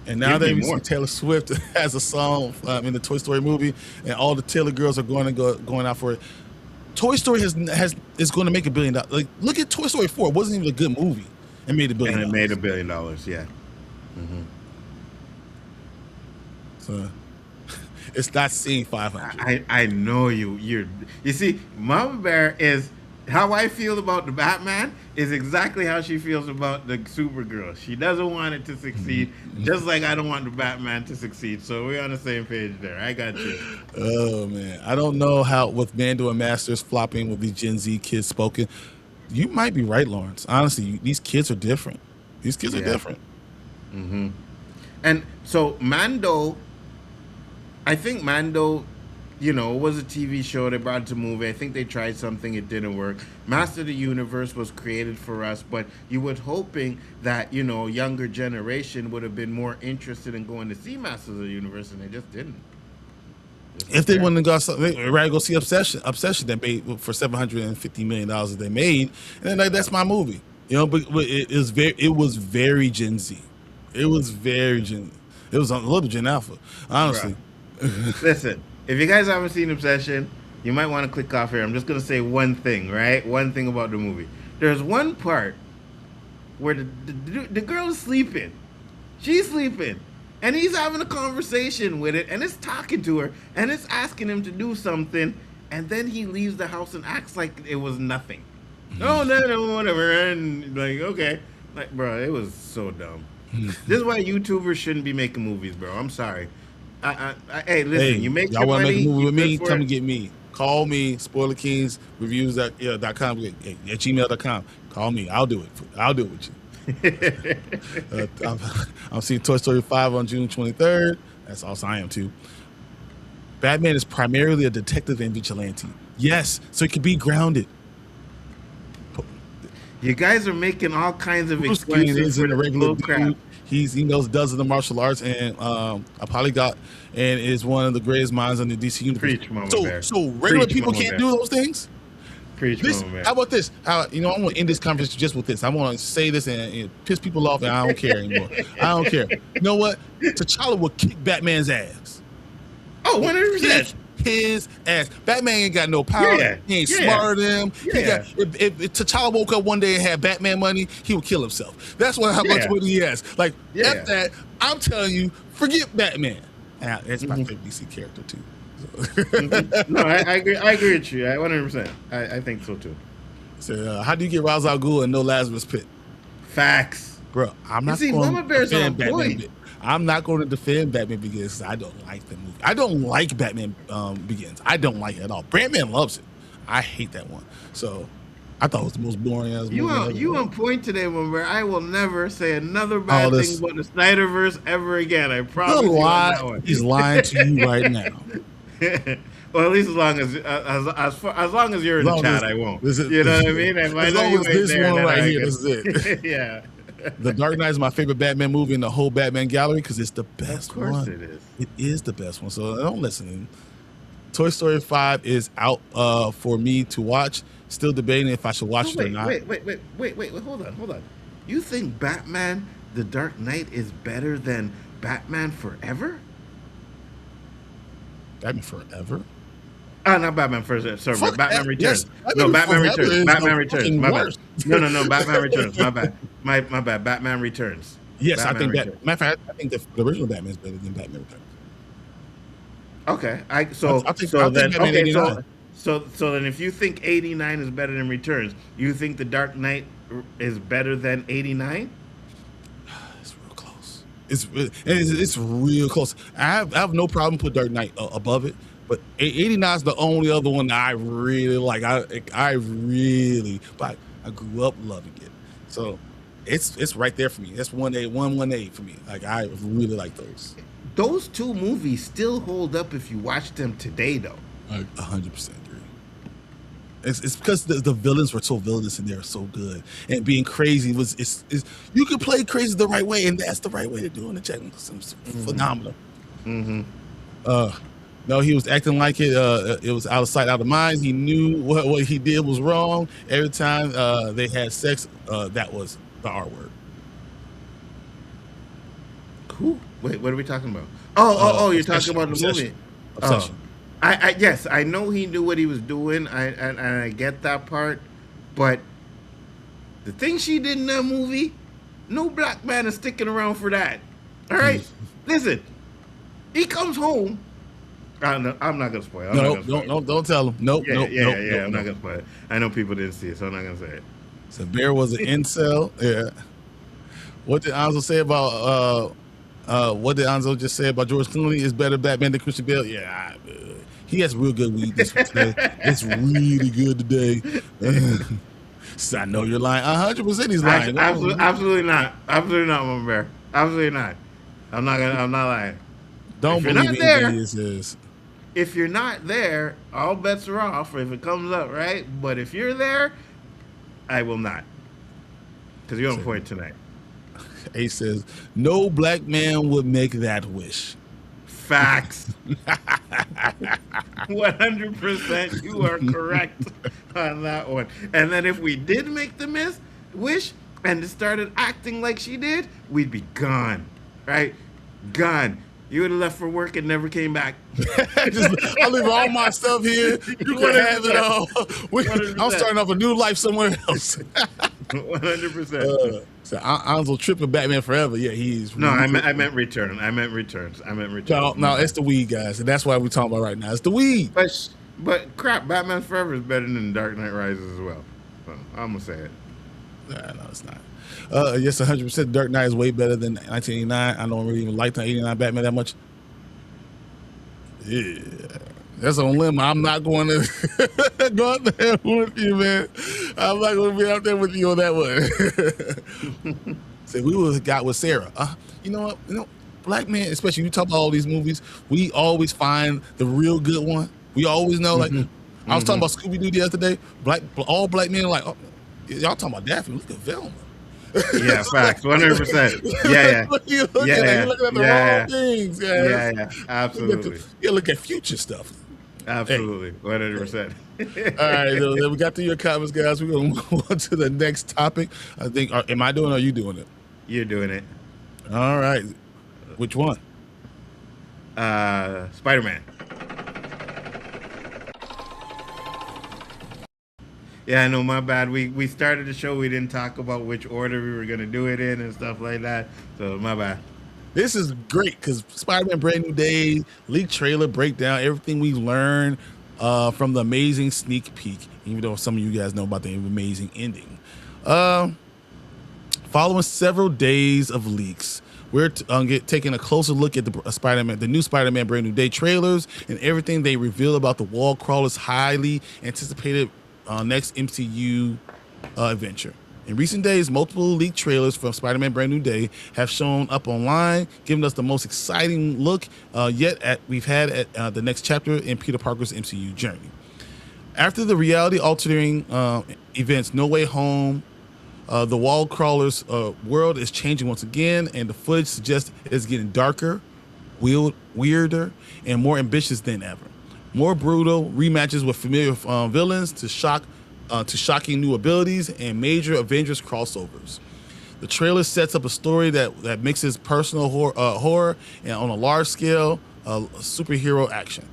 And now that we see Taylor Swift has a song in the Toy Story movie, and all the Taylor girls are going out for it. Toy Story is going to make $1 billion. Like, look at Toy Story 4. It wasn't even a good movie. It made $1 billion. And it made $1 billion. Yeah. So it's not seeing 500. I know you. You see, Mama Bear is. How I feel about the Batman is exactly how she feels about the Supergirl. She doesn't want it to succeed, just like I don't want the Batman to succeed. So we're on the same page there. I got you. Oh, man. I don't know how, with Mando and Masters flopping with these Gen Z kids spoken, you might be right, Lawrence. Honestly, these kids are different. These kids are different. And so Mando, I think Mando, was a TV show. They brought it to movie. I think they tried something. It didn't work. Master of the Universe was created for us, but you were hoping that, younger generation would have been more interested in going to see Masters of the Universe, and they just didn't. If they wouldn't have got they'd rather go see Obsession that made for $750 million that they made, and then that's my movie. But it was very Gen Z. It was very Gen. It was a little Gen Alpha, honestly. Listen. If you guys haven't seen Obsession, you might want to click off here. I'm just going to say one thing, right? One thing about the movie. There's one part where the girl is sleeping. She's sleeping. And he's having a conversation with it, and it's talking to her, and it's asking him to do something. and then he leaves the house and acts like it was nothing. No, no, whatever. And like, okay, like, bro, it was so dumb. This is why YouTubers shouldn't be making movies, bro. I'm sorry. Hey, listen, Hey, you make y'all your want to money. make a movie You with me? good for Come it. and get me. Call me, spoilerkingsreviews.com at gmail.com. Call me. I'll do it. I'll do it with you. I'm seeing Toy Story 5 on June 23rd. That's also I am too. Batman is primarily a detective and vigilante. Yes, so he can be grounded. You guys are making all kinds of Bruce Wayne excuses for isn't a the regular bull crap. dude. He knows dozens of martial arts and a polyglot, and is one of the greatest minds in the DC universe. Preach, Mama Bear. So regular Preach, people Mama can't Bear. do those things. Preach, This, Mama Bear. how about this? I want to end this conversation just with this. I want to say this and piss people off, and I don't care anymore. I don't care. You know what? T'Challa will kick Batman's ass. Oh, 100%. Kick his ass. Batman ain't got no power. Yeah, He ain't yeah, smarter than him. He yeah. got, if T'Challa woke up one day and had Batman money, he would kill himself. That's how much Yeah. money he has. Like, Yeah. F that. I'm telling you, forget Batman. Now, that's my favorite DC character, too. No, I agree. I agree with you. 100%. I think so too. So, how do you get Ra's al Ghul and no Lazarus Pit? Facts. Bro, I'm not see, going Mama to Bear's defend on point. Batman. I'm not going to defend Batman Begins. I don't like the movie. I don't like Batman Begins. I don't like it at all. Brandman loves it. I hate that one. So I thought it was the most boring ass movie. You on point today, Mama Bear. I will never say another bad this- thing about the Snyderverse ever again. I promise Good you on lie. that one. He's lying to you right now. Well, at least as long as you're in the long chat, as- I won't. this is- You know what I mean? If I as know long you as ain't this there, one then right I here, can- this is it. Yeah. The Dark Knight is my favorite Batman movie in the whole Batman gallery because it's the best one. Of course it is. It is the best one. So don't listen. Toy Story 5 is out for me to watch. Still debating if I should watch it or not. Wait, hold on. You think Batman The Dark Knight is better than Batman Forever? Batman Forever? Not Batman Forever. Sorry, Fuck Batman that. Returns. Yes, No, Batman Forever Returns. is Batman the Returns. fucking My bad. worst. No, Batman Returns. My bad. My bad. Batman Returns. Yes, Batman I think Returns. that. Matter of fact, I think the original Batman is better than Batman Returns. Okay. I think Batman 89. So then if you think 89 is better than Returns, you think The Dark Knight is better than 89? It's real close. It's real close. I have no problem put Dark Knight above it, but 89 is the only other one that I really like. I grew up loving it, so it's right there for me. That's 118 for me. Like I really like those. Those two movies still hold up if you watch them today, though. I 100% agree. It's because the villains were so villainous and they're so good, and being crazy was you could play crazy the right way, and that's the right way to do it in the technical system. Phenomenal. No, he was acting like it. It was out of sight, out of mind. He knew what he did was wrong. Every time they had sex, that was the R word. Who? Wait, what are we talking about? Oh, you're talking about the Obsession. movie. Obsession. Yes, I know he knew what he was doing. I get that part, but the thing she did in that movie, no black man is sticking around for that. All right, listen, he comes home. I'm not gonna spoil. Don't tell him. Nope. I'm not gonna spoil it. I know people didn't see it, so I'm not gonna say it. So Bear was an incel. Yeah. What did Nzo say about? What did Nzo just say about George Clooney is better Batman than Christian Bale? Yeah, he has real good weed this week today. It's really good today. So I know you're lying. 100% he's lying. Absolutely not. Absolutely not, Mama Bear. Absolutely not. I'm not lying. Don't If you're believe not there- anything he says. If you're not there, all bets are off if it comes up, right? But if you're there, I will not. Because you're on point tonight. Ace says, no black man would make that wish. Facts. 100%. You are correct on that one. And then if we did make the wish and started acting like she did, we'd be gone. Right? Gone. You would have left for work and never came back. I'll leave all my stuff here. You can have it all. 100%. I'm starting off a new life somewhere else. 100%. So Nzo tripping Batman Forever. Yeah, he's No, really I meant return. I meant returns. No, it's the weed, guys, and that's why we're talking about right now. It's the weed. But crap, Batman Forever is better than Dark Knight Rises as well. So I'm gonna say it. Nah, no, it's not. Yes, 100%. Dark Knight is way better than 1989. I don't really even like the 89 Batman that much. Yeah, that's on limb. I'm not going to go out there with you, man. I'm not going to be out there with you on that one. So we would have got with Sarah. You know what? Black men, especially you talk about all these movies, we always find the real good one. We always know. Like I was talking about Scooby Doo the other day. All black men are like, oh, y'all talking about Daffy? Look at Velma. Yeah, facts, 100%. Yeah, You're looking at the wrong things, guys. Yeah, absolutely. You look at future stuff. Absolutely, 100%. All right, so we got to your comments, guys. We're gonna move on to the next topic. I think, am I doing it or are you doing it? You're doing it. All right. Which one? Spider-Man. Yeah, I know, my bad. We started the show, we didn't talk about which order we were going to do it in and stuff like that. So, my bad. This is great because Spider-Man Brand New Day, leaked trailer, breakdown, everything we learned from the amazing sneak peek, even though some of you guys know about the amazing ending. Following several days of leaks, we're taking a closer look at the new Spider-Man Brand New Day trailers and everything they reveal about the wall crawler's highly anticipated next MCU adventure. In recent days, multiple leaked trailers from Spider-Man Brand New Day have shown up online, giving us the most exciting look we've had at the next chapter in Peter Parker's MCU journey. After the reality-altering events No Way Home, the wall crawler's world is changing once again, and the footage suggests it's getting darker, weirder, and more ambitious than ever. More brutal rematches with familiar villains to shocking new abilities and major Avengers crossovers. The trailer sets up a story that mixes personal horror and on a large scale superhero action.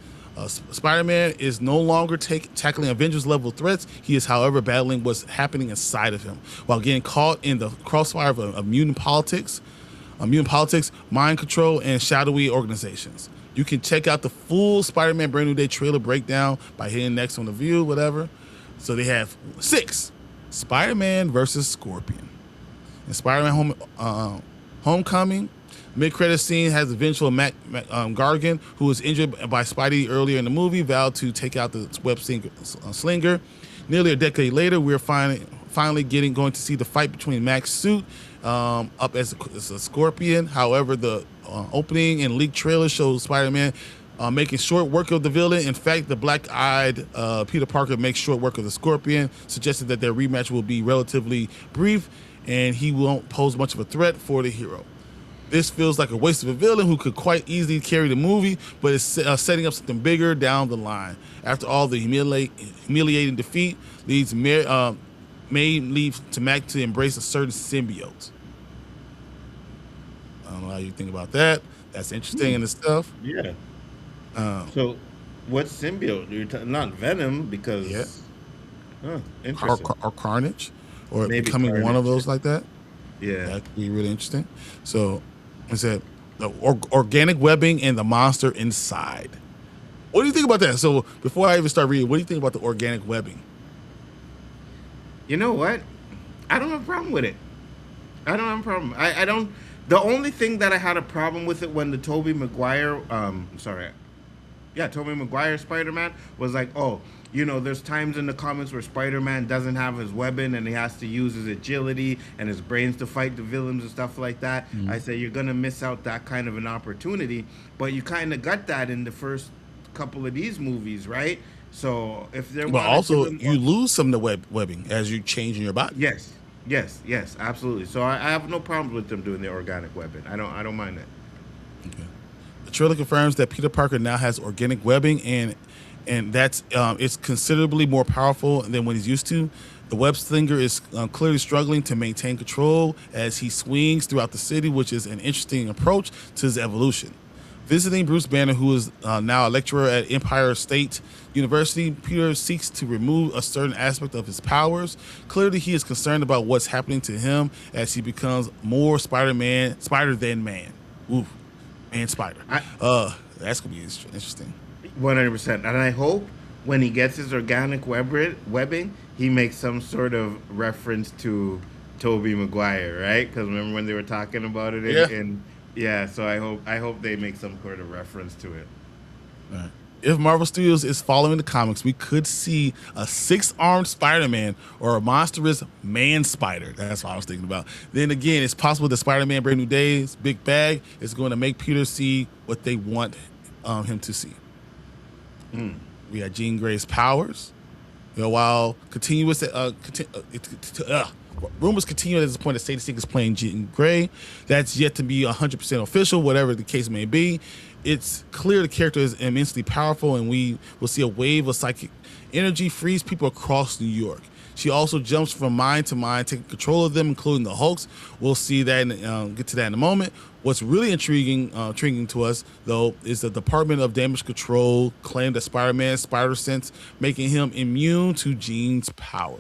Spider-Man is no longer tackling Avengers level threats. He is, however, battling what's happening inside of him while getting caught in the crossfire of mutant politics, mind control, and shadowy organizations. You can check out the full Spider-Man Brand New Day trailer breakdown by hitting next on the view, whatever. So they have 6. Spider-Man versus Scorpion. In Spider-Man Homecoming, mid-credit scene has the vengeful Gargan, who was injured by Spidey earlier in the movie, vowed to take out the web slinger. Nearly a decade later, we're finally going to see the fight between Mac's suit up as a Scorpion. However, the opening and leaked trailer shows Spider-Man making short work of the villain. In fact, the black-eyed Peter Parker makes short work of the Scorpion, suggesting that their rematch will be relatively brief and he won't pose much of a threat for the hero. This feels like a waste of a villain who could quite easily carry the movie, but it's setting up something bigger down the line. After all, the humiliating defeat may lead to Mac to embrace a certain symbiote. I don't know how you think about that. That's interesting in itself. Yeah. So, what symbiote? You're not Venom because. Yeah. Interesting. Or Carnage, or Maybe becoming Carnage. one of those like that. Yeah. That could be really interesting. So, I said the organic webbing and the monster inside. What do you think about that? So, before I even start reading, what do you think about the organic webbing? You know what? I don't have a problem with it. I don't have a problem. I don't. The only thing that I had a problem with it when the Tobey Maguire, Tobey Maguire Spider-Man was like, oh, there's times in the comics where Spider-Man doesn't have his weapon and he has to use his agility and his brains to fight the villains and stuff like that. Mm-hmm. I say you're gonna miss out that kind of an opportunity, but you kind of got that in the first couple of these movies, right? So if they're also you lose some of the webbing as you change in your body. Yes, absolutely. So I have no problem with them doing the organic webbing. I don't mind that. Okay. The trailer confirms that Peter Parker now has organic webbing, and that's it's considerably more powerful than what he's used to. The web slinger is clearly struggling to maintain control as he swings throughout the city, which is an interesting approach to his evolution. Visiting Bruce Banner, who is now a lecturer at Empire State University, Peter seeks to remove a certain aspect of his powers. Clearly, he is concerned about what's happening to him as he becomes more spider than man. Ooh, man spider. That's going to be interesting. 100%. And I hope when he gets his organic webbing, he makes some sort of reference to Tobey Maguire, right? Because remember when they were talking about it Yeah. yeah. So I hope they make some sort of reference to it. Right. If Marvel Studios is following the comics, we could see a six-armed Spider-Man or a monstrous man-spider. That's what I was thinking about. Then again, it's possible that Spider-Man Brand New Day's big bag is going to make Peter see what they want him to see. We got Jean Grey's powers. While rumors continue at this point that Sadie Sink is playing Jean Grey. That's yet to be 100% official, whatever the case may be. It's clear the character is immensely powerful, and we will see a wave of psychic energy freeze people across New York. She also jumps from mind to mind, taking control of them, including the Hulks. We'll see that and get to that in a moment. What's really intriguing to us, though, is the Department of Damage Control claimed that Spider-Man's spider sense, making him immune to Jean's power.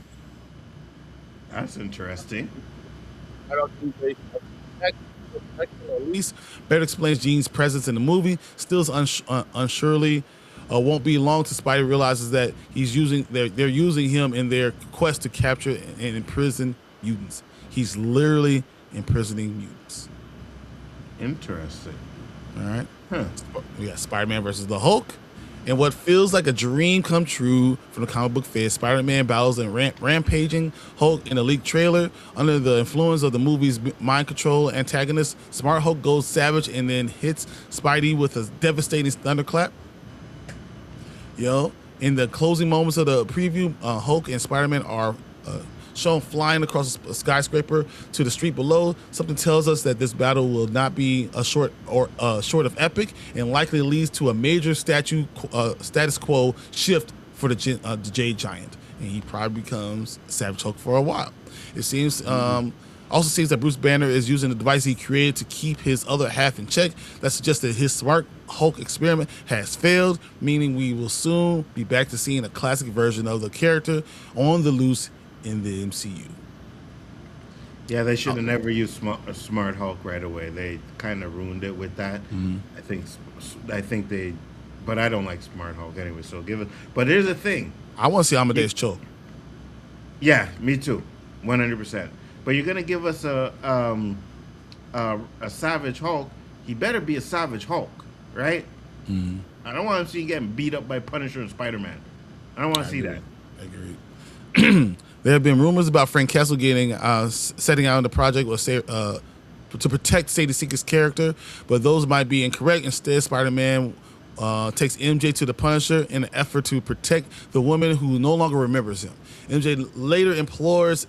That's interesting. At least better explains Jean's presence in the movie. Still unsurely won't be long till Spidey realizes that they're using him in their quest to capture and imprison mutants. He's literally imprisoning mutants. Interesting. All right. We got Spider-Man versus the Hulk. And what feels like a dream come true from the comic book fair, Spider-Man battles and rampaging Hulk in a leaked trailer. Under the influence of the movie's mind control antagonist, Smart Hulk goes savage and then hits Spidey with a devastating thunderclap. In the closing moments of the preview, Hulk and Spider-Man are shown flying across a skyscraper to the street below. Something tells us that this battle will not be short of epic, and likely leads to a major status quo shift for the Jade Giant, and he probably becomes Savage Hulk for a while. It seems also seems that Bruce Banner is using the device he created to keep his other half in check. That suggests that his Smart Hulk experiment has failed, meaning we will soon be back to seeing a classic version of the character on the loose in the MCU. Yeah, they should have never used Smart Hulk right away. They kind of ruined it with that. I think they, but I don't like Smart Hulk anyway. So give it. But here's the thing. I want to see Amadeus Cho. Yeah, me too, 100%. But you're gonna give us a Savage Hulk. He better be a Savage Hulk, right? I don't want to see him getting beat up by Punisher and Spider-Man. I don't want to see that. I agree. There have been rumors about Frank Castle setting out on the project to protect Sadie Sink's character, but those might be incorrect. Instead, Spider-Man takes MJ to the Punisher in an effort to protect the woman who no longer remembers him. MJ later implores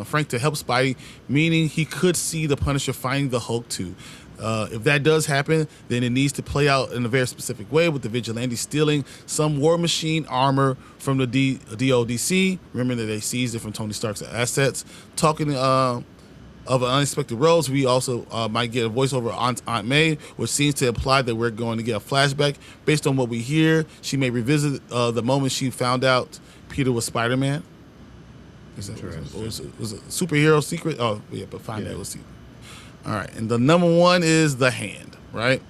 Frank to help Spidey, meaning he could see the Punisher finding the Hulk too. If that does happen, then it needs to play out in a very specific way, with the vigilante stealing some War Machine armor from the DODC. Remember that they seized it from Tony Stark's assets. Talking of unexpected roles, we also might get a voiceover on Aunt May, which seems to imply that we're going to get a flashback. Based on what we hear, she may revisit the moment she found out Peter was Spider-Man. Was it a superhero secret? Oh, yeah, but find that was secret. All right, and the number one is the Hand, right?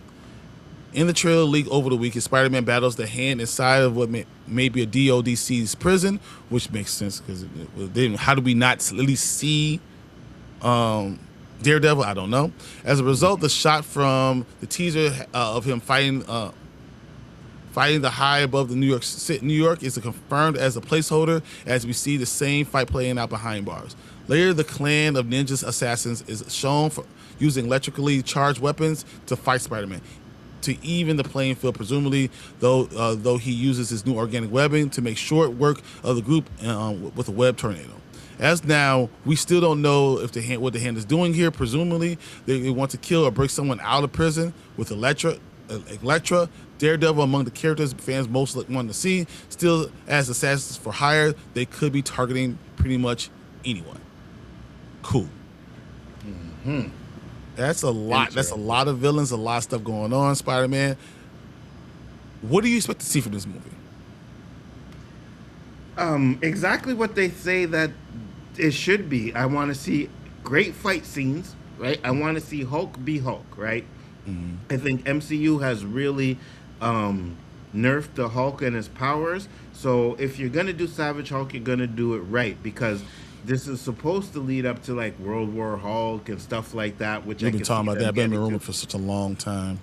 In the trailer leak over the weekend, Spider-Man battles the Hand inside of what may be a DODC's prison, which makes sense because how do we not at least see Daredevil? I don't know. As a result, the shot from the teaser of him fighting the high above the New York is confirmed as a placeholder, as we see the same fight playing out behind bars. Later, the clan of ninjas assassins is shown for using electrically charged weapons to fight Spider-Man, to even the playing field, presumably, though he uses his new organic webbing to make short work of the group with a web tornado. As now, we still don't know if what the Hand is doing here. Presumably, they want to kill or break someone out of prison with Elektra, Daredevil among the characters fans most want to see. Still, as assassins for hire, they could be targeting pretty much anyone. Cool. That's a lot. That's a lot of villains, a lot of stuff going on. Spider-Man. What do you expect to see from this movie? Exactly what they say that it should be. I want to see great fight scenes, right? I want to see Hulk be Hulk, right? I think MCU has really nerfed the Hulk and his powers. So if you're gonna do Savage Hulk, you're gonna do it right because this is supposed to lead up to like World War Hulk and stuff like that, which I We've been can see talking about them that. Been getting rumored to. for such a long time.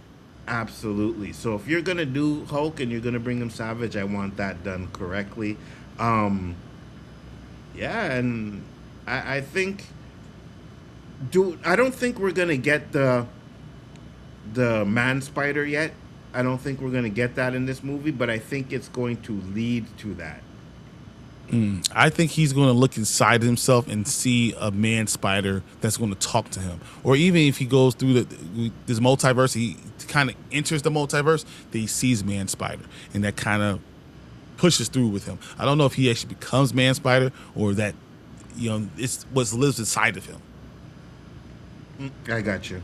Absolutely. So if you're gonna do Hulk and you're gonna bring him Savage, I want that done correctly. Um, yeah, and I think I don't think we're gonna get the Man Spider yet. I don't think we're gonna get that in this movie, but I think it's going to lead to that. I think he's going to look inside himself and see a man spider that's going to talk to him. Or even if he goes through this multiverse, he kind of enters the multiverse, that he sees man spider, and that kind of pushes through with him. I don't know if he actually becomes man spider or that it's what lives inside of him. I got you.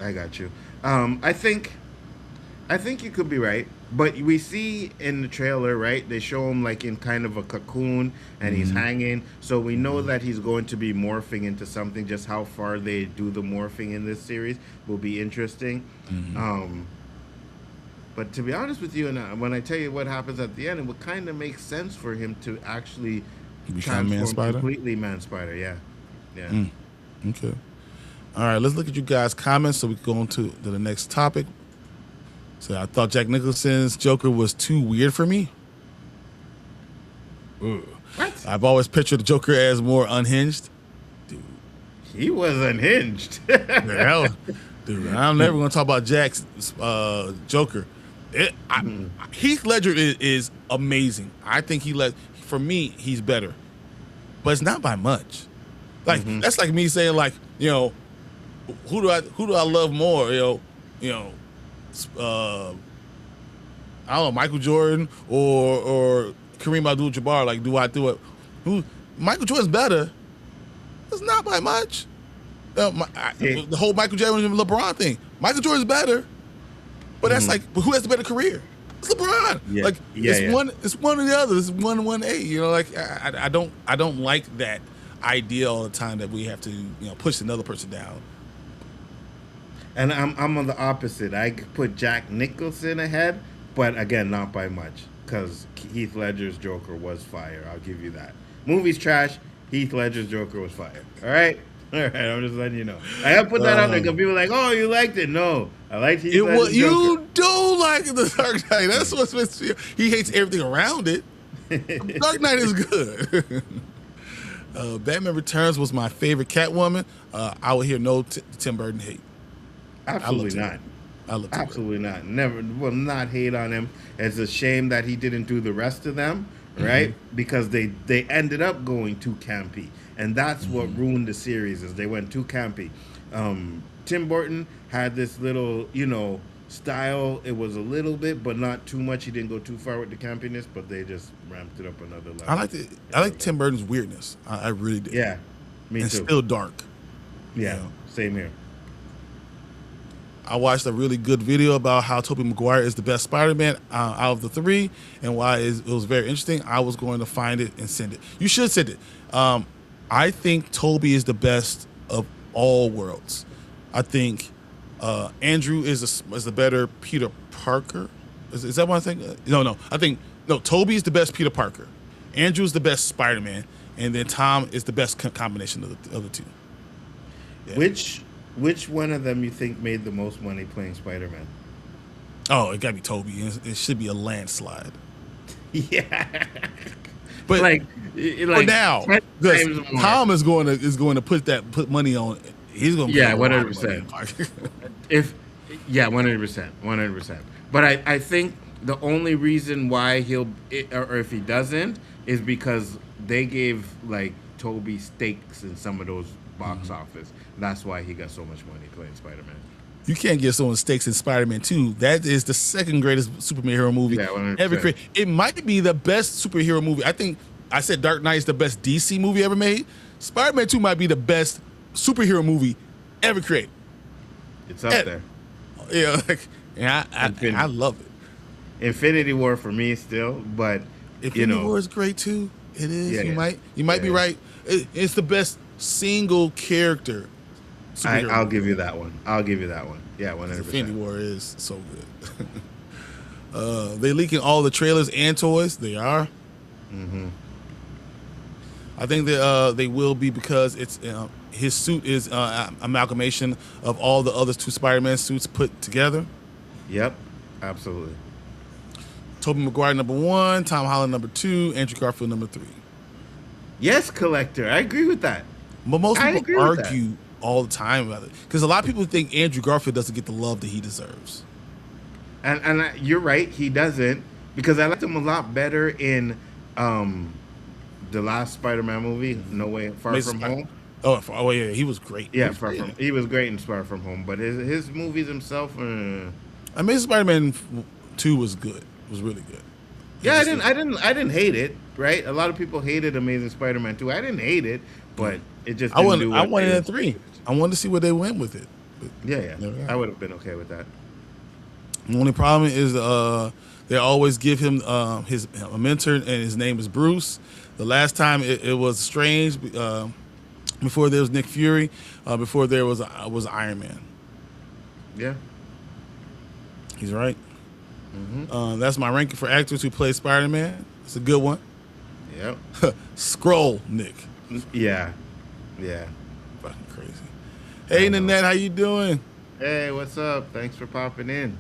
I got you. I think you could be right, but we see in the trailer, right? They show him like in kind of a cocoon, and he's hanging. So we know that he's going to be morphing into something. Just how far they do the morphing in this series will be interesting. But to be honest with you, and when I tell you what happens at the end, it would kind of make sense for him to actually Become man transform spider. completely man spider. Yeah, yeah. Okay. All right, let's look at you guys' comments so we can go on to the next topic. So I thought Jack Nicholson's Joker was too weird for me. Ugh. What? I've always pictured the Joker as more unhinged. He was unhinged. Hell, dude, I'm never going to talk about Jack's Joker. Heath Ledger is amazing. I think for me, he's better. But it's not by much. Like that's like me saying like, who do I love more? I don't know, Michael Jordan or Kareem Abdul-Jabbar. Like, do I do it? Michael Jordan's better. It's not by much. The whole Michael Jordan and LeBron thing. Michael Jordan's better, but that's like, but who has the better career? It's LeBron. Yeah. Like, Yeah, it's one or the other. It's 1-1-8. Like I don't like that idea all the time that we have to push another person down. And I'm on the opposite. I could put Jack Nicholson ahead, but again, not by much, because Heath Ledger's Joker was fire. I'll give you that. Movie's trash. Heath Ledger's Joker was fire. All right? All right, I'm just letting you know. I gotta put that out there because people are like, oh, you liked it. No, I liked Heath Ledger's Joker. You don't like The Dark Knight. That's what's supposed to be. He hates everything around it. Dark Knight is good. Batman Returns was my favorite Catwoman. I would hear no Tim Burton hate. Absolutely not. Absolutely not. Never will not hate on him. It's a shame that he didn't do the rest of them, right? Because they ended up going too campy, and that's what ruined the series. Is they went too campy. Tim Burton had this little, style. It was a little bit, but not too much. He didn't go too far with the campiness, but they just ramped it up another level. I like Tim Burton's weirdness. I really did. Yeah, me and too. Still dark. Yeah, same here. I watched a really good video about how Tobey Maguire is the best Spider-Man out of the three, and why it was very interesting. I was going to find it and send it. You should send it. I think Tobey is the best of all worlds. I think Andrew is the better Peter Parker. Is that what I think? No. I think Tobey is the best Peter Parker. Andrew is the best Spider-Man, and then Tom is the best combination of the two. Yeah. Which one of them you think made the most money playing Spider-Man? Oh, it gotta be Tobey. It should be a landslide. Yeah, but like for now, Tom is going to put money on. He's going to 100%. 100%. But I think the only reason why or if he doesn't is because they gave like Tobey stakes in some of those box office. That's why he got so much money playing Spider-Man. You can't get someone stakes in Spider-Man 2. That is the second greatest superhero movie ever created. It might be the best superhero movie. I think I said Dark Knight is the best DC movie ever made. Spider-Man 2 might be the best superhero movie ever created. It's up there. Yeah, I love it. Infinity War for me still, but Infinity War is great too. It is. Yeah, you might be right. It's the best single character. I'll give you that one. Yeah, 100%. Infinity War is so good. They leaking all the trailers and toys. They are. Mm-hmm. I think that they will be because it's his suit is amalgamation of all the other two Spider-Man suits put together. Yep, absolutely. Tobey Maguire #1, Tom Holland #2, Andrew Garfield #3. Yes, collector. I agree with that. But most I people agree with that. argue all the time about it because a lot of people think Andrew Garfield doesn't get the love that he deserves. You're right, he doesn't, because I liked him a lot better in the last Spider-Man movie, No Way Far From Home. Oh yeah, he was great. Yeah, he was great in Far From Home, but his movies himself. Amazing Spider-Man 2 was good. It was really good. Yeah, I didn't hate it. Right, a lot of people hated Amazing Spider-Man 2. I didn't hate it, but it just didn't do what I wanted they at 3. I wanted to see where they went with it. But yeah. I would have been okay with that. The only problem is they always give him a mentor, and his name is Bruce. The last time it was Strange. Before there was Nick Fury. Before there was Iron Man. Yeah, he's right. Mm-hmm. That's my ranking for actors who play Spider-Man. It's a good one. Yep. Scroll, Nick. Yeah. Fucking crazy. Hey, Nanette, how you doing? Hey, what's up? Thanks for popping in.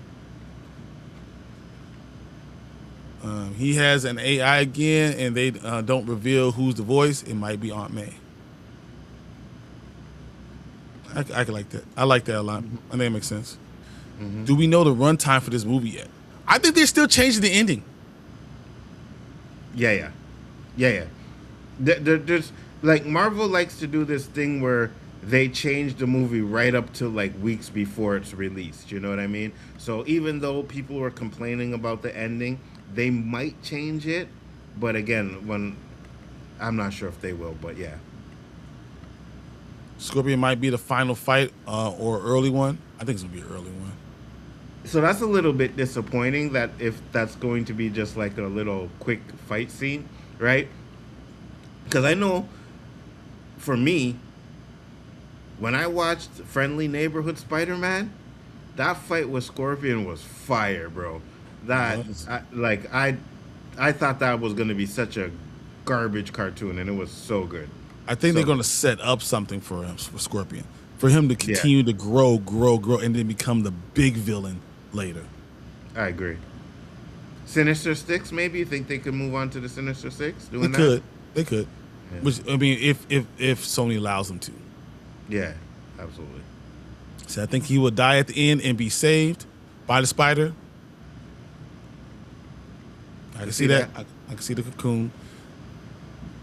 He has an AI again, and they don't reveal who's the voice. It might be Aunt May. I like that. I like that a lot. I think it makes sense. Mm-hmm. Do we know the runtime for this movie yet? I think they're still changing the ending. Yeah. There's like Marvel likes to do this thing where they change the movie right up to like weeks before it's released. You know what I mean? So even though people were complaining about the ending, they might change it. But again, I'm not sure if they will. But yeah. Scorpion might be the final fight or early one. I think it's gonna be an early one. So that's a little bit disappointing that if that's going to be just like a little quick fight scene, right? Because I know, for me, when I watched Friendly Neighborhood Spider-Man, that fight with Scorpion was fire, bro. I thought that was going to be such a garbage cartoon, and it was so good. I think they're going to set up something for him, for Scorpion, for him to continue to grow, and then become the big villain later. I agree. Sinister Six, maybe? You think they could move on to the Sinister Six? They could. Yeah. Which, I mean, if Sony allows them to. Yeah, absolutely. So I think he will die at the end and be saved by the spider. I can see that. I can see the Cocoon.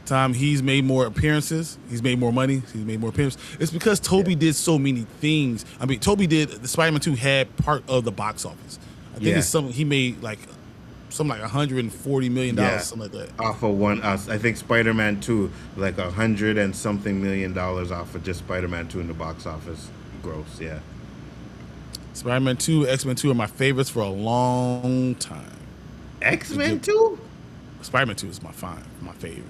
Time he's made more appearances. He's made more money. He's made more appearances. It's because Toby did so many things. I mean, Toby did the Spider-Man 2 had part of the box office. I think it's he made like something like $140 million, something like that. Off of one, I think Spider-Man 2 like $100 and something million off of just Spider-Man 2 in the box office gross. Yeah. Spider-Man 2, X-Men 2 are my favorites for a long time. X-Men 2? Spider-Man 2 is my favorite.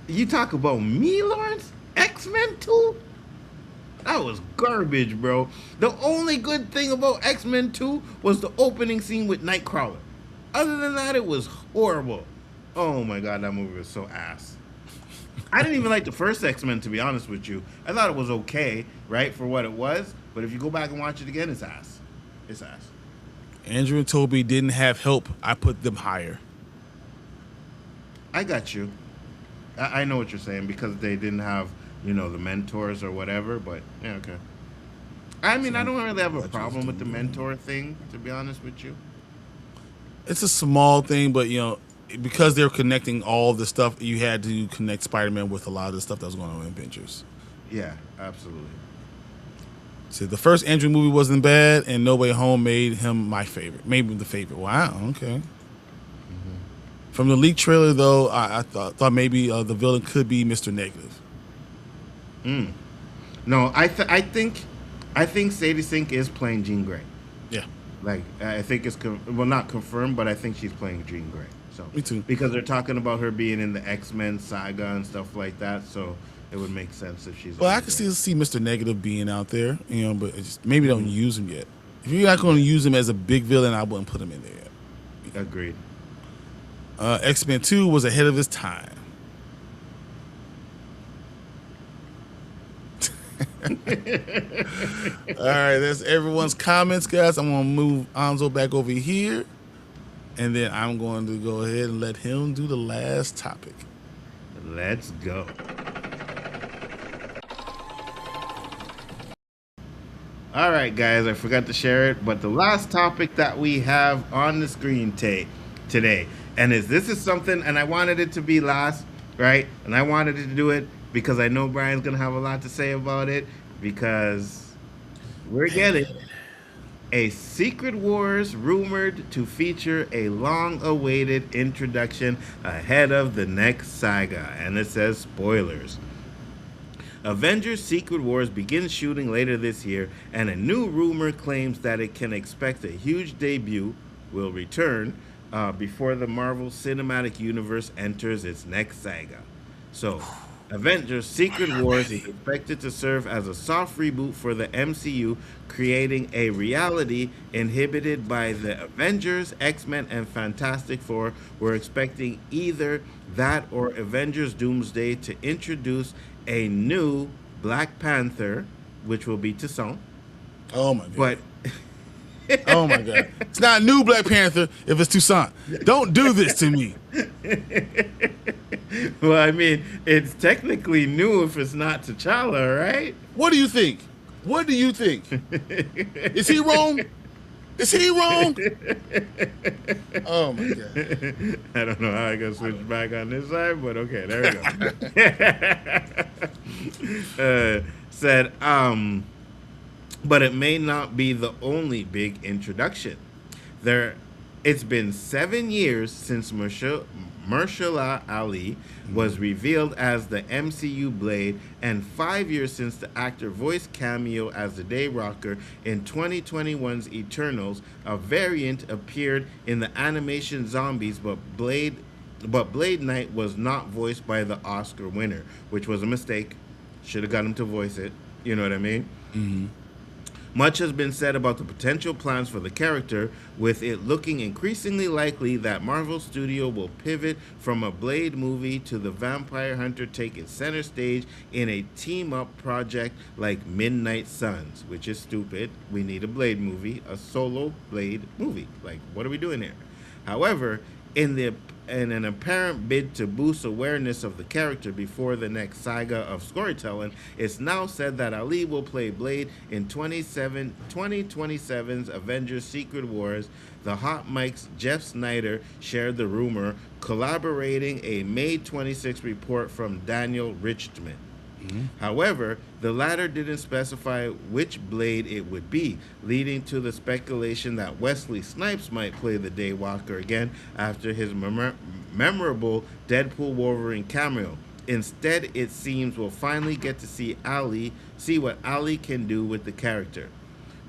You talk about me, Lawrence? X-Men 2? That was garbage, bro. The only good thing about X-Men 2 was the opening scene with Nightcrawler. Other than that, it was horrible. Oh my god, that movie was so ass. I didn't even like the first X-Men, to be honest with you. I thought it was okay, right, for what it was. But if you go back and watch it again, it's ass. It's ass. Andrew and Toby didn't have help. I put them higher. I got you. I know what you're saying, because they didn't have, the mentors or whatever, but yeah, okay. I mean, I don't really have a problem with the mentor thing, to be honest with you. It's a small thing, but, because they're connecting all the stuff, you had to connect Spider-Man with a lot of the stuff that was going on in Avengers. Yeah, absolutely. So the first Andrew movie wasn't bad, and No Way Home made him my favorite. Made him the favorite. Wow, okay. From the leaked trailer, though, I thought maybe the villain could be Mr. Negative. No, I think Sadie Sink is playing Jean Grey. Yeah. Like, I think it's not confirmed, but I think she's playing Jean Grey. So me too. Because they're talking about her being in the X-Men saga and stuff like that, so it would make sense if she's. Well, I can still see Mr. Negative being out there, but maybe don't use him yet. If you're not going to use him as a big villain, I wouldn't put him in there. Agreed. X-Men 2 was ahead of his time. All right, that's everyone's comments, guys. I'm going to move Nzo back over here, and then I'm going to go ahead and let him do the last topic. Let's go. All right, guys, I forgot to share it, but the last topic that we have on the screen today, and this is something, and I wanted it to be last, right? And I wanted to do it because I know Brian's going to have a lot to say about it, because we're getting a Secret Wars rumored to feature a long-awaited introduction ahead of the next saga, and it says spoilers. Avengers Secret Wars begins shooting later this year, and a new rumor claims that it can expect a huge debut will return before the Marvel Cinematic Universe enters its next saga. So, Avengers Secret Wars is expected to serve as a soft reboot for the MCU, creating a reality inhibited by the Avengers, X-Men, and Fantastic Four. We're expecting either that or Avengers Doomsday to introduce a new Black Panther, which will be Toussaint. Oh my god. But oh my god. It's not new Black Panther if it's Toussaint. Don't do this to me. well, I mean, it's technically new if it's not T'Challa, right? What do you think? What do you think? Is he wrong? Is he wrong? Oh my god. I don't know how I can switch back on this side, but okay, there we go. Said, but it may not be the only big introduction. It's been 7 years since Mahershala Ali was revealed as the MCU Blade, and 5 years since the actor voiced cameo as the Daywalker in 2021's Eternals. A variant appeared in the animation Zombies, but Blade Knight was not voiced by the Oscar winner, which was a mistake. Should have got him to voice it. You know what I mean? Mm-hmm. Much has been said about the potential plans for the character, with it looking increasingly likely that Marvel Studio will pivot from a Blade movie to the Vampire Hunter taking center stage in a team-up project like Midnight Suns, which is stupid. We need a Blade movie, a solo Blade movie. Like, what are we doing here? However, in an apparent bid to boost awareness of the character before the next saga of storytelling, it's now said that Ali will play Blade in 2027's Avengers Secret Wars. The Hot Mike's Jeff Snyder shared the rumor, collaborating a May 26 report from Daniel Richtman. Mm-hmm. However, the latter didn't specify which Blade it would be, leading to the speculation that Wesley Snipes might play the Daywalker again after his memorable Deadpool Wolverine cameo. Instead, it seems we'll finally get to see what Ali can do with the character.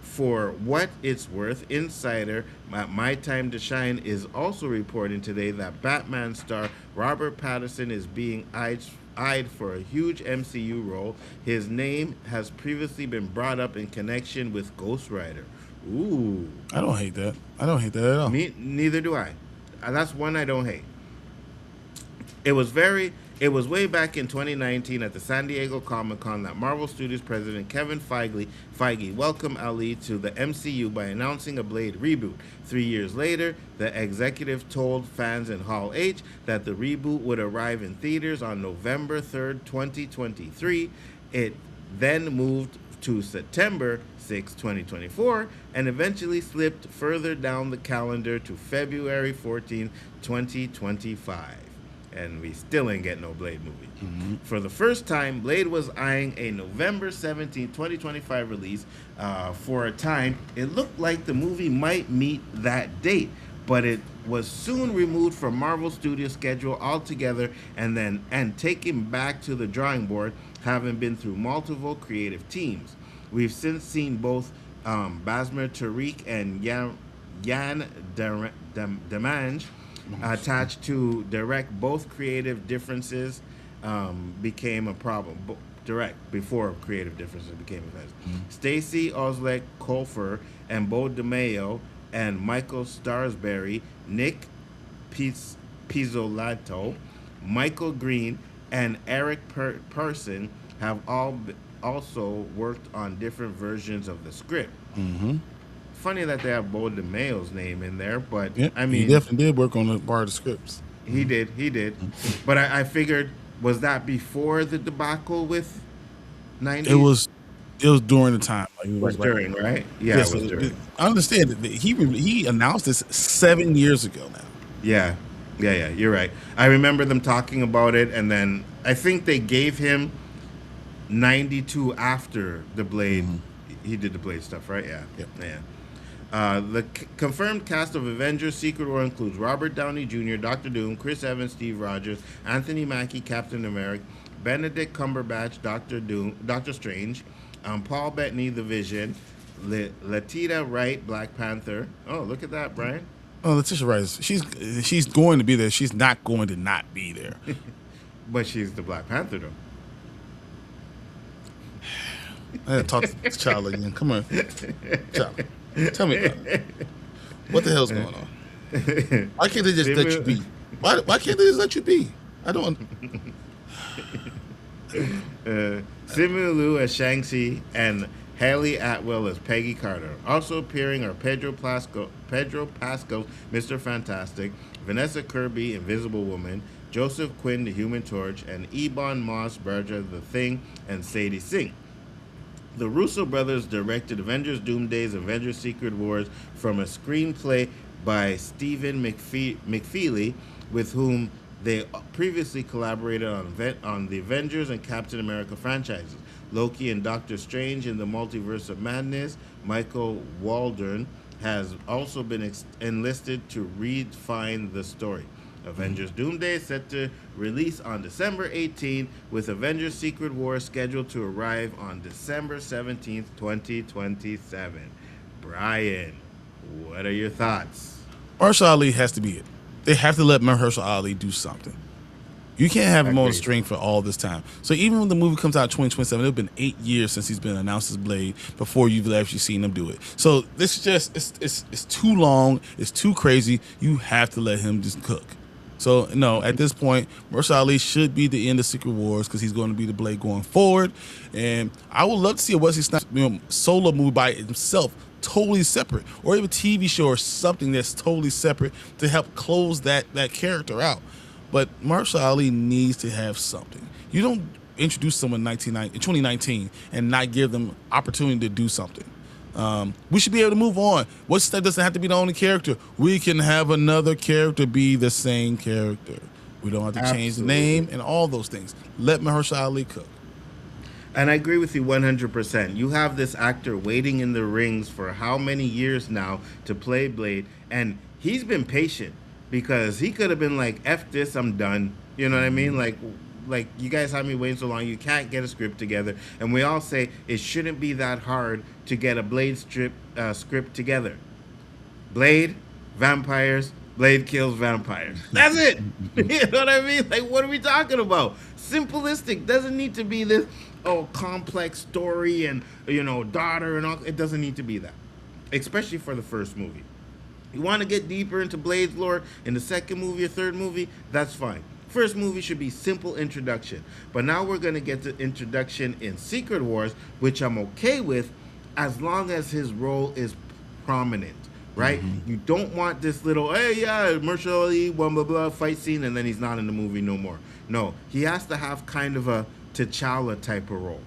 For what it's worth, Insider at My Time to Shine is also reporting today that Batman star Robert Pattinson is being eyed for a huge MCU role. His name has previously been brought up in connection with Ghost Rider. Ooh. I don't hate that. I don't hate that at all. Neither do I. That's one I don't hate. It was way back in 2019 at the San Diego Comic-Con that Marvel Studios president Kevin Feige welcomed Ali to the MCU by announcing a Blade reboot. 3 years later, the executive told fans in Hall H that the reboot would arrive in theaters on November 3rd, 2023. It then moved to September 6, 2024, and eventually slipped further down the calendar to February 14, 2025. And we still ain't get no Blade movie. Mm-hmm. For the first time, Blade was eyeing a November 17, 2025 release. For a time, it looked like the movie might meet that date, but it was soon removed from Marvel Studios' schedule altogether and taken back to the drawing board, having been through multiple creative teams. We've since seen both Basmer Tariq and Yan Demange attached to direct. Both creative differences became a problem. Before creative differences became a mess. Mm-hmm. Stacey Oslek Colfer and Bo DeMayo and Michael Starsberry, Nick Pizzolato, Michael Green, and Eric Person have also worked on different versions of the script. Mm-hmm. Funny that they have Bo DeMayo's name in there, but Yep, I he mean, definitely did work on a part of the scripts. he did. But I figured, was that before the debacle with It 90s? was during the time. Like, it Was was right. during, right? Yeah, Yeah, it so was during. I understand that he announced this 7 years ago now. Yeah, yeah. You're right. I remember them talking about it, and then I think they gave him 92 after the Blade. He did the Blade stuff, right? Yeah, Yep. yeah. The confirmed cast of Avengers: Secret War includes Robert Downey Jr., Doctor Doom, Chris Evans, Steve Rogers, Anthony Mackie, Captain America, Benedict Cumberbatch, Doctor Strange, Paul Bettany, The Vision, Latita Wright, Black Panther. Oh, look at that, Brian. Oh, Letitia Wright, she's going to be there. She's not going to not be there. But she's the Black Panther, though. I had to talk to T'Challa again. Come on, T'Challa. Tell me about it. What the hell's going on? Why can't they just let you be? Why can't they just let you be? I don't. Simu Liu as Shang-Chi and Haley Atwell as Peggy Carter. Also appearing are Pedro Pascal, Mr. Fantastic, Vanessa Kirby, Invisible Woman, Joseph Quinn, the Human Torch, and Ebon Moss-Berdra, the Thing, and Sadie Sink. The Russo brothers directed Avengers Doomsday's Avengers Secret Wars from a screenplay by Stephen McFeely, with whom they previously collaborated on the Avengers and Captain America franchises. Loki and Doctor Strange in the Multiverse of Madness. Michael Waldron has also been enlisted to redefine the story. Avengers Doomsday is set to release on December 18th, with Avengers Secret Wars scheduled to arrive on December 17th, 2027. Brian, what are your thoughts? Mahershala Ali has to be it. They have to let Mahershala Ali do something. You can't have him on the string for all this time. So even when the movie comes out in 2027, it'll been 8 years since he's been announced as Blade before you've actually seen him do it. So this is just it's too long. It's too crazy. You have to let him just cook. So no, at this point, Mahershala Ali should be the end of Secret Wars because he's going to be the Blade going forward. And I would love to see a Wesley Snipes solo movie by himself, totally separate, or even a TV show or something that's totally separate to help close that character out. But Mahershala Ali needs to have something. You don't introduce someone in 2019 and not give them opportunity to do something. We should be able to move on. That doesn't have to be the only character. We can have another character be the same character. We don't have to change the name and all those things. Let Mahershala Ali cook. And I agree with you 100%. You have this actor waiting in the rings for how many years now to play Blade, and he's been patient because he could have been like, F this, I'm done. You know what I mean? Like you guys have me waiting so long, you can't get a script together. And we all say it shouldn't be that hard to get a Blade script together. Blade, vampires, Blade kills vampires. That's it. You know what I mean? Like, what are we talking about? Simplistic. Doesn't need to be this complex story and daughter and all. It doesn't need to be that, especially for the first movie. You want to get deeper into Blade's lore in the second movie or third movie, that's fine. First movie should be simple introduction. But now we're going to get to introduction in Secret Wars, which I'm okay with as long as his role is prominent, right? You don't want this little, hey, yeah, Mahershala Ali, blah, blah, blah, fight scene, and then he's not in the movie no more. No, he has to have kind of a T'Challa type of role.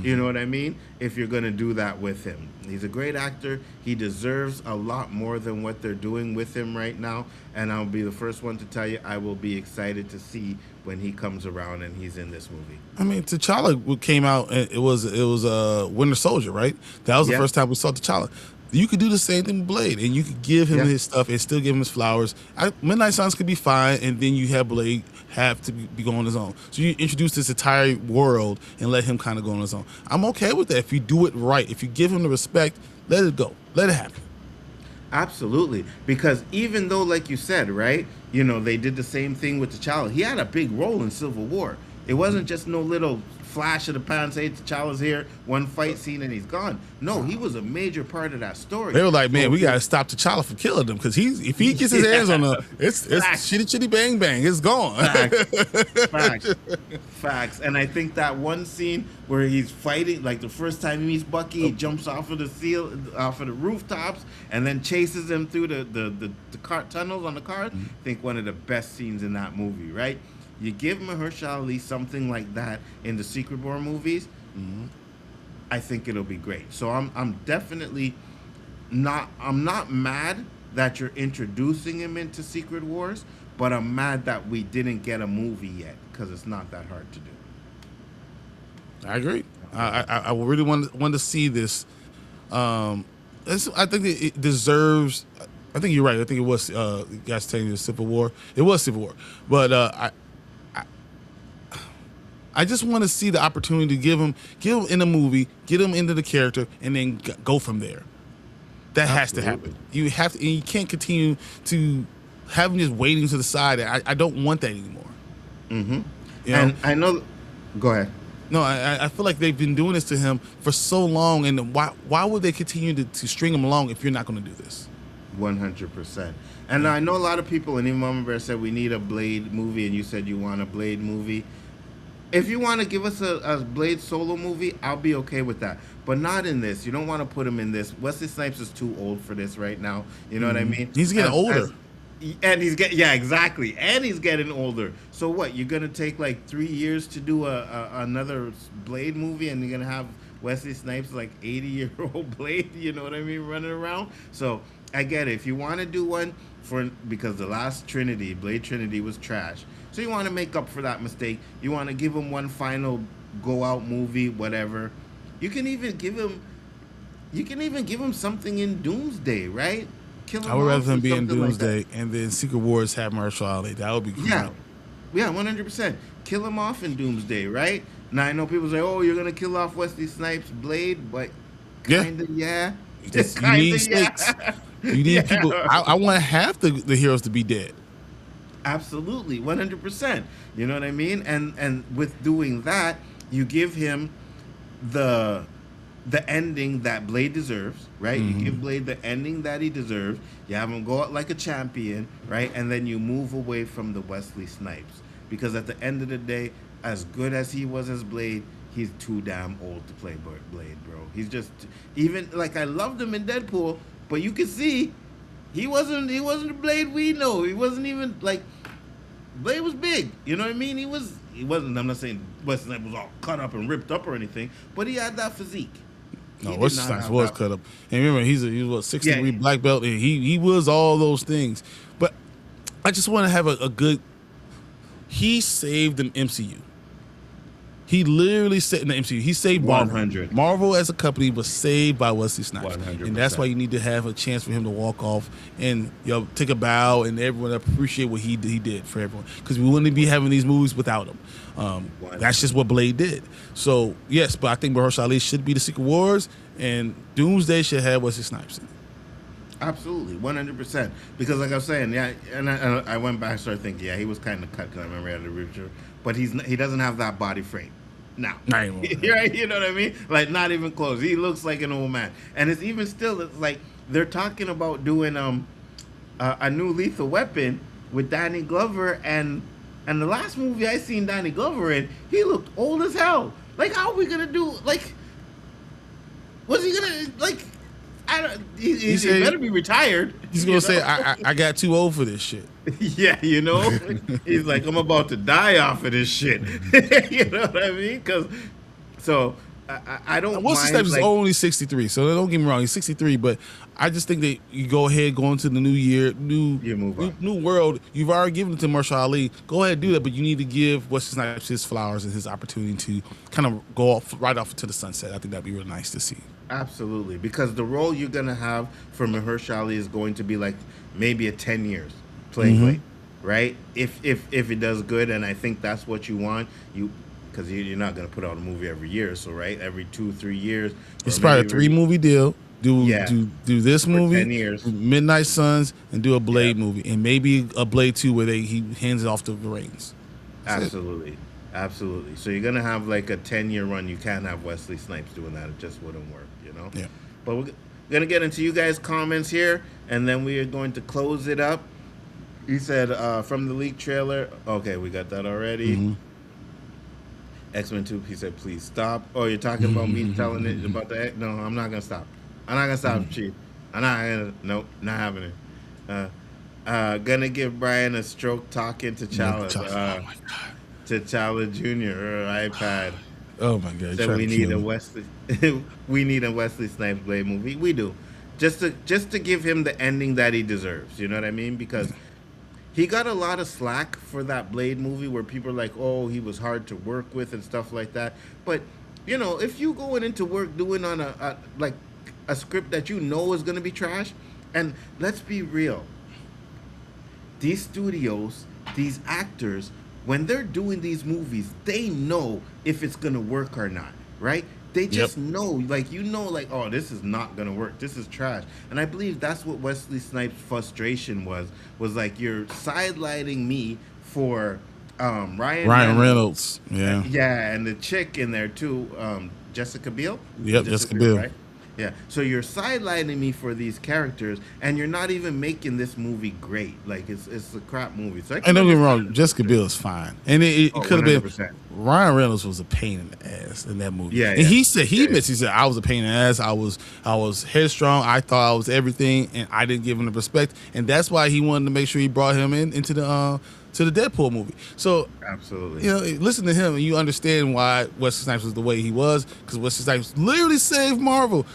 You know what I mean? If you're going to do that with him. He's a great actor. He deserves a lot more than what they're doing with him right now. And I'll be the first one to tell you, I will be excited to see when he comes around and he's in this movie. I mean, T'Challa came out, and it was Winter Soldier, right? That was the first time we saw T'Challa. You could do the same thing with Blade, and you could give him his stuff and still give him his flowers. Midnight Suns could be fine, and then you have Blade have to be going on his own. So you introduce this entire world and let him kind of go on his own. I'm okay with that if you do it right. If you give him the respect, let it go. Let it happen. Absolutely. Because even though, like you said, right, they did the same thing with T'Challa. He had a big role in Civil War. It wasn't just no little flash of the pan, say T'Challa's here, one fight scene and he's gone. No, he was a major part of that story. They were like, man, So we gotta stop T'Challa from killing them because if he gets his hands on them, it's shitty chitty bang bang, it's gone. Facts. And I think that one scene where he's fighting, like the first time he meets Bucky, he jumps off of the rooftops, and then chases him through the car tunnels on the cars. I think one of the best scenes in that movie, right? You give Mahershala Ali something like that in the Secret War movies, I think it'll be great. So I'm definitely not mad that you're introducing him into Secret Wars, but I'm mad that we didn't get a movie yet because it's not that hard to do. I agree. I really want to see this. I think it deserves. I think you're right. I think it was. You guys telling you Civil War. It was Civil War, but I just want to see the opportunity to give him in a movie, get him into the character, and then go from there. That has to happen. You have to. And you can't continue to have him just waiting to the side. I don't want that anymore. Mm-hmm. And I know. Go ahead. No, I feel like they've been doing this to him for so long, and why would they continue to string him along if you're not going to do this? 100%. And I know a lot of people, and even Mama Bear said we need a Blade movie, and you said you want a Blade movie. If you want to give us a Blade solo movie, I'll be okay with that. But not in this. You don't want to put him in this. Wesley Snipes is too old for this right now. You know what I mean? He's getting older. And he's exactly. And he's getting older. So what? You're gonna take like 3 years to do another Blade movie, and you're gonna have Wesley Snipes like 80-year-old Blade. You know what I mean? Running around. So I get it. If you want to do one because the last Blade Trinity was trash. So you want to make up for that mistake. You want to give him one final go out movie, whatever. You can even give him something in Doomsday, right? I would rather him be in Doomsday like and then Secret Wars have Mahershala Ali. That would be cool. Yeah, 100%. Kill him off in Doomsday, right? Now I know people say, "Oh, you're gonna kill off Wesley Snipes' Blade," but kinda, yeah. You need stakes. You need people. I want half the heroes to be dead. Absolutely, 100%. You know what I mean? And with doing that, you give him the ending that Blade deserves, right? You give Blade the ending that he deserves. You have him go out like a champion, right? And then you move away from the Wesley Snipes. Because at the end of the day, as good as he was as Blade, he's too damn old to play Blade, bro. He's just, even, like, I loved him in Deadpool, but you can see he wasn't the Blade we know. He wasn't even, like, Blade was big. You know what I mean? He wasn't, I'm not saying Wesley Snipes was all cut up and ripped up or anything, but he had that physique. No, Wesley Snipes was cut up. And remember, he was 6'3" black belt, and he was all those things. But I just want to have a good. He saved the MCU. He literally saved the MCU. He saved Marvel. 100. Marvel as a company was saved by Wesley Snipes, 100%. and that's why you need to have a chance for him to walk off and take a bow and everyone appreciate what he did for everyone. Because we wouldn't be having these movies without him. That's just what Blade did. So yes, but I think Mahershala Ali should be the Secret Wars, and Doomsday should have Wesley Snipes in it. Absolutely, 100%. Because like I was saying, yeah, and I went back and started thinking, yeah, he was kind of cut because I remember he had a rupture, but he doesn't have that body frame now. Right? You know what I mean? Like, not even close. He looks like an old man, and it's even still, it's like they're talking about doing a new Lethal Weapon with Danny Glover, and the last movie I seen Danny Glover in, he looked old as hell. Like, how are we gonna do? Like, what's he gonna like? He better be retired. He's gonna say, I got too old for this shit. Yeah, you know? He's like, I'm about to die off of this shit. You know what I mean? I don't Wesley Snipes is only 63, so don't get me wrong, he's 63, but I just think that you go ahead, go into the new year, new world. You've already given it to Mahershala Ali. Go ahead and do that, but you need to give Wesley Snipes his flowers and his opportunity to kind of go right off into the sunset. I think that'd be really nice to see. Absolutely, because the role you're gonna have for Mahershala Ali is going to be like maybe 10 years playing Blade, right? If it does good, and I think that's what you want, because you're not gonna put out a movie every year, so right, every 2-3 years. It's probably a 3-movie deal. Do this movie, 10 years. Midnight Suns, and do a Blade movie, and maybe a Blade 2 where he hands it off to the reins. Absolutely. Absolutely. So you're gonna have like a 10-year run. You can't have Wesley Snipes doing that. It just wouldn't work, you know. Yeah. But we're gonna get into you guys' comments here, and then we are going to close it up. He said from the leak trailer. Okay, we got that already. Mm-hmm. X-Men 2. He said, "Please stop." Oh, you're talking about me telling it about the. No, I'm not gonna stop. I'm not gonna stop, Chief. I'm not gonna. Nope, not happening. Gonna give Bryon a stroke talking to T'Challa. Oh my god. T'Challa Jr. or iPad. Oh my god. Said we need a Wesley. We need a Wesley Snipes Blade movie. We do, just to give him the ending that he deserves. You know what I mean? Because he got a lot of slack for that Blade movie, where people are like, "Oh, he was hard to work with" and stuff like that. But you know, if you going into work doing on a script that you know is going to be trash, and let's be real, these studios, these actors, when they're doing these movies, they know if it's gonna work or not, right? They just know, like, you know, like, oh, this is not gonna work. This is trash. And I believe that's what Wesley Snipes' frustration was like, you're sidelining me for Ryan Reynolds. Yeah. Yeah, and the chick in there too, Jessica Biel. Yep, Jessica Biel. Right? Yeah. So you're sidelining me for these characters, and you're not even making this movie great. Like it's a crap movie. So and don't get me wrong, Jessica Biel is fine, and it could have been. 100%. Ryan Reynolds was a pain in the ass in that movie. Yeah, and yeah. he said I was a pain in the ass. I was headstrong. I thought I was everything, and I didn't give him the respect, and that's why he wanted to make sure he brought him into the to the Deadpool movie. So absolutely, you know, listen to him, and you understand why Wesley Snipes was the way he was, because Wesley Snipes literally saved Marvel.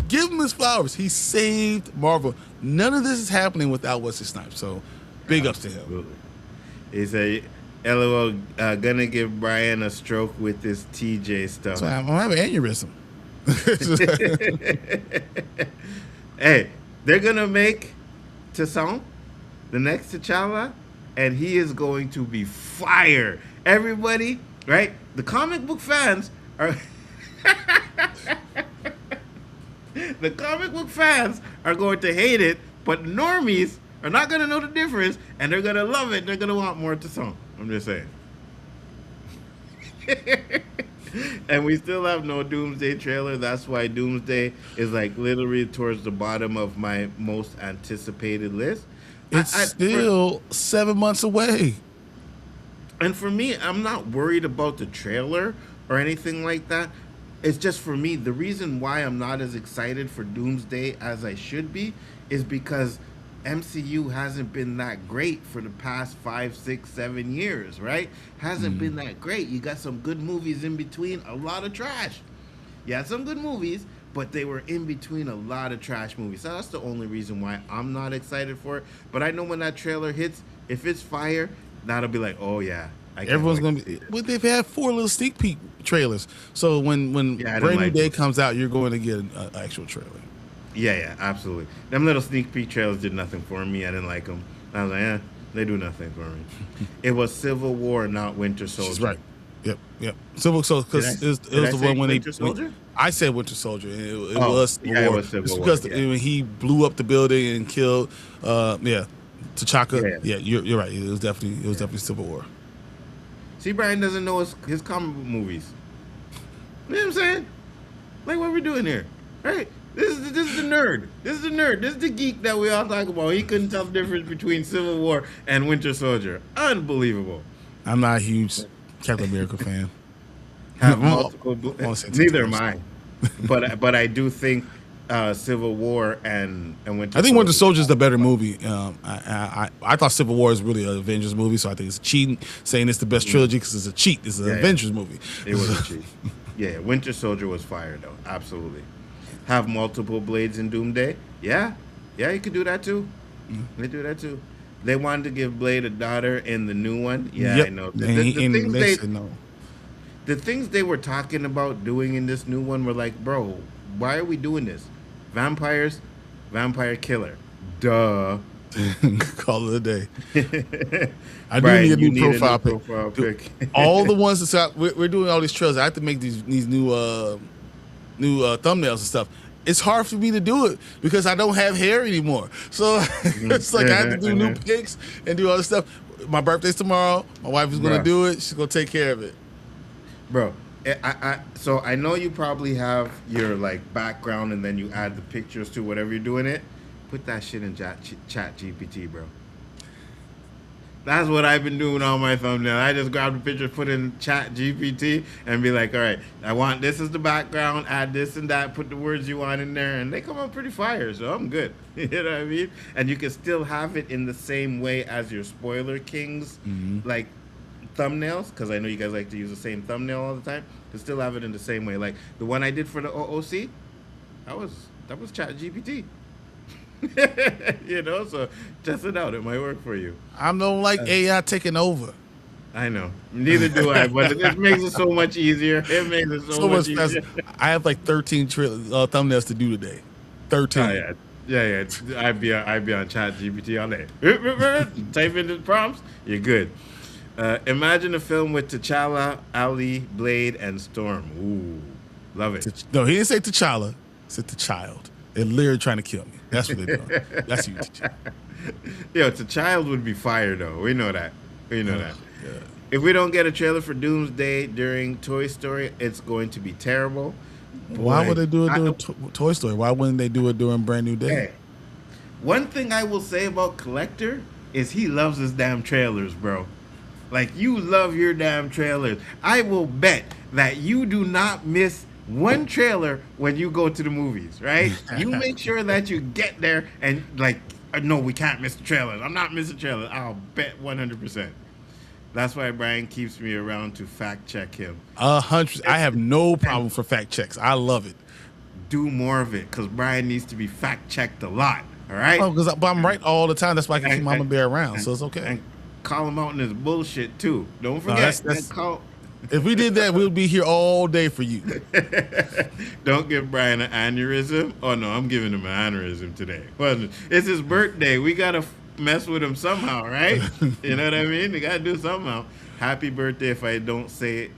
Give him his flowers. He saved Marvel. None of this is happening without Wesley Snipes. So, big ups to him. He said, "LOL, gonna give Bryon a stroke with this TJ stuff." So I'm having an aneurysm. Hey, they're gonna make T'Challa the next T'Challa, and he is going to be fire. Everybody, right? The comic book fans are. The comic book fans are going to hate it, but normies are not going to know the difference, and they're going to love it. They're going to want more T'Challa. I'm just saying. And we still have no Doomsday trailer. That's why Doomsday is like literally towards the bottom of my most anticipated list. It's still 7 months away. And for me, I'm not worried about the trailer or anything like that. It's just, for me, the reason why I'm not as excited for Doomsday as I should be is because MCU hasn't been that great for the past 5, 6, 7 years, right? Hasn't been that great. You got some good movies in between, a lot of trash. You had some good movies, but they were in between a lot of trash movies. So that's the only reason why I'm not excited for it. But I know when that trailer hits, if it's fire, that'll be like, oh yeah. Everyone's gonna be. Well, they've had 4 little sneak peek trailers. So when Brand New Day comes out, you're going to get an actual trailer. Yeah, absolutely. Them little sneak peek trailers did nothing for me. I didn't like them. I was like, they do nothing for me. It was Civil War, not Winter Soldier. She's right. Yep. Civil Soldier, because it was the one when Winter Soldier? I said Winter Soldier. It was Civil War. It was Civil War. Because when he blew up the building and killed, T'Chaka. Yeah, you're right. It was definitely Civil War. See, Bryon doesn't know his comic book movies. You know what I'm saying? Like, what are we doing here? Right? This is the nerd. This is the nerd. This is the geek that we all talk about. He couldn't tell the difference between Civil War and Winter Soldier. Unbelievable. I'm not a huge Captain America fan. Have multiple. Neither am I. But I do think Civil War and Winter Soldier. I think Winter Soldier is the better movie. I thought Civil War is really an Avengers movie, so I think it's cheating saying it's the best trilogy because it's a cheat. It's an Avengers movie. It was a cheat. Yeah, Winter Soldier was fire though. Absolutely. Have multiple blades in Doomsday? Yeah, you could do that too. They do that too. They wanted to give Blade a daughter in the new one. Yeah, yep. I know. The things they were talking about doing in this new one were like, bro, why are we doing this? Vampires, vampire killer. Duh. Call it a day. I do need a new profile pic. All the ones that's we're doing all these trails. I have to make these new thumbnails and stuff. It's hard for me to do it because I don't have hair anymore. So it's like I have to do new pics and do all this stuff. My birthday's tomorrow. My wife is gonna Bruh. do it. She's gonna take care of it. Bro, so I know you probably have your like background and then you add the pictures to whatever you're doing it. Put that shit in chat GPT, bro. That's what I've been doing on my thumbnail. I just grab the picture, put in chat GPT, and be like, all right, I want this as the background, add this and that, put the words you want in there, and they come out pretty fire, so I'm good. You know what I mean? And you can still have it in the same way as your Spoiler Kings, like, thumbnails, because I know you guys like to use the same thumbnail all the time. You can still have it in the same way. Like, the one I did for the OOC, that was chat GPT. You know, so test it out. It might work for you. I don't like AI taking over. I know. Neither do I, but it just makes it so much easier. It makes it so much easier. I have like 13 thumbnails to do today. 13. Oh, yeah. I'd be on Chat GPT all day. Type in the prompts, you're good. Imagine a film with T'Challa, Ali, Blade, and Storm. Ooh, love it. No, he didn't say T'Challa. He said T'Child. They're literally trying to kill me. That's what they're doing. That's you. Yo, T'Child would be fire though. We know that. We know that. Yeah. If we don't get a trailer for Doomsday during Toy Story, it's going to be terrible. Why would they do it during Toy Story? Why wouldn't they do it during Brand New Day? Hey, one thing I will say about Collector is he loves his damn trailers, bro. Like, you love your damn trailers. I will bet that you do not miss one trailer when you go to the movies, right? You make sure that you get there and like, no, we can't miss the trailers. I'm not missing trailers. I'll bet 100%. That's why Brian keeps me around to fact check him. 100. I have no problem for fact checks. I love it. Do more of it, because Brian needs to be fact checked a lot. All right? Oh, but I'm right all the time. That's why I can keep Mama Bear around. So it's okay. And call him out in his bullshit too. Don't forget. If we did that, we'll be here all day for you. Don't give Brian an aneurysm. Oh no, I'm giving him an aneurysm today. Well, it's his birthday. We gotta mess with him somehow, right? You know what I mean? We gotta do somehow. Happy birthday if I don't see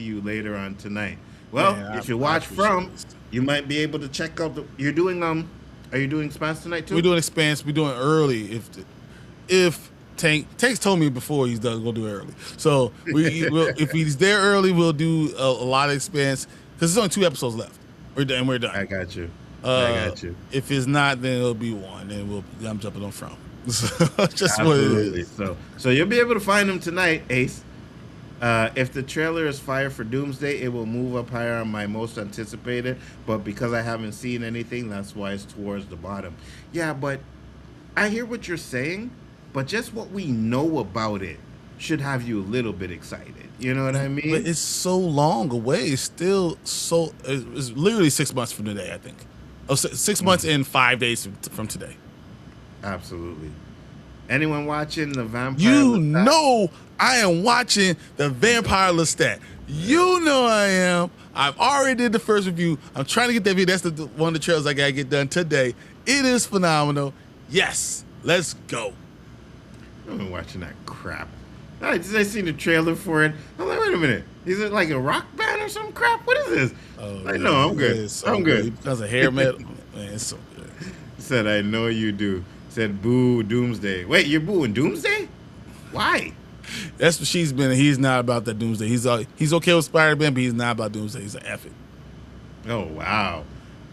you later on tonight. Well, Man, if you watch from, you might be able to check out the. You're doing Are you doing Expanse tonight too? We're doing Expanse. We're doing early. If Tank's told me before he's done, we'll do it early. So if he's there early, we'll do a lot of Expanse because there's only 2 episodes left. We're done. I got you. I got you. If it's not, then it'll be 1, and I'm jumping on from. So just Absolutely. what it is. So you'll be able to find him tonight, Ace. If the trailer is fire for Doomsday, it will move up higher on my most anticipated. But because I haven't seen anything, that's why it's towards the bottom. Yeah, but I hear what you're saying. But just what we know about it should have you a little bit excited. You know what I mean? But it's so long away. It's still so. It's literally 6 months from today, I think. Oh, 6 months and 5 days from today. Absolutely. Anyone watching the Vampire? You know I am watching the Vampire Lestat. You know I am. I've already did the first review. I'm trying to get that video. That's one of the trailers I gotta get done today. It is phenomenal. Yes, let's go. I've been watching that crap. I seen the trailer for it. I'm like, wait a minute. Is it like a rock band or some crap? What is this? Oh, I know, I'm good. So I'm good. That's a hair metal. Man, it's so good. Said, I know you do. Said, boo, Doomsday. Wait, you're booing Doomsday? Why? That's what she's been. He's not about that Doomsday. He's okay with Spider-Man, but he's not about Doomsday. He's an F it. Oh, wow.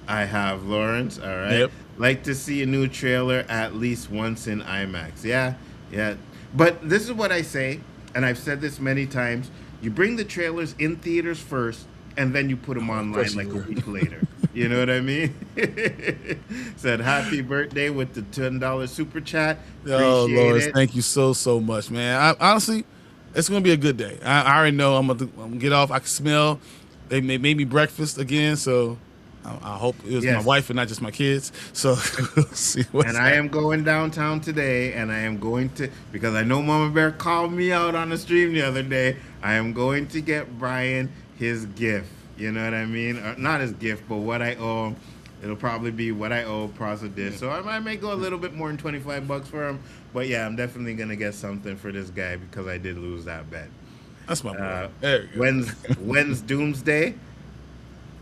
I have Lawrence. All right. Yep. Like to see a new trailer at least once in IMAX. Yeah. But this is what I say, and I've said this many times. You bring the trailers in theaters first, and then you put them online like a week later. You know what I mean? Said happy birthday with the $10 super chat. Oh, Lawrence, it. thank you so much, man. Honestly, it's going to be a good day. I already know I'm going to get off. I can smell. They made me breakfast again, so I hope it was my wife and not just my kids. So see what's And I am going downtown today, and I am going to, because I know Mama Bear called me out on the stream the other day, I am going to get Brian his gift. You know what I mean? Or not his gift, but what I owe him. It'll probably be what I owe Prasa did. So I might go a little bit more than $25 for him. But yeah, I'm definitely going to get something for this guy because I did lose that bet. That's my boy. There you go. When's Doomsday?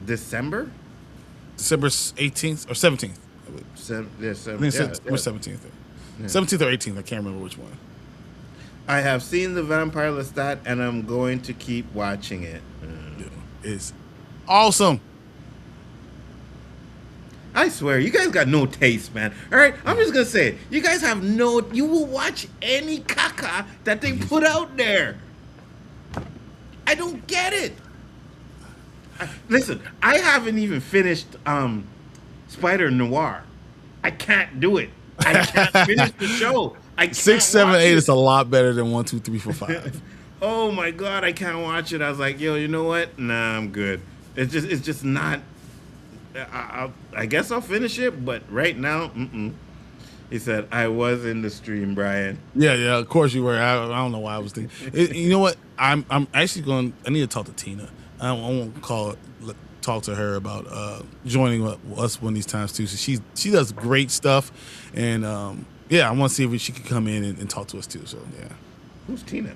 December 18th or 17th. We're 17th. 17th or 18th. I can't remember which one. I have seen the Vampire Lestat, and I'm going to keep watching it. It's awesome. I swear, you guys got no taste, man. All right, I'm just gonna say it. You guys have no. You will watch any caca that they put out there. I don't get it. Listen, I haven't even finished Spider Noir. I can't do it. I can't finish the show. I can't 6, 7, watch 8 it. is a lot better than 1, 2, 3, 4, 5. Oh my god, I can't watch it. I was like, yo, you know what? Nah, I'm good. It's just not. I guess I'll finish it, but right now, He said, I was in the stream, Brian. Yeah, of course you were. I don't know why I was thinking. You know what? I'm actually going. I need to talk to Tina. I won't talk to her about joining us one of these times too. So she does great stuff, and I want to see if she could come in and talk to us too. So yeah. Who's Tina?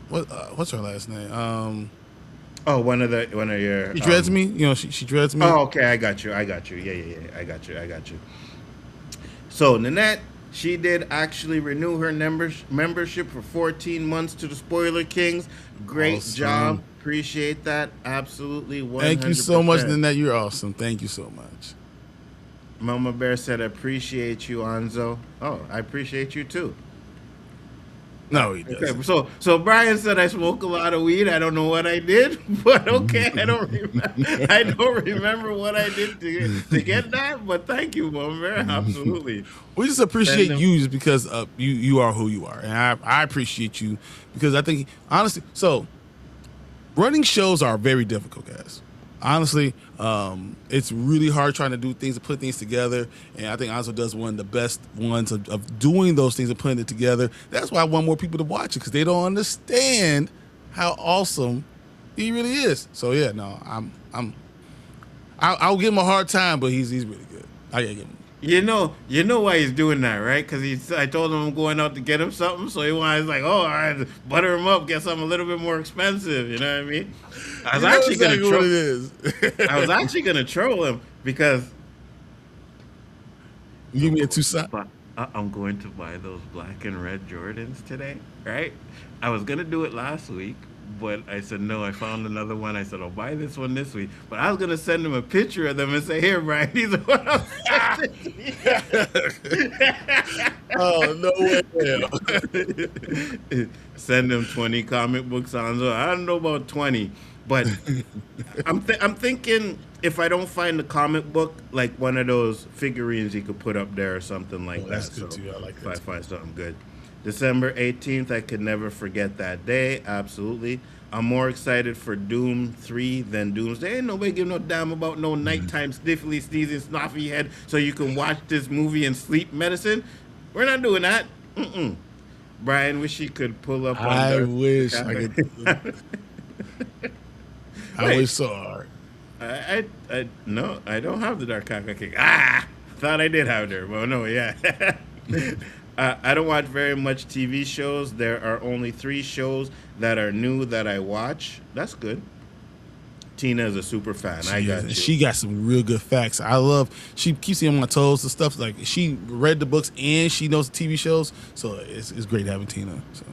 What's her last name? Oh, one of your. She dreads me. You know, she dreads me. Oh, okay. I got you. Yeah. I got you. So Nanette, she did actually renew her membership for 14 months to the Spoiler Kings. Great job. Appreciate that. Absolutely. 100%. Thank you so much, Nanette. You're awesome. Thank you so much. Mama Bear said, appreciate you, Nzo. Oh, I appreciate you too. No, he doesn't. Okay, so Brian said I smoke a lot of weed. I don't know what I did, but okay, I don't remember what I did to get that. But thank you, Mama Bear. Absolutely. We just appreciate you just because you are who you are, and I appreciate you because I think honestly, so running shows are very difficult, guys. Honestly, it's really hard trying to do things and put things together, and I think Nzo does one of the best ones of doing those things and putting it together. That's why I want more people to watch it because they don't understand how awesome he really is. So yeah, no, I'll give him a hard time, but he's really good. I gotta give him. You know why he's doing that, right? Because I told him I'm going out to get him something, so he was like, "Oh, I butter him up, get something a little bit more expensive." You know what I mean? I was actually gonna troll. I was actually gonna troll him because you give me a two-side. I'm going to buy those black and red Jordans today, right? I was gonna do it last week, but I said no. I found another one. I said I'll buy this one this week, but I was gonna send him a picture of them and say, "Here, Brian, these are what I'm sending." Oh no way! Send him 20 comic books on. So I don't know about 20, but I'm thinking if I don't find the comic book, like one of those figurines he could put up there or something like that. That's good too. I like that. If I find something good. December 18th, I could never forget that day. Absolutely. I'm more excited for Doom 3 than Doomsday. Ain't nobody give no damn about no nighttime sniffly, sneezing, snuffy head so you can watch this movie and sleep medicine. We're not doing that. Brian, wish he could pull up on I wish I could. I wish so hard. No, I don't have the Dark Kaka King. Thought I did have there, but no, yeah. I don't watch very much TV shows. There are only 3 shows that are new that I watch. That's good. Tina is a super fan. She got some real good facts. She keeps me on my toes and stuff. Like she read the books and she knows the TV shows. So it's great having Tina. So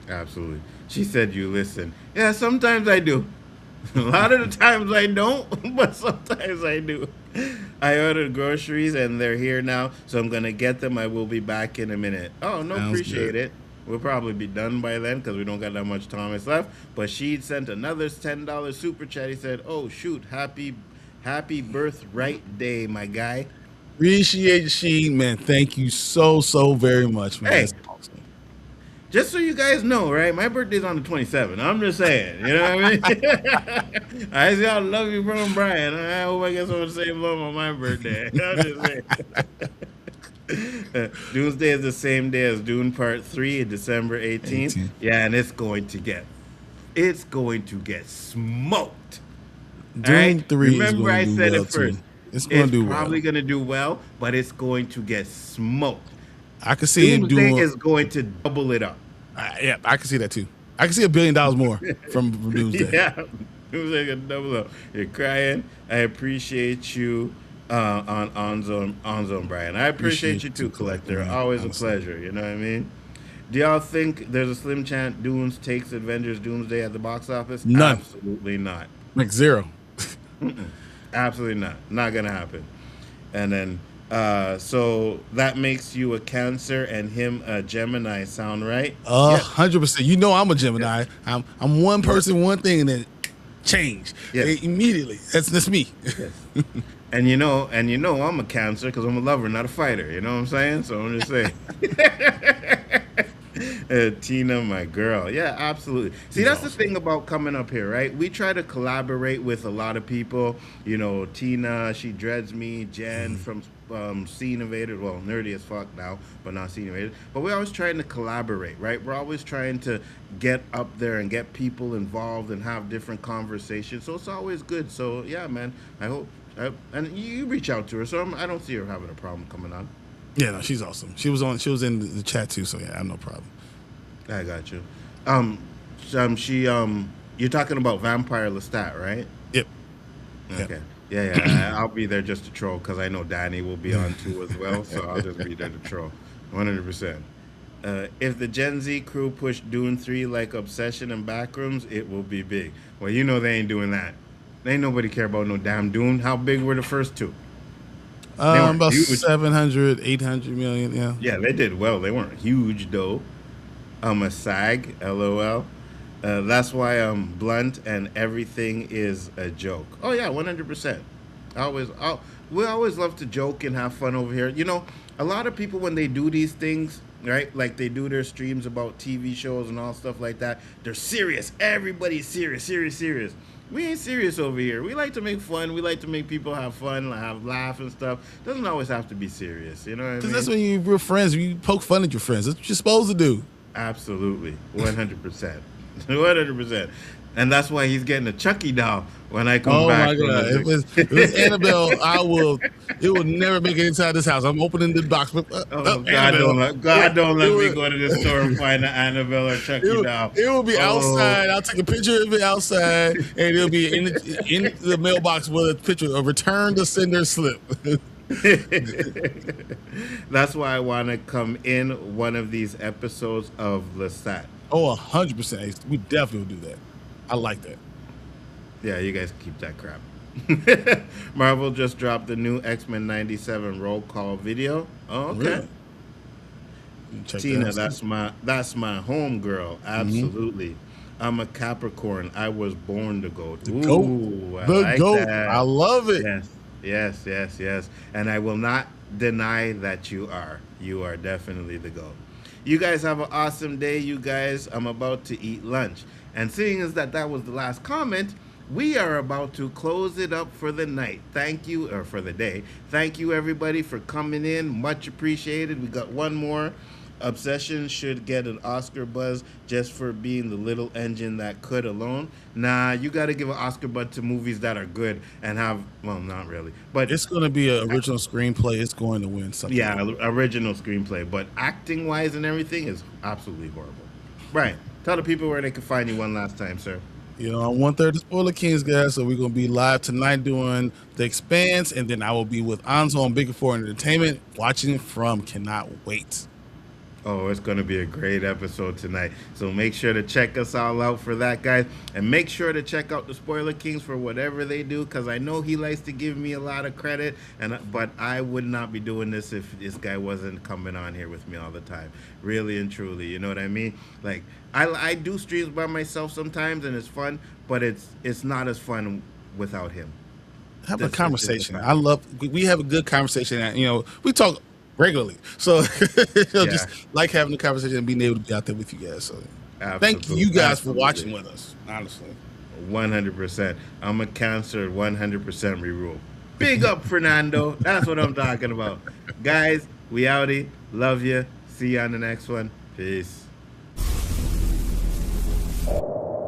absolutely. She said you listen. Yeah, sometimes I do. A lot of the times I don't, but sometimes I do. I ordered groceries and they're here now, so I'm gonna get them. I will be back in a minute. Oh no, Sounds appreciate good. It. We'll probably be done by then because we don't got that much Thomas left. But she sent another $10 super chat. He said, "Oh shoot, happy birthright day, my guy." appreciate she, man. Thank you so very much, man. Hey. That's awesome. Just so you guys know, right? My birthday's on the 27th. I'm just saying, you know what I mean? I say I love you from Brian. I hope I get someone to say love on my birthday. I'm just saying. Doomsday is the same day as Dune Part 3, December 18th. Yeah, and it's going to get smoked. Doom 3 Remember I said it first. It's going to do well. It's probably going to do well, but it's going to get smoked. I can see it doing. Doomsday is going to double it up. Yeah, I can see that too. I can see $1 billion more from Doomsday. Yeah, Doomsday can double up. You're crying. I appreciate you on Nzo and Brian. I appreciate you too, Collector. Always a pleasure. You know what I mean? Do y'all think there's a slim chance Dunes takes Avengers Doomsday at the box office? None. Absolutely not. Like zero. Absolutely not. Not gonna happen. And then, so that makes you a Cancer and him a Gemini. Sound right? Yes. 100%. You know I'm a Gemini. I'm one person, one thing, and then change immediately. That's me. Yes. And you know, I'm a Cancer because I'm a lover, not a fighter. You know what I'm saying? So I'm just saying. Tina, my girl. Yeah, absolutely. See, that's the thing about coming up here, right? We try to collaborate with a lot of people. You know, Tina, she dreads me. Jen from Scene Invader, well, nerdy as fuck now, but not Scene Invader. But we're always trying to collaborate, right? We're always trying to get up there and get people involved and have different conversations. So it's always good. So, yeah, man, I hope. And you reach out to her, so I don't see her having a problem coming on. Yeah, no, she's awesome. She was in the chat too, so yeah, I have no problem. I got you. You're talking about Vampire Lestat, right? Yep. Okay. Yeah. I'll be there just to troll because I know Danny will be on too as well, so I'll just be there to troll, 100%. If the Gen Z crew push Dune 3 like Obsession and Backrooms, it will be big. Well, you know they ain't doing that. Ain't nobody care about no damn Dune. How big were the first two? About 700, 800 million, yeah. Yeah, they did well. They weren't huge, though. A SAG, LOL. That's why I'm blunt and everything is a joke. Oh, yeah, 100%. We always love to joke and have fun over here. You know, a lot of people, when they do these things, right, like they do their streams about TV shows and all stuff like that, they're serious. Everybody's serious. We ain't serious over here. We like to make fun. We like to make people have fun, have laugh and stuff. Doesn't always have to be serious. You know what I mean? Because that's when you're friends. You poke fun at your friends. That's what you're supposed to do. Absolutely. 100%. 100%. And that's why he's getting a Chucky doll when I come back. Oh, my God. If it was Annabelle, it will never make it inside this house. I'm opening the box. God don't let me go to the store and find an Annabelle or Chucky doll. It will be outside. I'll take a picture of it outside, and it'll be in the mailbox with a picture of return to sender slip. That's why I want to come in one of these episodes of Lestat. Oh, 100%. We definitely will do that. I like that. Yeah, you guys keep that crap. Marvel just dropped the new X-Men 97 roll call video. Oh, okay. Really? Tina, that's my home girl. Absolutely. Mm-hmm. I'm a Capricorn. I was born to go. The goat. That. I love it. Yes. And I will not deny that you are. You are definitely the goat. You guys have an awesome day, you guys. I'm about to eat lunch. And seeing as that was the last comment, we are about to close it up for the night. Thank you, or for the day. Thank you, everybody, for coming in. Much appreciated. We got one more. Obsession should get an Oscar buzz just for being the little engine that could alone. Nah, you got to give an Oscar buzz to movies that are good and have, well, not really. But it's going to be an original screenplay. It's going to win something. Yeah, original screenplay. But acting-wise and everything is absolutely horrible. Brian, tell the people where they can find you one last time, sir. You know, I'm 1/3 the Spoiler Kings, guys, so we're going to be live tonight doing The Expanse, and then I will be with Nzo on Biggaford Entertainment, watching from. Cannot wait. Oh, it's going to be a great episode tonight. So make sure to check us all out for that, guys. And make sure to check out the Spoiler Kings for whatever they do, because I know he likes to give me a lot of credit. But I would not be doing this if this guy wasn't coming on here with me all the time. Really and truly, you know what I mean? Like, I do streams by myself sometimes, and it's fun, but it's not as fun without him. Have a conversation. We have a good conversation. And, you know, we talk regularly, so just like having a conversation and being able to be out there with you guys. So thank you guys for watching with us. Honestly, 100%. I'm a Cancer. 100% rerule. Big up, Fernando. That's what I'm talking about, guys. We outie. Love you. See you on the next one. Peace.